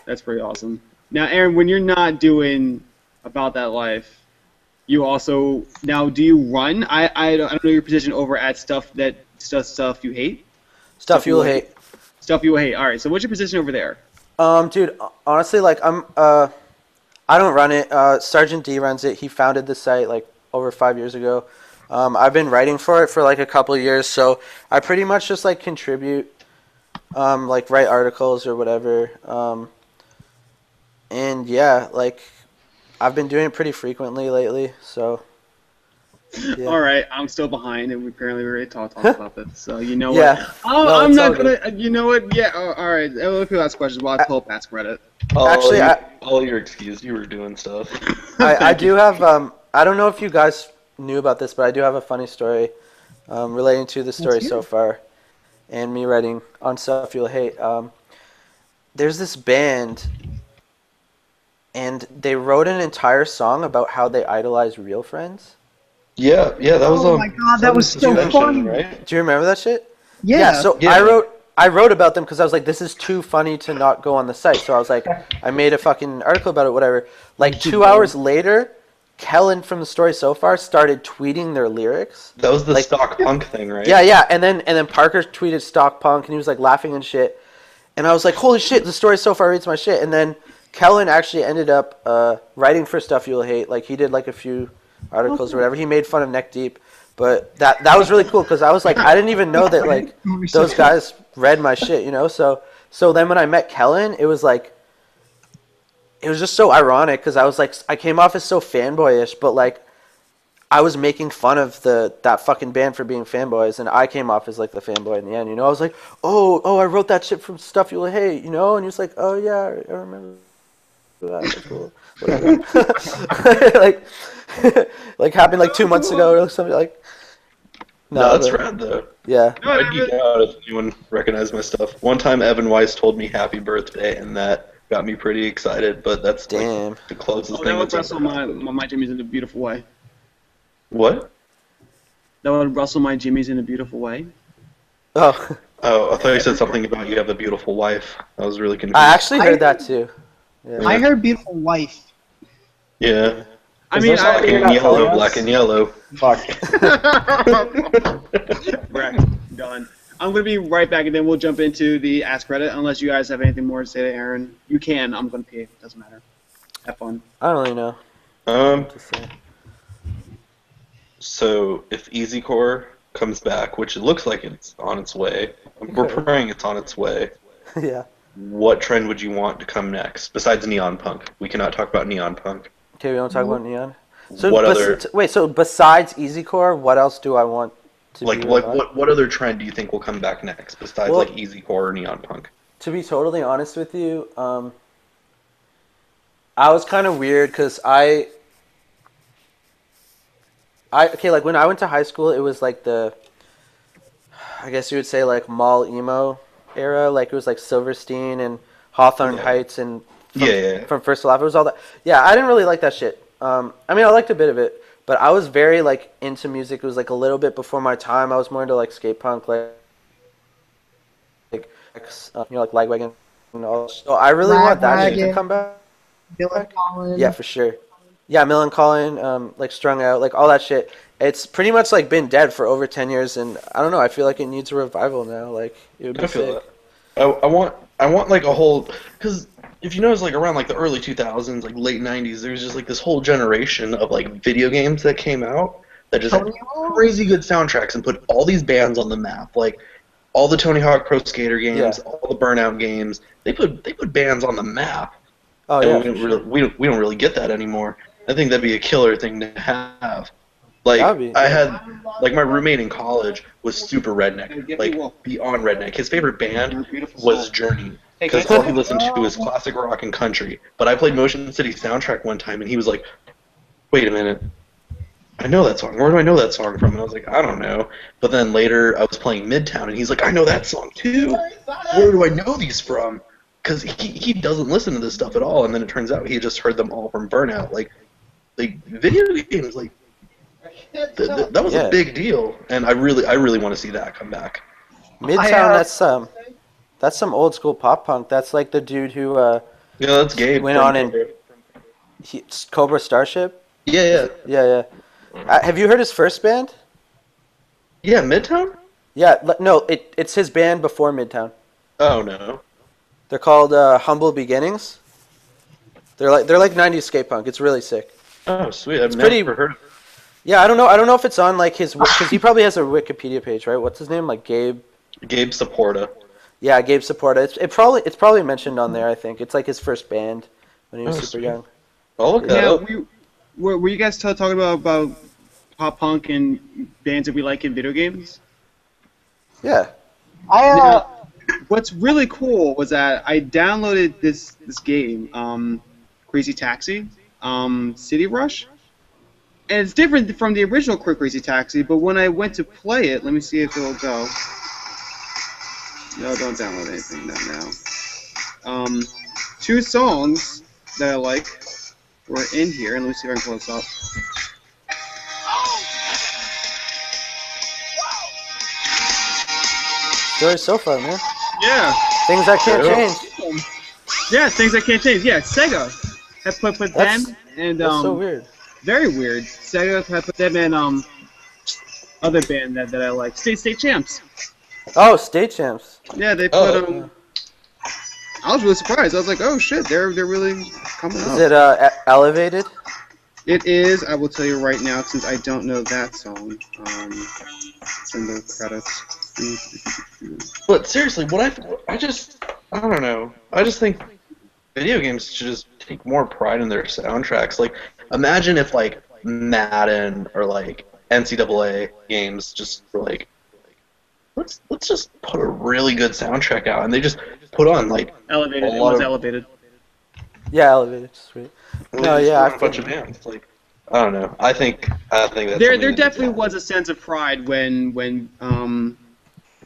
That's pretty awesome. Now, Aaron, when you're not doing About That Life, you also now do you run? I don't know your position over at stuff you hate. Stuff you'll hate. Stuff you will hate. All right. So what's your position over there? Dude, honestly, like I don't run it. Sergeant D runs it. He founded the site like over 5 years ago. I've been writing for it for like a couple of years, so I pretty much just like contribute, like write articles or whatever. And yeah, like I've been doing it pretty frequently lately. So yeah. All right, I'm still behind, and we apparently already talked about this. So you know Yeah. what? No, I'm it's not all gonna. good. You know what? Yeah. All right. If you ask questions, while I pull up Ask Reddit. Actually, You're excused. You were doing stuff. I do have I don't know if you guys knew about this, but I do have a funny story relating to the story so far, and me writing on Stuff You'll Hate. There's this band, and they wrote an entire song about how they idolize real friends. Yeah, that was. Oh my god, that was so suspension, funny. right? Do you remember that shit? Yeah. So Yeah. I wrote about them because I was like, this is too funny to not go on the site. So I was like, I made a fucking article about it, whatever. Like 2 hours later, Kellen from the story so far started tweeting their lyrics. That was the Like- stock punk thing, right? Yeah, and then Parker tweeted stock punk, and he was like laughing and shit. And I was like, holy shit, the story so far reads my shit. And then Kellen actually ended up writing for Stuff You'll Hate. Like he did like a few articles or whatever. He made fun of Neck Deep. But that was really cool because I was like, I didn't even know that like those guys read my shit, you know? So then when I met Kellen, it was like, it was just so ironic because I was like, I came off as so fanboyish, but like I was making fun of that fucking band for being fanboys, and I came off as like the fanboy in the end, you know? I was like, oh, I wrote that shit from Stuff You'll Hate, you know? And he was like, oh yeah, I remember that. That's cool. Whatever. like happened like 2 months ago or something like. No, that's rad though. Yeah. I'd geek out if anyone recognized my stuff. One time, Evan Weiss told me happy birthday, and that got me pretty excited. But that's Damn. like the closest Oh, thing that would that's rustle ever my happened. jimmies in a beautiful way. What? That would rustle my jimmies in a beautiful way. Oh, Oh, I thought you said something about you have a beautiful wife. I was really confused. I actually heard that too. Yeah. I heard beautiful wife. Yeah. I Is mean, there something I, you're Black and not telling yellow, us? black and yellow. Fuck. Correct. Done. I'm gonna be right back, and then we'll jump into the Ask Reddit. Unless you guys have anything more to say to Aaron, you can. I'm gonna pee. Doesn't matter. Have fun. I don't really know Um, what to say. so if Easy Core comes back, which it looks like it's on its way, we're Okay. praying it's on its way. Yeah. What trend would you want to come next besides neon punk? We cannot talk about neon punk. Okay, we don't talk about neon. So What other wait, so besides Easy Core, what else do I want to like be like about? what other trend do you think will come back next besides Well- like Easy Core or neon punk? To be totally honest with you, I was kind of weird because I okay, like when I went to high school, it was like I guess you would say like mall emo era. Like it was like Silverstein and Hawthorne Yeah. Heights and Yeah. from First to Last. It was all that. Yeah, I didn't really like that shit. I mean, I liked a bit of it, but I was very like into music. It was like a little bit before my time. I was more into like skate punk, like like Lagwagon and all. So I really want that shit to Lagwagon. come back. Bill and Colin. Yeah, for sure. Yeah, Mill and Colin, like Strung Out, like all that shit. It's pretty much like been dead for over 10 years, and I don't know. I feel like it needs a revival now. Like it would be I feel sick. that. I want like a whole, because if you notice, like around like the early 2000s, like late 90s, there's just like this whole generation of like video games that came out that just had crazy good soundtracks and put all these bands on the map. Like all the Tony Hawk Pro Skater games, Yeah. all the Burnout games. They put bands on the map. Oh And yeah, we for don't sure. we don't really get that anymore. I think that'd be a killer thing to have. That Like would be. I Yeah. had like my roommate in college was super redneck, like beyond redneck. His favorite band was Journey because all he listened to was classic rock and country. But I played Motion City Soundtrack one time, and he was like, "Wait a minute, I know that song. Where do I know that song from?" And I was like, "I don't know." But then later I was playing Midtown, and he's like, "I know that song too. Where do I know these from?" Because he doesn't listen to this stuff at all. And then it turns out he just heard them all from Burnout. Like video games, like that was a Yeah. big deal, and I really want to see that come back. Midtown. That's some old school pop punk. That's like the dude who Yeah, that's Gabe. went on in Cobra Starship. Yeah. Yeah. Have you heard his first band? Yeah, Midtown? Yeah. No, it's his band before Midtown. Oh no. They're called Humble Beginnings. They're like 90s skate punk. It's really sick. Oh sweet. I've pretty- never heard of it. Yeah, I don't know if it's on like his, because he probably has a Wikipedia page, right? What's his name? Like Gabe. Gabe Saporta. Yeah, Gabe Saporta. It's probably mentioned on there. I think it's like his first band when he was super Sweet. young. I'll look that Yeah, up. were you guys talking about pop punk and bands that we like in video games? Yeah. What's really cool was that I downloaded this game, Crazy Taxi, City Rush, and it's different from the original Crazy Taxi. But when I went to play it, let me see if it'll go. No, don't download anything now. Two songs that I like were in here, and let me see if I can pull this up. Story's so fun, man. Yeah. Things that can't Yeah. change. Yeah, things I can't change. Yeah, Sega. I put That's- them and That's so weird. very weird. Sega. I put them and other band that I like. State Champs. Oh, State Champs. Yeah, they put I was really surprised. I was like, oh shit, they're really coming Is up. it Elevated? It is. I will tell you right now, since I don't know that song. It's in the credits. But seriously, I don't know. I just think video games should just take more pride in their soundtracks. Like, imagine if like Madden or like NCAA games just were like, let's just put a really good soundtrack out, and they just put on like Elevated. a It lot was of Elevated. Yeah, Elevated. Sweet. No, yeah, I a bunch of bands. Like, I don't know. I think that's There something that definitely needs to was a sense of pride when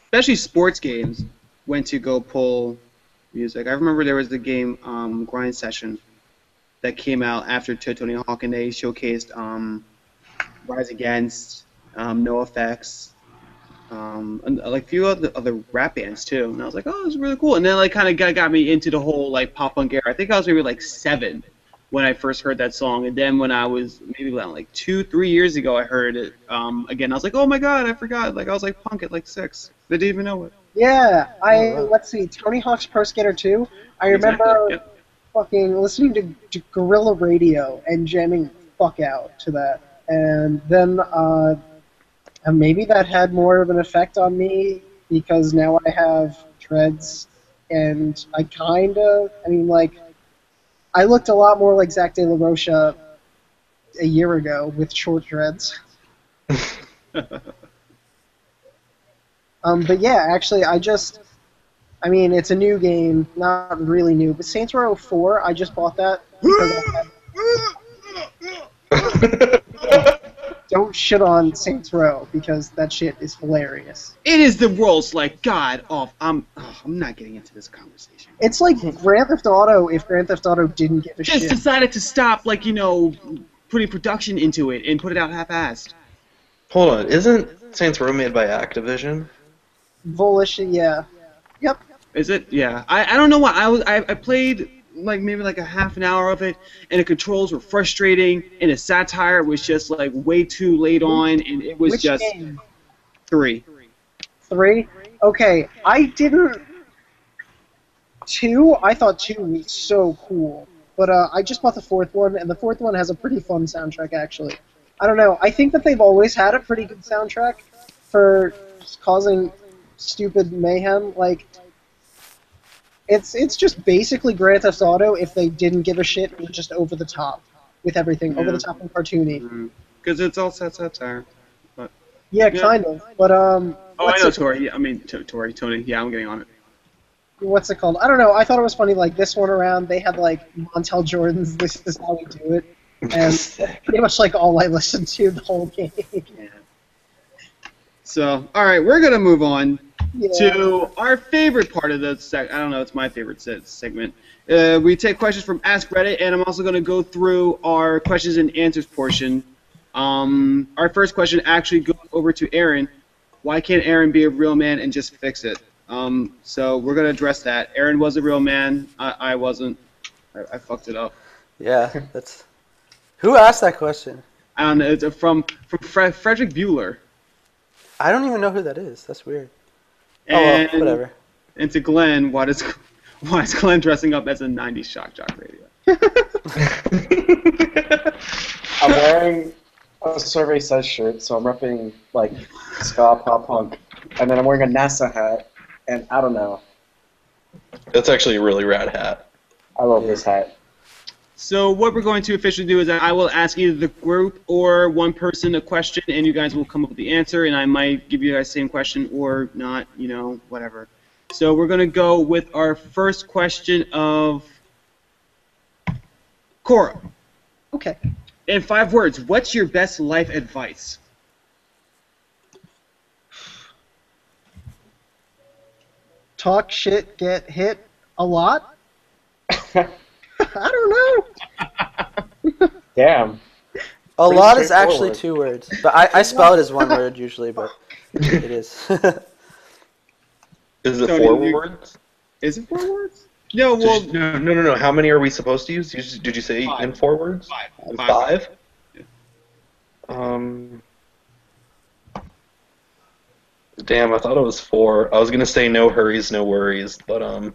especially sports games went to go pull music. I remember there was the game Grind Session that came out after Tony Hawk, and they showcased Rise Against, NoFX, and like a few other rap bands too. And I was like, oh, this is really cool. And then like kind of got me into the whole like pop punk era. I think I was maybe like 7 when I first heard that song, and then when I was maybe like 2-3 years ago, I heard it again. I was like, oh my god, I forgot. Like I was like punk at like 6. I didn't even know it. Yeah, let's see, Tony Hawk's Pro Skater 2. I remember Exactly, yep. fucking listening to Guerrilla Radio and jamming the fuck out to that. And then maybe that had more of an effect on me because now I have dreads, and I looked a lot more like Zach De La Rocha a year ago with short dreads. But yeah, actually, it's a new game, not really new, but Saints Row 4, I just bought that because don't shit on Saints Row, because that shit is hilarious. It is the world's like god off. I'm not getting into this conversation. It's like Grand Theft Auto if Grand Theft Auto didn't give a Just shit. decided to stop like putting production into it and put it out half-assed. Hold on, isn't Saints Row made by Activision? Volition, yeah. Yep. Is it? Yeah. I don't know why. I played like maybe like a half an hour of it, and the controls were frustrating, and the satire was just like way too late on, and it was Which just game? 3. 3? Okay, I didn't... 2? I thought 2 was so cool. But I just bought the 4th one, and the 4th one has a pretty fun soundtrack, actually. I don't know. I think that they've always had a pretty good soundtrack for causing stupid mayhem. Like, it's just basically Grand Theft Auto if they didn't give a shit and were just over the top with everything, over the top and cartoony. Because it's all satire. But Yeah, kind of. But oh, I what's know it, Tori. Yeah, I mean Tony. Yeah, I'm getting on it. what's it called? I don't know. I thought it was funny. Like this one around, they had like Montel Jordan's "This Is How We Do It," and that's pretty much like all I listened to the whole game. So, all right, we're gonna move on Yeah. to our favorite part of the I don't know, it's my favorite segment. We take questions from Ask Reddit, and I'm also gonna go through our questions and answers portion. Our first question actually goes over to Aaron. Why can't Aaron be a real man and just fix it? So we're gonna address that. Aaron was a real man. I wasn't. I fucked it up. Yeah, that's. Who asked that question? I don't know. It's from Frederick Bueller. I don't even know who that is. That's weird. And, oh, well, whatever. And to Glenn, why is Glenn dressing up as a '90s shock jock radio? I'm wearing a Survey Says shirt, so I'm repping like ska pop punk, and then I'm wearing a NASA hat, and I don't know. That's actually a really rad hat. I love this hat. So what we're going to officially do is that I will ask either the group or one person a question, and you guys will come up with the answer, and I might give you guys the same question or not, you know, whatever. So we're going to go with our first question of Cora. Okay. In 5 words, what's your best life advice? Talk shit, get hit a lot. I don't know. Damn. A Pretty lot is actually straightforward. 2 words, but I spell it as 1 word usually, but it is. Is it Tony, 4 words? Is it 4 words? No, well, No. How many are we supposed to use? Did you say 5. in 4 words? 5. 5? Yeah. Damn, I thought it was 4. I was gonna say no hurries, no worries, but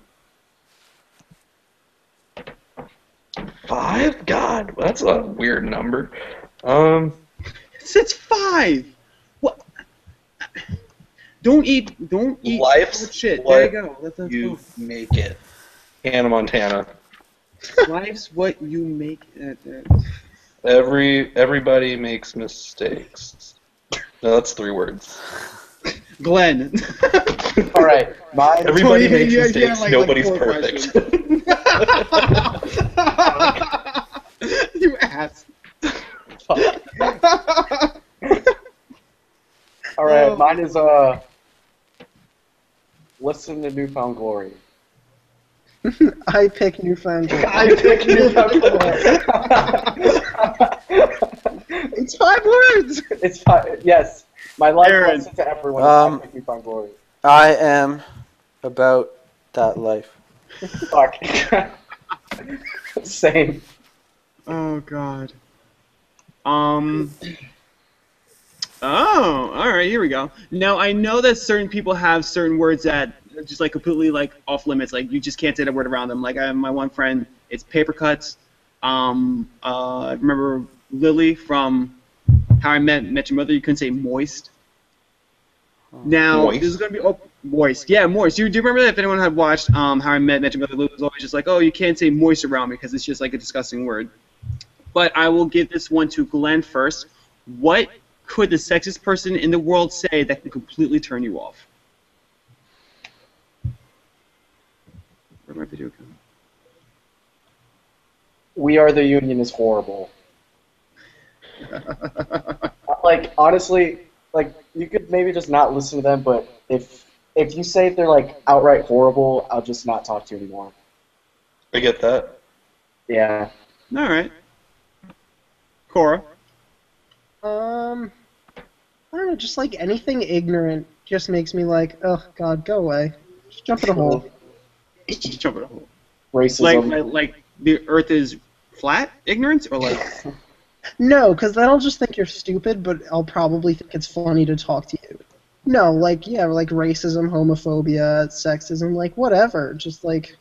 5? God, that's a weird number. It's 5. What? Don't eat Life's shit. what There you go. That's you make it. Hannah Montana. Life's what you make it. Everybody makes mistakes. No, that's 3 words. Glenn. All right, mine. Everybody Tony, makes yeah, mistakes. like Nobody's 4 perfect. You ass. All right, mine is listen to Newfound Glory. I pick Newfound Glory. I pick Newfound Glory. It's 5 words. It's 5. Yes, my life Aaron. lesson to everyone is I pick Newfound Glory. I am about that life. Fuck. Same. Oh God. Oh, all right. Here we go. Now I know that certain people have certain words that are just like completely like off limits. Like you just can't say the word around them. Like I have my one friend. It's paper cuts. I remember Lily from How I Met Your Mother. You couldn't say moist. Now Moist? this is gonna be moist. Yeah, moist. Do you remember that? If anyone had watched How I Met Your Mother, Lily was always just like, oh, you can't say moist around me because it's just like a disgusting word. But I will give this one to Glenn first. What could the sexiest person in the world say that can completely turn you off? Where'd my video go? We Are the Union is horrible. Like, honestly, like, you could maybe just not listen to them, but if you say they're, like, outright horrible, I'll just not talk to you anymore. I get that. Yeah. All right. Cora? I don't know, just like anything ignorant just makes me like, oh God, go away. Just jump in a hole. Just jump in a hole. Racism. Like the Earth is flat? Ignorance? Or like... No, because then I'll just think you're stupid, but I'll probably think it's funny to talk to you. No, like, yeah, like racism, homophobia, sexism, like whatever. Just like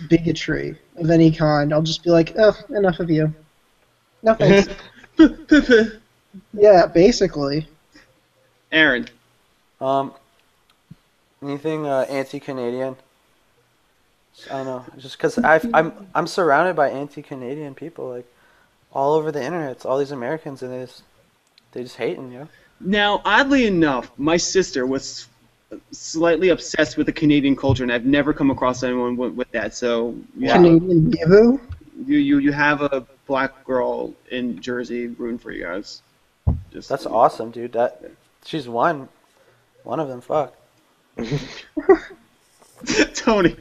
bigotry of any kind. I'll just be like, oh, enough of you. No thanks. Yeah, basically. Aaron. Anything anti-Canadian? I don't know. Just because I'm surrounded by anti-Canadian people, like all over the internet. It's all these Americans, and they just hating, you know. Now, oddly enough, my sister was slightly obsessed with the Canadian culture, and I've never come across anyone with that. So yeah, Canadian Bevo? you have a black girl in Jersey rooting for you guys. That's awesome, dude. She's one of them. Fuck. Tony.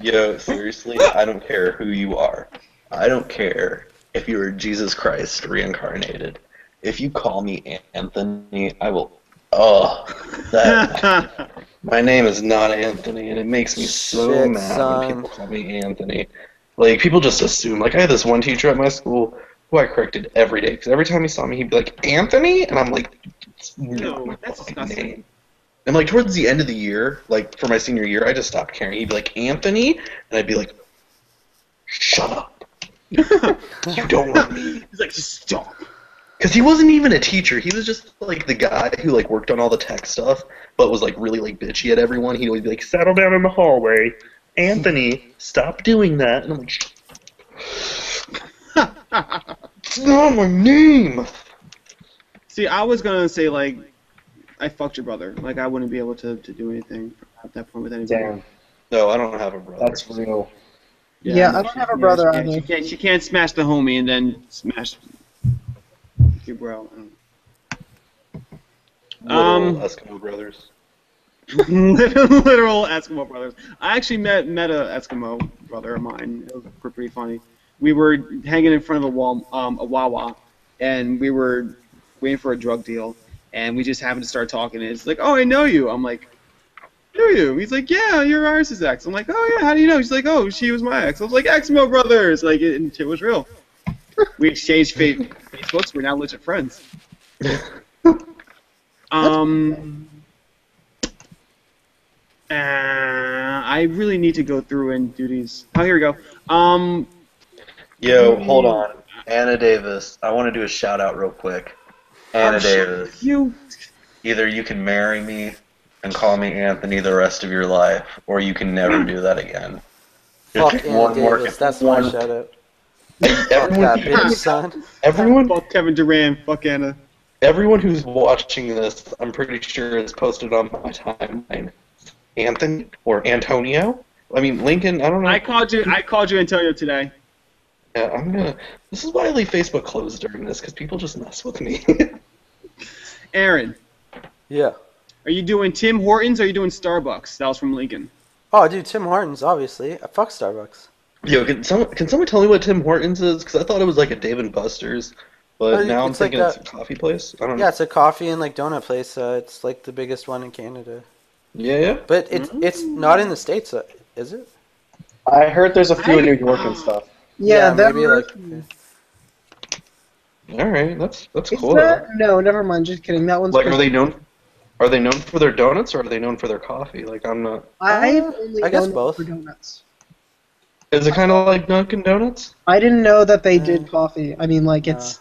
Yo, seriously, I don't care who you are. I don't care if you are Jesus Christ reincarnated. If you call me Anthony, I will. Oh, that. My name is not Anthony, and it makes me so Shit, mad son. when people call me Anthony. Like, people just assume. Like, I had this one teacher at my school who I corrected every day, because every time he saw me, he'd be like, Anthony? And I'm like, it's not my that's fucking disgusting. name. And, like, towards the end of the year, like, for my senior year, I just stopped caring. He'd be like, Anthony? And I'd be like, shut up. You don't want me. He's like, just stop. Because he wasn't even a teacher. He was just, like, the guy who, like, worked on all the tech stuff, but was, like, really, like, bitchy at everyone. He'd always be like, settle down in the hallway. Anthony, stop doing that. And I'm like, it's not my name. See, I was gonna say like, I fucked your brother. Like, I wouldn't be able to do anything at that point with anybody. Damn, No, I don't have a brother. that's real. Yeah, I don't have a brother She either. she can't smash the homie and then smash your bro. Little Eskimo brothers. Literal Eskimo brothers. I actually met a Eskimo brother of mine. It was pretty funny. We were hanging in front of a Wawa, and we were waiting for a drug deal, and we just happened to start talking. And it's like, oh, I know you. I'm like, know you? He's like, yeah, you're Iris's ex. I'm like, oh yeah, how do you know? He's like, oh, she was my ex. I was like, Eskimo brothers. Like, and it was real. We exchanged Facebooks. We're now legit friends. I really need to go through and do these. Oh, here we go. Yo, hold on. Anna Davis. I want to do a shout out real quick. Anna Davis. Either you can marry me and call me Anthony the rest of your life, or you can never do that again. Fuck Just Anna Davis. That's my shout out. Fuck that bitch, son. Fuck Kevin Durant. Fuck Anna. Everyone who's watching this, I'm pretty sure it's posted on my timeline. Anthony or Antonio? I mean, Lincoln, I don't know. I called you Antonio today. Yeah, this is why I leave Facebook closed during this, because people just mess with me. Aaron. Yeah. Are you doing Tim Hortons or are you doing Starbucks? That was from Lincoln. Oh, dude, Tim Hortons, obviously. Fuck Starbucks. Yo, can someone tell me what Tim Hortons is? Because I thought it was like a Dave & Buster's, but now I'm thinking it's a coffee place. I don't know. Yeah, it's a coffee and like donut place. It's like the biggest one in Canada. Yeah. But it's not in the States, is it? I heard there's a few in New York and stuff. Yeah, that maybe like. All right, that's Is cool. that? No, never mind. Just kidding. That one's Like, are they known for their donuts or are they known for their coffee? Like, I'm not. I've only I guess known them both. for donuts. Is it kind of like Dunkin' Donuts? I didn't know that they did coffee. I mean, like it's.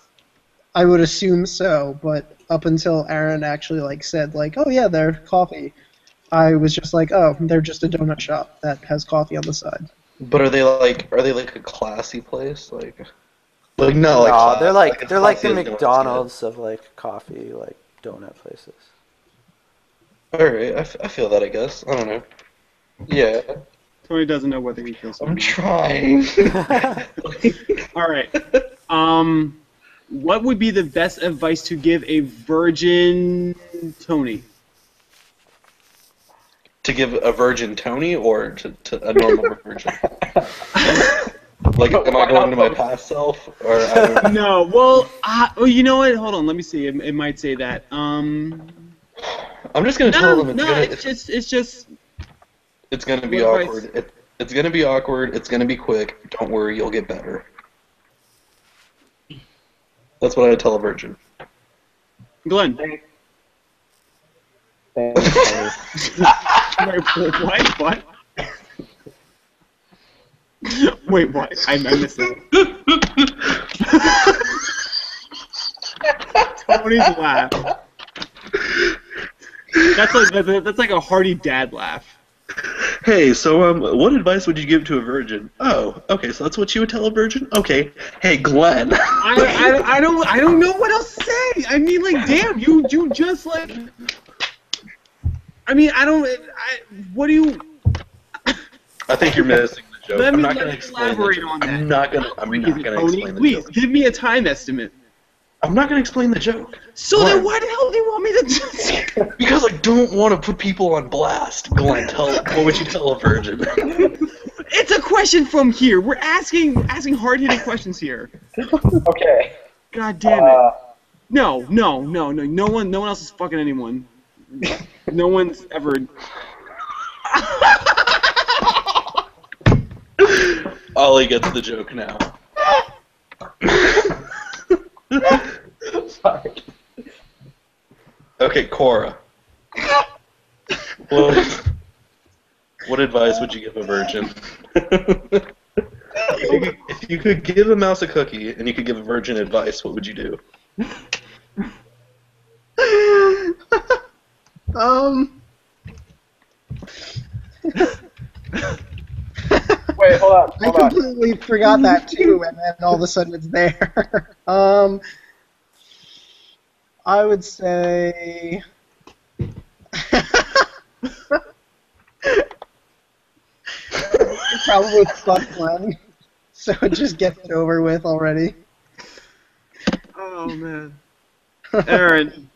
I would assume so, but up until Aaron actually like said like, oh yeah, they're coffee, I was just like, oh, they're just a donut shop that has coffee on the side. But are they like a classy place? Like no, like No, class, they're like the classy as donuts McDonald's of like coffee, like donut places. get. All right, I feel that. I guess I don't know. Yeah, Tony doesn't know whether he feels. I'm trying. All right. What would be the best advice to give a virgin Tony? To give a virgin Tony or to a normal virgin? Like, am I going to my past self or? I don't know. No. Well, you know what? Hold on. Let me see. It might say that. I'm just gonna tell them it's just. It's gonna be What awkward. advice? It's gonna be awkward. It's gonna be quick. Don't worry, you'll get better. That's what I would tell a virgin. Glenn. What? Wait, what? I missed it. Tony's laugh. That's like a hearty dad laugh. Hey, so what advice would you give to a virgin? Oh, okay, so that's what you would tell a virgin? Okay. Hey, Glenn. I don't know what else to say. I mean, like, damn, you just like. I mean, what do you? I think you're missing the joke. Let I'm me not going to explain the elaborate joke. on that. I'm not going to explain the Please, joke. give me a time estimate. I'm not going to explain the joke. So Glenn. then why the hell do you want me to? Because I don't want to put people on blast. Glenn, what would you tell a virgin? It's a question from here. We're asking hard-hitting questions here. Okay. God damn it. No. No one else is fucking anyone. No one's ever. Ollie gets the joke now. Sorry. Okay, Cora. What advice would you give a virgin? If you could give a mouse a cookie and you could give a virgin advice, what would you do? Wait, hold on. I completely forgot that too, and then all of a sudden it's there. I would say. Probably fuck Glenn, so just get it over with already. Oh man, Aaron.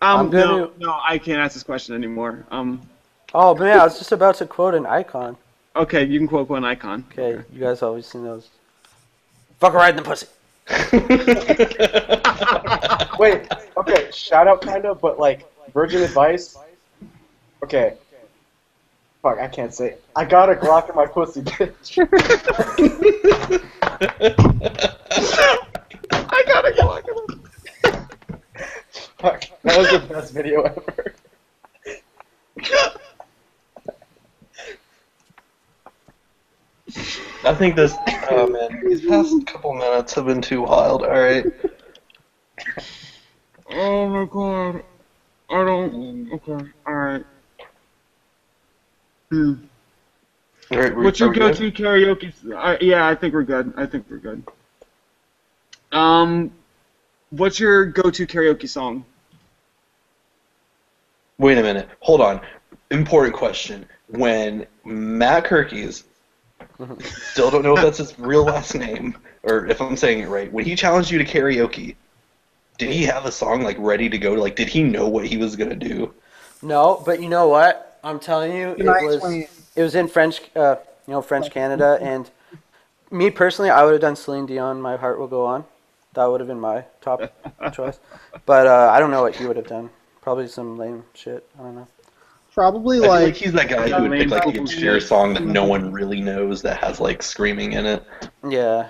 No, I can't ask this question anymore. Oh man, I was just about to quote an icon. Okay, you can quote an icon. Okay, you guys always seen those. Fuck her right in the pussy. Wait, okay, shout out kind of, but like, virgin advice? Okay. Fuck, I can't say it. I got a Glock in my pussy, bitch. I got a Glock in my Fuck, that was the best video ever. I think this. Oh man, these past couple minutes have been too wild. All right. Oh my god. I don't. Okay. All right. All right. What's your go-to karaoke? Yeah, I think we're good. What's your go-to karaoke song? Wait a minute. Hold on. Important question. When Matt Kirkies, still don't know if that's his real last name or if I'm saying it right. When he challenged you to karaoke, did he have a song like ready to go? Like, did he know what he was gonna do? No, but you know what? I'm telling you, it was in French, French Canada, and me personally, I would have done Celine Dion. My Heart Will Go On. That would have been my top choice. But I don't know what he would have done. Probably some lame shit. I don't know. Probably I feel like he's that guy who would pick like the obscure song that no one really knows that has like screaming in it. Yeah.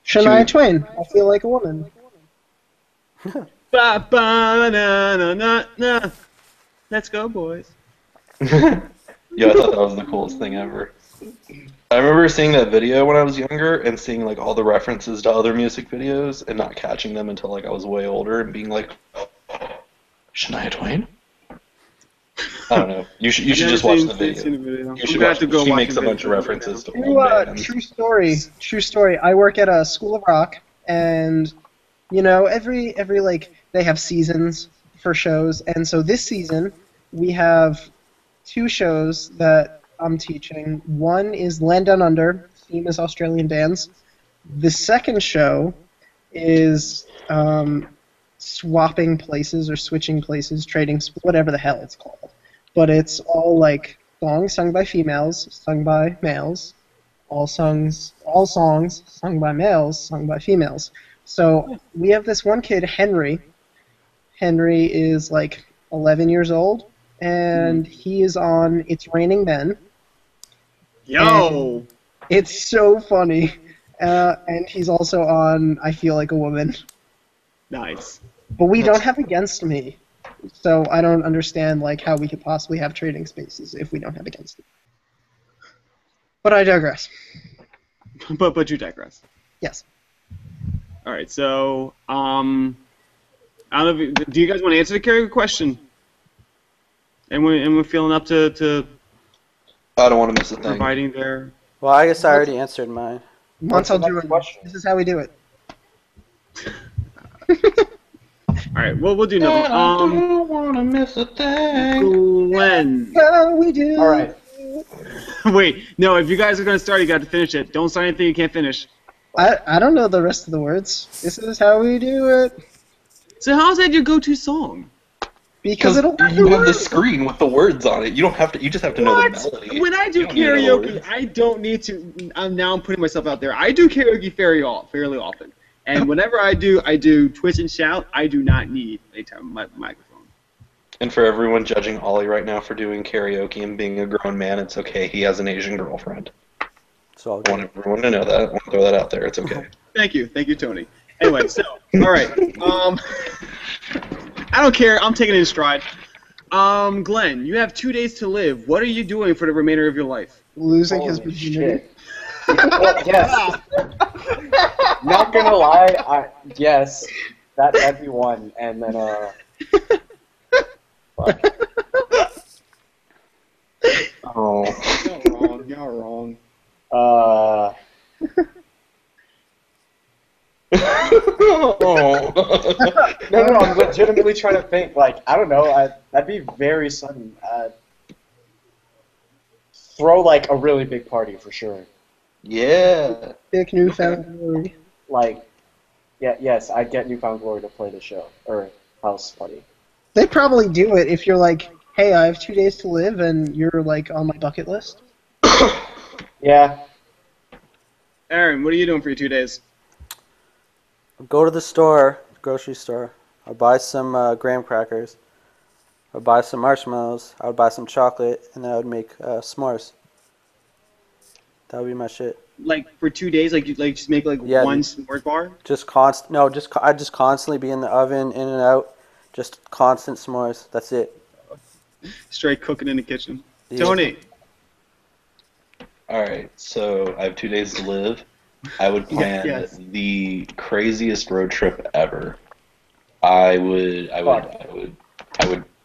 Shania Twain. I feel like a woman. Ba ba na na na na. Let's go, boys. Yeah, I thought that was the coolest thing ever. I remember seeing that video when I was younger and seeing like all the references to other music videos and not catching them until like I was way older and being like, Shania Twain? I don't know. You should just watch the video. You should watch it. She makes a bunch of references to old bands. True story. I work at a school of rock, and every like they have seasons for shows, and so this season we have 2 shows that I'm teaching. One is Land Down Under. Theme is Australian bands. The second show is swapping places or switching places, trading, whatever the hell it's called. But it's all like songs sung by females, sung by males, all songs sung by males, sung by females. So we have this one kid, Henry. Henry is like 11 years old, and he is on It's Raining Men. Yo! And it's so funny. And he's also on I Feel Like a Woman. Nice. But we don't have Against Me. So I don't understand like how we could possibly have trading spaces if we don't have Against Me. But I digress. But you digress. Yes. All right. So I don't know do you guys want to answer the karaoke question? And we're feeling up to I don't want to miss a thing. providing their. Well, I guess I already answered mine. Once the I'll do next it. question? This is how we do it. All right, well we'll do another one. I don't want to miss a thing. Glenn. How we do. All right. Wait, no. If you guys are gonna start, you got to finish it. Don't start anything you can't finish. I don't know the rest of the words. This is how we do it. So how's that your go-to song? Because it'll have you the have the words. screen with the words on it. You don't have to. You just have to know the melody. When I do You don't need to know the karaoke, words. I don't need to. I'm putting myself out there. I do karaoke fairly often, and whenever I do twitch and shout. I do not need a microphone. And for everyone judging Ollie right now for doing karaoke and being a grown man, it's okay. He has an Asian girlfriend. So I want everyone to know that. I want to throw that out there. It's okay. Thank you, Tony. Anyway, so all right. I don't care. I'm taking it in stride. Glenn, you have 2 days to live. What are you doing for the remainder of your life? Losing his Holy virginity. shit. Well, yes. Not gonna lie, yes, that'd be one, and then fuck. Oh. You're wrong. No, I'm legitimately trying to think. Like, I don't know. That'd be very sudden. Throw like a really big party for sure. Yeah. Big newfound glory. Like, yes, I'd get Newfound Glory to play the show or house party. They probably do it if you're like, hey, I have 2 days to live, and you're like on my bucket list. Yeah. Aaron, what are you doing for your 2 days? go to the store, grocery store. I'll buy some graham crackers. I'll buy some marshmallows. I would buy some chocolate, and then I would make s'mores. That would be my shit. Like for 2 days, like you just make like Yeah, one dude. s'mores bar. I'd just constantly be in the oven, in and out, just constant s'mores. That's it. Straight cooking in the kitchen. Yeah. Tony. All right. So I have 2 days to live. I would plan Yes. the craziest road trip ever. I would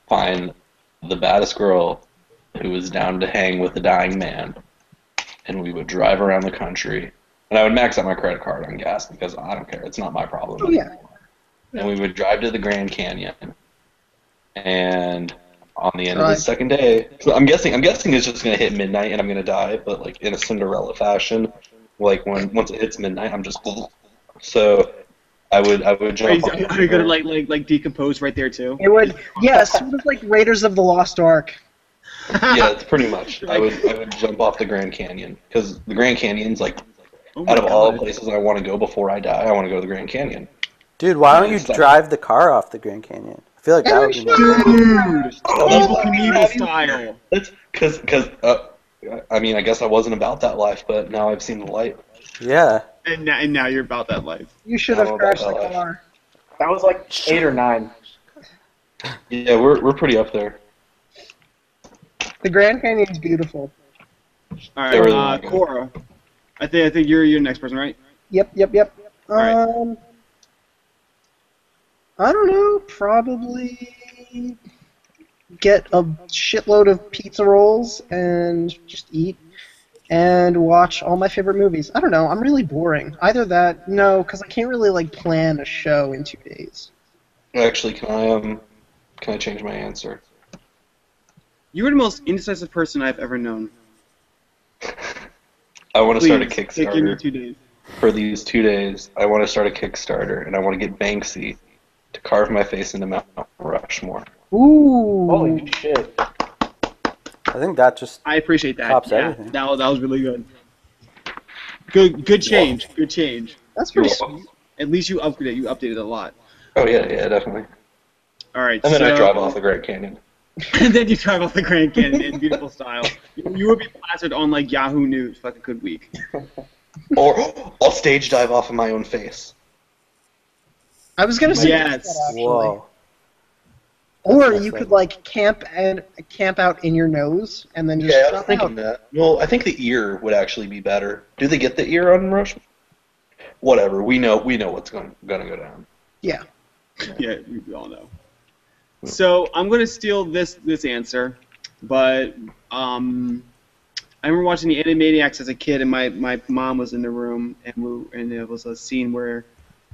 find the baddest girl who was down to hang with a dying man, and we would drive around the country. And I would max out my credit card on gas because I don't care. It's not my problem. Oh, yeah. And we would drive to the Grand Canyon. And on the end of Right. the second day, so I'm guessing it's just gonna hit midnight and I'm gonna die, but like in a Cinderella fashion. Like once it hits midnight, I'm just so I would jump. Are you gonna like decompose right there too? It would, yeah, sort of like Raiders of the Lost Ark. Yeah, it's pretty much. I would jump off the Grand Canyon because the Grand Canyon's like Oh my out of all God. places I want to go before I die, I want to go to the Grand Canyon. Dude, why don't you It's like- drive the car off the Grand Canyon? I feel like that would be nice. Dude, Oh, Evil Knievel style. That's because I mean I guess I wasn't about that life, but now I've seen the light. Yeah. And now you're about that life. You should I have don't know about crashed the that. car. That was like 8 or 9. Yeah, we're pretty up there. The Grand Canyon's beautiful. All They right, really like it. Cora. I think you're the next person, right? Yep. Alright. I don't know. Probably get a shitload of pizza rolls and just eat and watch all my favorite movies. I don't know. I'm really boring. Either that, no, because I can't really like plan a show in 2 days. Actually, can I change my answer? You were the most indecisive person I've ever known. I want to start a Please, give me Kickstarter 2 days. for these 2 days. I want to start a Kickstarter, and I want to get Banksy to carve my face into Mount Rushmore. Ooh. Holy shit. I think that just I appreciate that. Tops Yeah, everything. that was really good. Good change. Good change. That's pretty You're sweet. welcome. At least you upgraded. You updated a lot. Oh yeah, definitely. All right. And then so, I drive off the Grand Canyon. and then you drive off the Grand Canyon in beautiful style. You would be plastered on like Yahoo News for like a good week. Or I'll stage dive off of my own face. I was gonna say Yes. that, actually. whoa. Or That's you like- could like camp out in your nose and then just Yeah, I was jump thinking out. that. Well, I think the ear would actually be better. Do they get the ear on Rushmore? Whatever. We know what's going to go down. Yeah. Yeah, we all know. So I'm gonna steal this answer, but I remember watching the Animaniacs as a kid, and my mom was in the room, and there was a scene where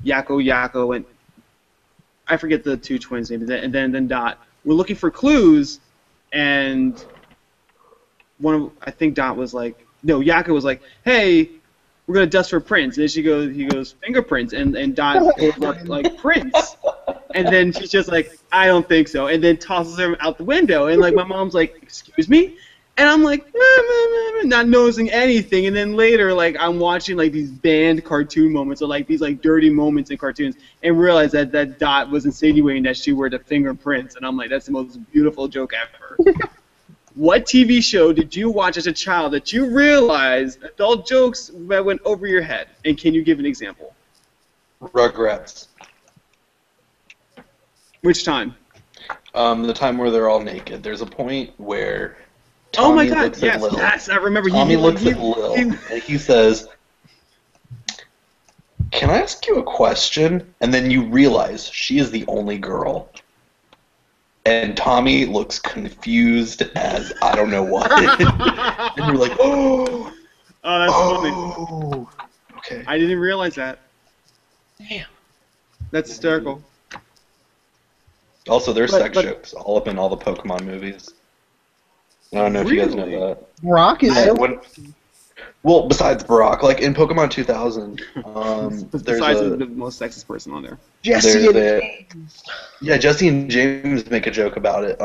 Yakko and I forget the two twins' names, and then Dot were looking for clues, and I think Dot was like, no, Yakko was like, hey, we're gonna dust for prints, and then he goes fingerprints, and Dot goes up like prints, and then she's just like, I don't think so, and then tosses him out the window, and like my mom's like, excuse me, and I'm like, not noticing anything, and then later like I'm watching like these banned cartoon moments or like these like dirty moments in cartoons, and realize that Dot was insinuating that she were the fingerprints, and I'm like, that's the most beautiful joke ever. What TV show did you watch as a child that you realized adult jokes that went over your head? And can you give an example? Rugrats. Which time? The time where they're all naked. There's a point where Oh my Tommy God! looks at Yes, Lil. yes, I remember. Tommy looks at Lil, and he says, "Can I ask you a question?" And then you realize she is the only girl. And Tommy looks confused as I don't know what. And you're like, oh, that's funny. oh, okay. I didn't realize that. Damn. That's hysterical. Also, there's sex but- jokes all up in all the Pokemon movies. I don't know if you guys know Really? that. Brock is Well, besides Brock, like in Pokemon 2000, there's Besides a the most sexist person on there. Jesse and there's James. yeah, Jesse and James make a joke about it,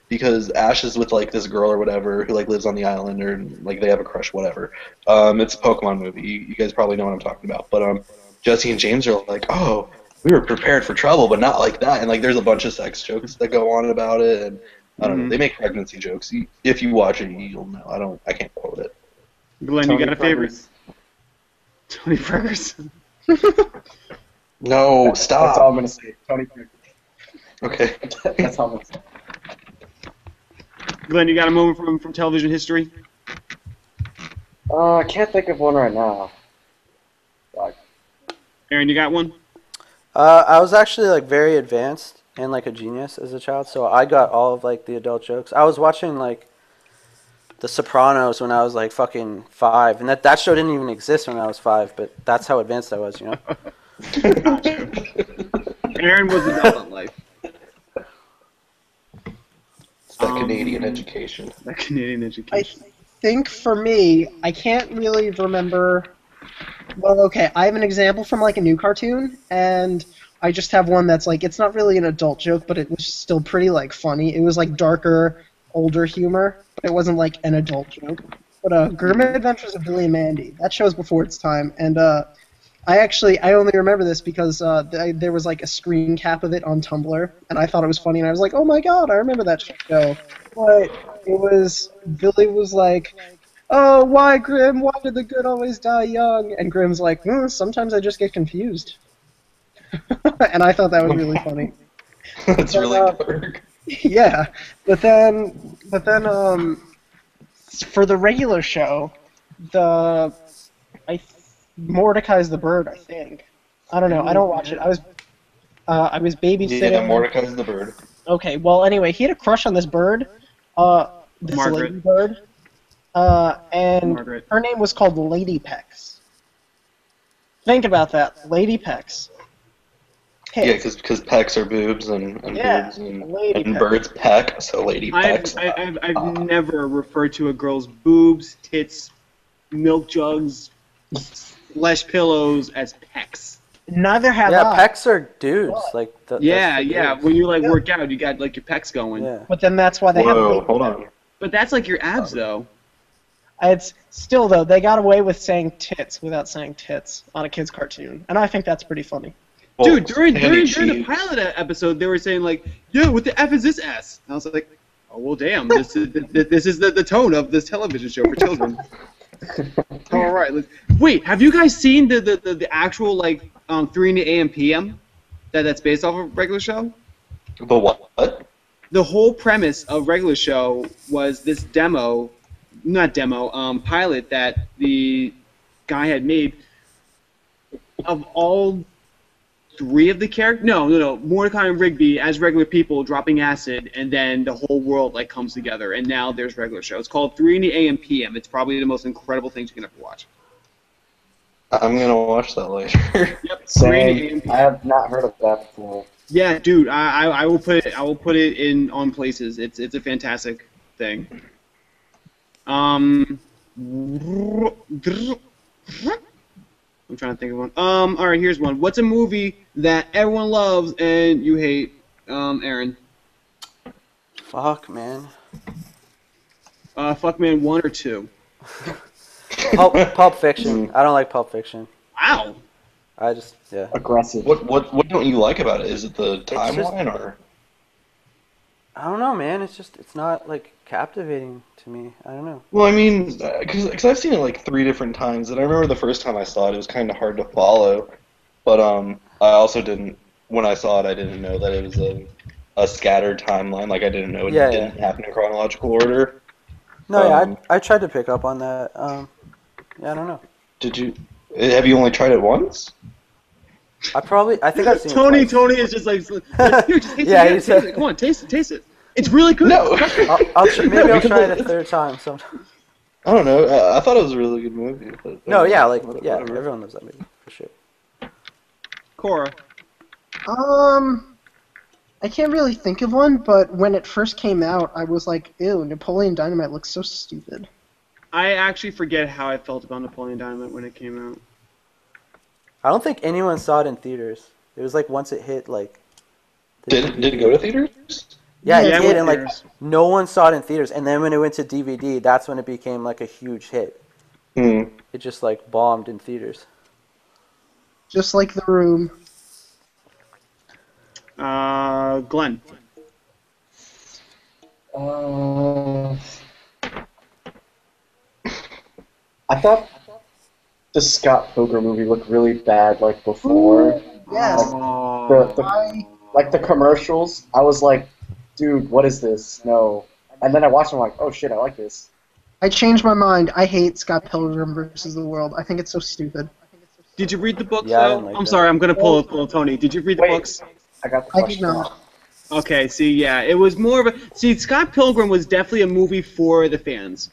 because Ash is with like this girl or whatever who like lives on the island or like they have a crush, whatever. It's a Pokemon movie. You guys probably know what I'm talking about. But Jesse and James are like, oh, we were prepared for trouble, but not like that. And like there's a bunch of sex jokes that go on about it, and I don't know. They make pregnancy jokes. If you watch it, you'll know. I can't quote it. Glenn, Tony you got a favorite? Ferguson. Tony Ferguson. No, That's all stop. I'm gonna say. Tony Ferguson. Okay. That's all I'm gonna say. Glenn, you got a moment from television history? I can't think of one right now. Like, Aaron, you got one? I was actually like very advanced and like a genius as a child, so I got all of like the adult jokes. I was watching like The Sopranos when I was like fucking 5, and that show didn't even exist when I was 5, but that's how advanced I was, you know. Aaron was adult on life. It's that Canadian education. That Canadian I education. think for me, I can't really remember. Well, okay, I have an example from like a new cartoon, and I just have one that's like, it's not really an adult joke, but it was still pretty like funny. It was like darker, older humor, but it wasn't like an adult joke. But Gourmet Adventures of Billy and Mandy, that show's before its time, and I only remember this because there was like a screen cap of it on Tumblr, and I thought it was funny, and I was like, oh my god, I remember that show. But Billy was like, oh, why, Grim? Why did the good always die young? And Grim's like, sometimes I just get confused. And I thought that was really funny. That's really dark. Yeah, but then, for the regular show, Mordecai's the bird, I think. I don't know. I don't watch it. I was babysitting. Yeah, Mordecai's the bird. Okay. Well, anyway, he had a crush on this bird, this Margaret. lady bird, and Margaret. her name was called Lady Pecs. Think about that, Lady Pecs. Yeah, because pecs are boobs and Yeah, boobs and lady peck. birds peck, so lady pecks. I've never referred to a girl's boobs, tits, milk jugs, flesh pillows as pecs. Neither have Yeah, I. pecs are dudes. Like Yeah, that's the yeah. dudes. When you like work out, you got like your pecs going. Yeah. But then that's why they have. Whoa, hold on. But that's like your abs, though. It's still though they got away with saying tits without saying tits on a kids' cartoon, and I think that's pretty funny. Well, Dude, during Sandy the Cheeks. pilot episode, they were saying like, "Yo, what the f is this s?" And I was like, "Oh well, damn. This is the tone of this television show for children." All right. Wait, have you guys seen the actual like 3 in the AM PM that's based off of a regular show? The what? The whole premise of regular show was this pilot that the guy had made of all 3 of the characters. No. Mordecai and Rigby as regular people dropping acid, and then the whole world like comes together, and now there's regular show. It's called 3 in the AM PM. It's probably the most incredible things you can ever watch. I'm gonna watch that later. Yep, 3 in the AM Same. PM. I have not heard of that before. Yeah, dude, I will put it in on places. It's a fantastic thing. I'm trying to think of one. All right, here's one. What's a movie that everyone loves and you hate, Aaron? Fuck, man. Fuck Man 1 or 2? Pulp Fiction. I don't like Pulp Fiction. Wow. Yeah. Aggressive. What don't you like about it? Is it the timeline or? I don't know, man. It's not like captivating to me. I don't know. Well, I mean, because I've seen it like 3 different times, and I remember the first time I saw it, it was kind of hard to follow. But I also didn't. When I saw it, I didn't know that it was a scattered timeline. Like I didn't know it didn't happen in chronological order. No, I tried to pick up on that. Yeah, I don't know. Did you? Have you only tried it once? I think I've seen Tony. it twice. Tony is just like, here, just taste Yeah, it. he Taste said- it. Come on, taste it. It's really good. No. Maybe I'll try it a third time sometime. I don't know. I thought it was a really good movie. But, No, yeah, whatever. everyone loves that movie for sure. Cora. I can't really think of one, but when it first came out, I was like, ew, Napoleon Dynamite looks so stupid. I actually forget how I felt about Napoleon Dynamite when it came out. I don't think anyone saw it in theaters. It was like once it hit like. Did it go to theaters? Yeah, Yeah, it it did, went and like theaters. no one saw it in theaters. And then when it went to DVD, that's when it became like a huge hit. Hmm. It just like bombed in theaters. Just like The Room. Glenn. I thought the Scott Pilgrim movie looked really bad, like before. Yes. Like the commercials. I was like, dude, what is this? No. And then I watched them, like, oh shit, I like this. I changed my mind. I hate Scott Pilgrim versus the World. I think it's so stupid. Did you read the books, Yeah, I though? didn't like I'm that. sorry, I'm going to pull Tony. Did you read the Wait. books? I got the I question. did not. Okay, see, yeah, it was more of a... See, Scott Pilgrim was definitely a movie for the fans.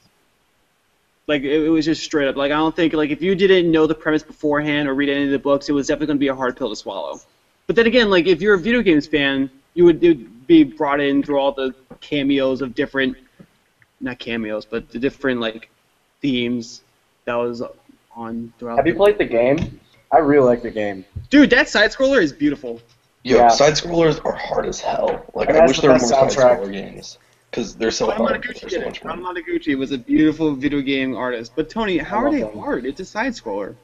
Like, it was just straight up. Like, I don't think, like, if you didn't know the premise beforehand or read any of the books, it was definitely going to be a hard pill to swallow. But then again, like, if you're a video games fan, it would be brought in through all the cameos of different... Not cameos, but the different, like, themes that was on throughout. Have you played the game? I really like the game. Dude, that side-scroller is beautiful. Yo, Yeah. side scrollers are hard as hell. Like It I has wish the there were more best side soundtrack. scroller games because they're so hard. Amaguchi They're did so it. much fun. Amaguchi was a beautiful video game artist. But Tony, how I are love they them. hard? It's a side-scroller.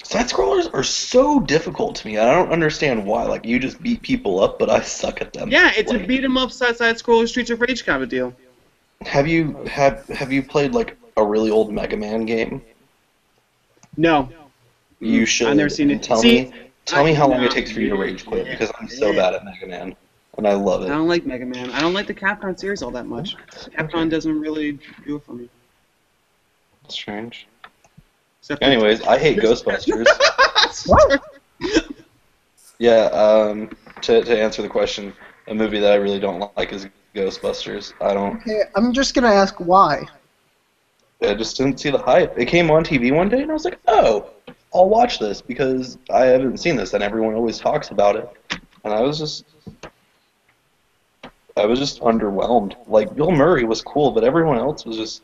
Side scrollers are so difficult to me. I don't understand why. Like you just beat people up, but I suck at them. Yeah, it's like, a beat 'em up side-scroller Streets of Rage kind of a deal. Have you played like a really old Mega Man game? No. You should. I've never seen and it. Tell See, me how long no. it takes for you to rage quit because I'm so bad at Mega Man and I love I it. don't like Mega Man. I don't like the Capcom series all that much. Capcom doesn't really do it for me. Strange. Except for- Anyways, I hate Ghostbusters. What? Yeah. To answer the question, a movie that I really don't like is Ghostbusters. Okay, I'm just gonna ask why. I just didn't see the hype. It came on TV one day, and I was like, oh, I'll watch this because I haven't seen this, and everyone always talks about it. And I was just underwhelmed. Like, Bill Murray was cool, but everyone else was just,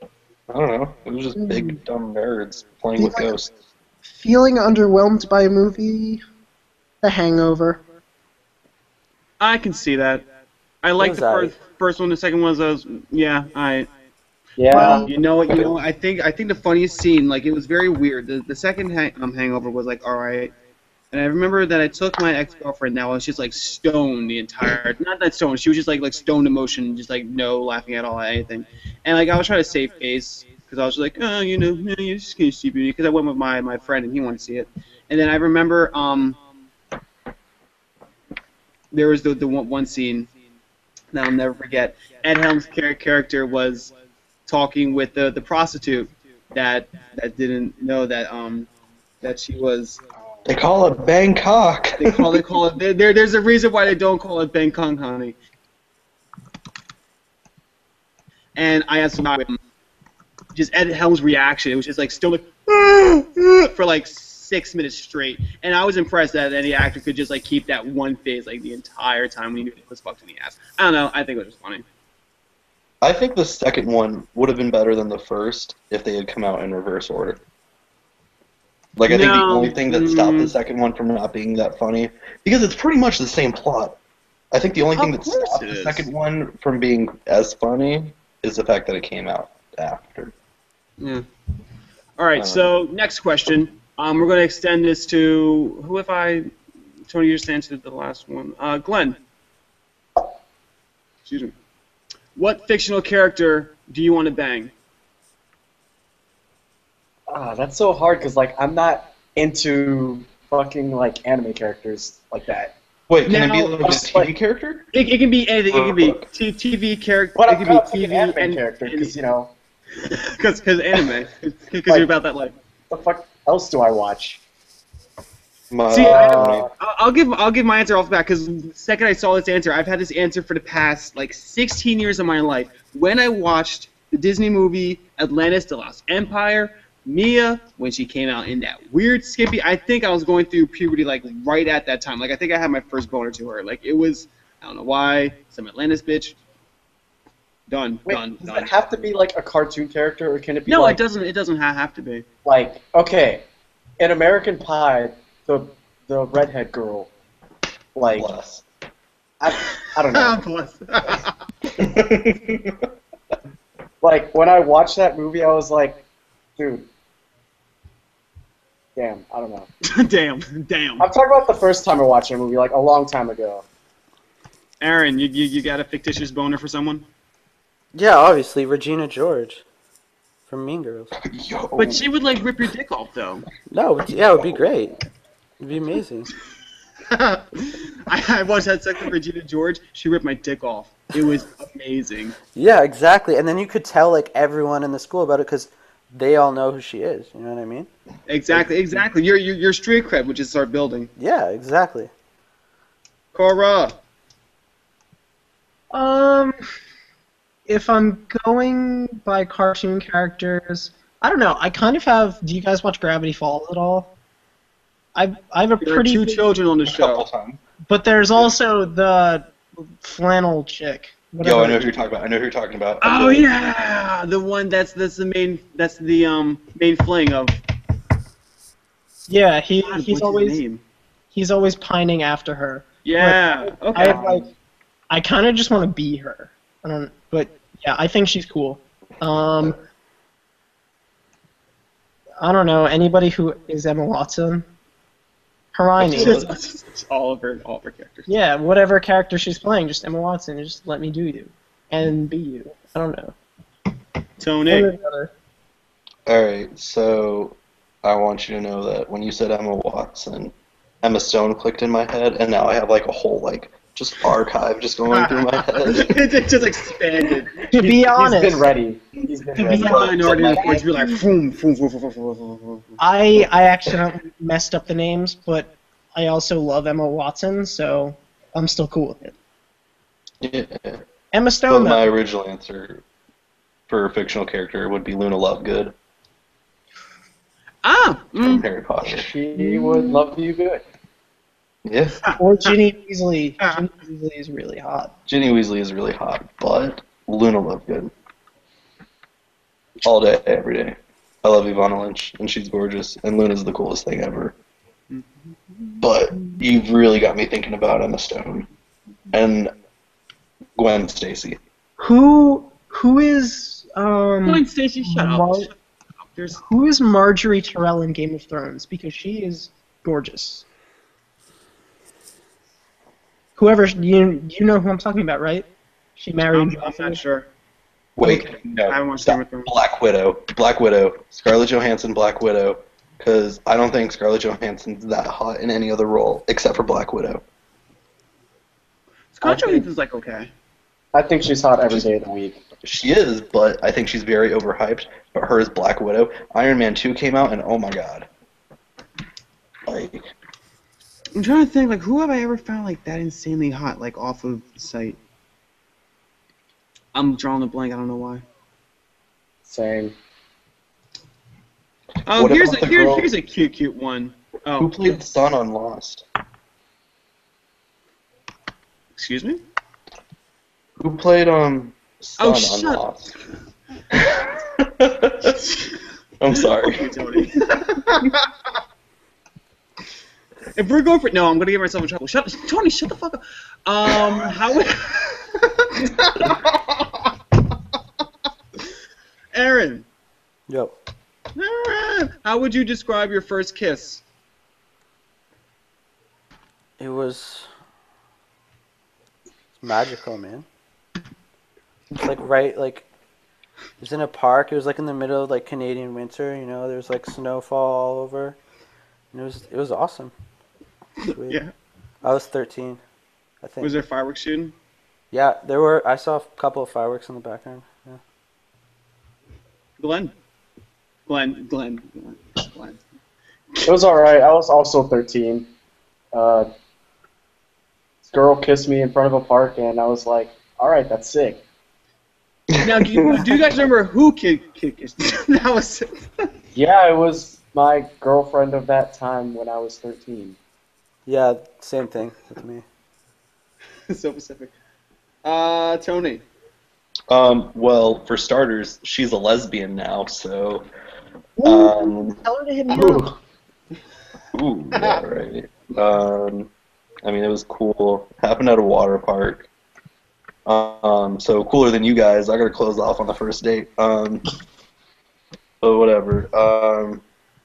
I don't know. It was just big, dumb nerds playing with ghosts. Feeling underwhelmed by a movie? The Hangover. I can see that. I like was the first one. The second one was, yeah, I. Yeah. You know what? I think the funniest scene, like, it was very weird. The second Hangover was like, all right. And I remember that I took my ex-girlfriend that was just like stoned the entire, not that stoned, she was just like stoned emotion, just like no laughing at all at anything. And like I was trying to save face because I was like, oh, you know, you're just gonna see beauty because I went with my friend and he wanted to see it. And then I remember there was the one scene that I'll never forget. Ed Helms' character was talking with the prostitute that didn't know that she was They call it Bangkok. They call it. There's a reason why they don't call it Bangkok, honey. And I asked about just Ed Helms' reaction. It was just like still like for like 6 minutes straight, and I was impressed that any actor could just like keep that one face like the entire time when he was fucked in the ass. I don't know. I think it was just funny. I think the second one would have been better than the first if they had come out in reverse order. Like, I think the only thing that stopped the second one from not being that funny, because it's pretty much the same plot. I think the only thing that stopped the second one from being as funny is the fact that it came out after. Yeah. All right. So next question. We're going to extend this to Tony, you just answered the last one. Glenn. Excuse me. What fictional character do you want to bang? That's so hard because like I'm not into fucking like anime characters like that. Wait, can it be like a TV character? It can be anything. It can be TV character. But it I'm can not be an TV anime character because you know. Because anime. Because you're about that life. What the fuck else do I watch? See, I'll give my answer off the bat because the second I saw this answer, I've had this answer for the past like 16 years of my life. When I watched the Disney movie Atlantis: The Lost Empire, Mia, when she came out in that weird skippy, I think I was going through puberty like right at that time. Like I think I had my first boner to her. Like it was, I don't know why, some Atlantis bitch. Done. Does it have to be like a cartoon character, or can it be? No, like, it doesn't. It doesn't have to be. Like in American Pie, the redhead girl, like I don't know. Like when I watched that movie, I was like, dude, damn, I don't know. damn. I'm talking about the first time I watched a movie, like a long time ago. Aaron, you got a fictitious boner for someone? Yeah, obviously Regina George from Mean Girls. Yo. But she would like rip your dick off though. No, yeah, it would be great. It'd be amazing. I once had sex with Regina George. She ripped my dick off. It was amazing. Yeah, exactly. And then you could tell like everyone in the school about it because they all know who she is. You know what I mean? Exactly. Your street cred, which is start building. Yeah, exactly. Cora. If I'm going by cartoon characters, I don't know. I kind of have. Do you guys watch Gravity Falls at all? I have a There pretty. are two children on the show. But there's also the flannel chick. Yo, I know who you're talking about. Oh yeah, the one that's the main main fling of. Yeah, What's his name? he's always pining after her. Yeah. But Okay. I kind of just want to be her. But yeah, I think she's cool. I don't know anybody who is Emma Watson. Hermione. all of her characters. Yeah, whatever character she's playing, just Emma Watson. Just let me do you and be you. I don't know. Tony. Alright, so I want you to know that when you said Emma Watson, Emma Stone clicked in my head, and now I have like a whole like just archive just going through my head. It just expanded. To be honest, He's been ready. He's been ready. Minority Report to be like, boom. I accidentally messed up the names, but I also love Emma Watson, so I'm still cool with it. Yeah. Emma But Stone, my though. original answer for a fictional character would be Luna Lovegood from Harry Potter. She would love you good. Yeah. Or Ginny Weasley. Ginny Weasley is really hot. Ginny Weasley is really hot, but Luna Lovegood. All day, every day. I love Ivana Lynch, and she's gorgeous, and Luna's the coolest thing ever. But you've really got me thinking about Emma Stone and Gwen Stacy. Who is Gwen Stacy, shut up. Who is Marjorie Tyrell in Game of Thrones? Because she is gorgeous. Whoever you know who I'm talking about, right? She married. I'm not sure. Wait, I no, haven't watched stop. Game of Thrones. Black Widow, Scarlett Johansson, Black Widow, because I don't think Scarlett Johansson's that hot in any other role except for Black Widow. Scarlett Johansson's like okay. I think she's hot every day of the week. She is, but I think she's very overhyped. But her as Black Widow, Iron Man 2 came out, and oh my god. Like, I'm trying to think, like, who have I ever found like that insanely hot, like off of the site? I'm drawing a blank. I don't know why. Same. Oh, What here's about the girl- here's a cute one. Oh, who played Sun on Lost? excuse me. Who played Sun Oh, on shut- Lost? I'm sorry. Fuck you, Tony. If we're going for no, I'm gonna get myself in trouble. Tony, shut the fuck up. How would Aaron? Yo. How would you describe your first kiss? It was magical, man. It's like it was in a park. It was like in the middle of like Canadian winter, you know, there was like snowfall all over. And it was awesome. Sweet. Yeah. I was 13, I think. Was there fireworks shooting? Yeah, I saw a couple of fireworks in the background. Yeah. Glenn. It was alright. I was also 13. This girl kissed me in front of a park, and I was like, alright, that's sick. Now, do you guys remember who kissed? That was. Yeah, it was my girlfriend of that time when I was 13. Yeah, same thing with me. So specific. Tony. Well, for starters, she's a lesbian now, so. Tell her to hit me up. Ooh, yeah, right. I mean, it was cool. Happened at a water park. So cooler than you guys. I got to close off on the first date. But whatever.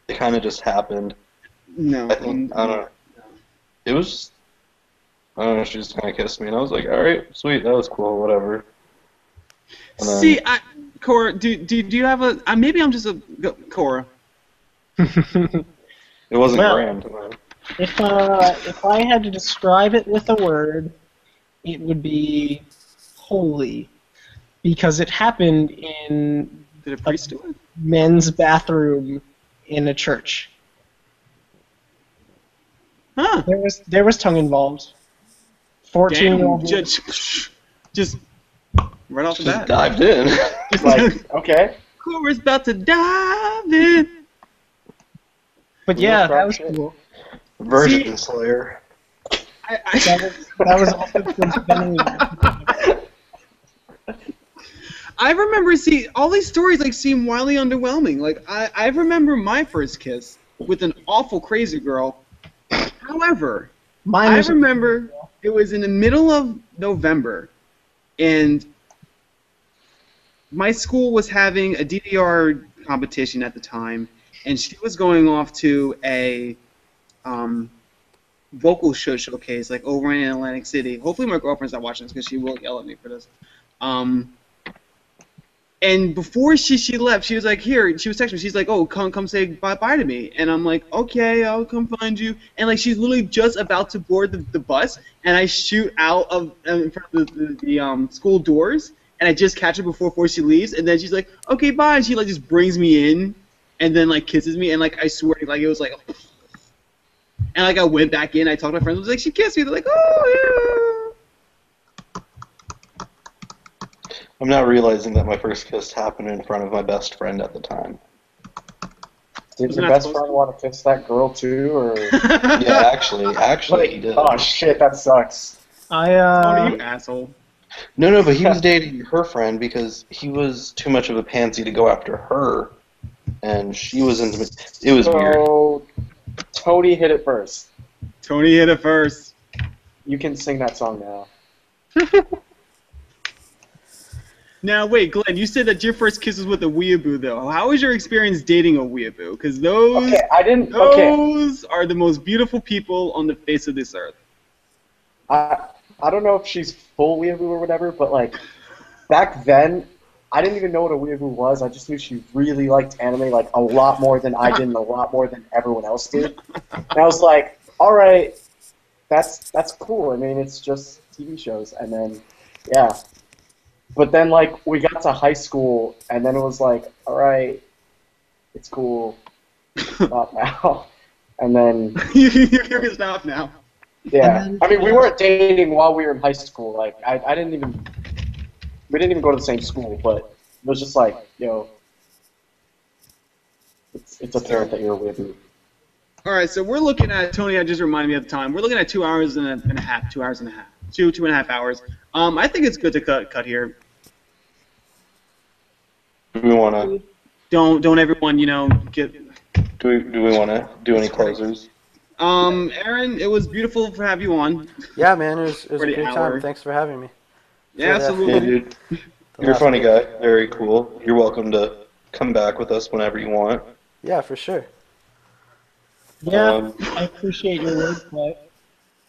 It kind of just happened. No. I don't know. It was. I don't know. She just kind of kissed me, and I was like, "All right, sweet, that was cool, whatever." And then, See, Cora, do you have a? Maybe I'm just a Cora. it wasn't Well, grand. Man. If I had to describe it with a word, it would be holy, because it happened in Did a priest do it? men's bathroom in a church. Huh? There was tongue involved. 14-year-old. Damn. Just right off the Just bat. dived in. Like, okay. Cora's about to dive in. But yeah, that was cool. Virgin Slayer. That was also coincidentally. I remember all these stories like seem wildly underwhelming. Like I remember my first kiss with an awful crazy girl. However, I remember it was in the middle of November, and my school was having a DDR competition at the time, and she was going off to a vocal showcase like over in Atlantic City. Hopefully my girlfriend's not watching this because she will yell at me for this. And before she left, she was like, here, she was texting me, she's like, oh, come say bye-bye to me. And I'm like, okay, I'll come find you. And like she's literally just about to board the bus, and I shoot out of in front of the school doors, and I just catch her before she leaves, and then she's like, okay, bye, and she like just brings me in, and then like kisses me, and like I swear, like it was like, and like I went back in, I talked to my friends, I was like, she kissed me, they're like, oh yeah. I'm now realizing that my first kiss happened in front of my best friend at the time. Did Was your not best supposed friend want to kiss that girl too, or? Yeah, actually, he did. Oh shit, that sucks. Oh, you asshole. No, but he was dating her friend because he was too much of a pansy to go after her, and she was into it. It was weird. So, Tony hit it first. Tony hit it first. You can sing that song now. Now, wait, Glenn, you said that your first kiss was with a weeaboo, though. How was your experience dating a weeaboo? Because those are the most beautiful people on the face of this earth. I don't know if she's full weeaboo or whatever, but like back then, I didn't even know what a weeaboo was. I just knew she really liked anime like a lot more than I did and a lot more than everyone else did. And I was like, all right, that's cool. I mean, it's just TV shows. And then, yeah. But then, like, we got to high school, and then it was like, all right, it's cool. Not now. And then, you can stop now. yeah. And then- I mean, we weren't dating while we were in high school. Like, we didn't even go to the same school, but it was just like, yo, it's apparent that you're with me. All right, so we're looking at Tony. Just reminded me of the time. We're looking at 2 hours and a half. 2 hours and a half. 2.5 hours. I think it's good to cut here. Do we want to? Don't everyone get. Do we want to do any closers? Aaron, it was beautiful to have you on. Yeah, man, it was a For the great hour. time. Thanks for having me. Yeah, absolutely. Yeah, dude. You're a funny guy. Very cool. You're welcome to come back with us whenever you want. Yeah, for sure. Yeah, I appreciate your wordplay.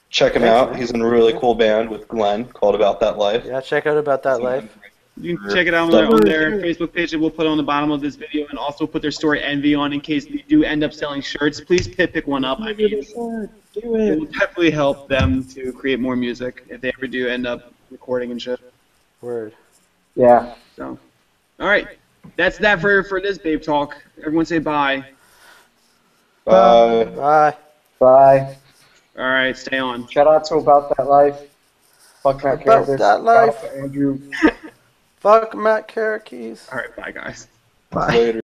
Check him Thanks, out. man. He's in a really cool band with Glenn called About That Life. Yeah, check out About That Life. You can check it out on their Facebook page that we'll put on the bottom of this video, and also put their story Envy on in case they do end up selling shirts. Please pick one up. I mean, Do it it. will definitely help them to create more music if they ever do end up recording and shit. Word. Yeah. So, all right, that's that for this Babe Talk. Everyone say bye. Bye. Bye. Bye. All right, stay on. Shout out to About That Life. Fuck Matt About Carabas. That Life. Shout out to Andrew. Fuck Matt Karakees. All right, bye guys. Bye. Later.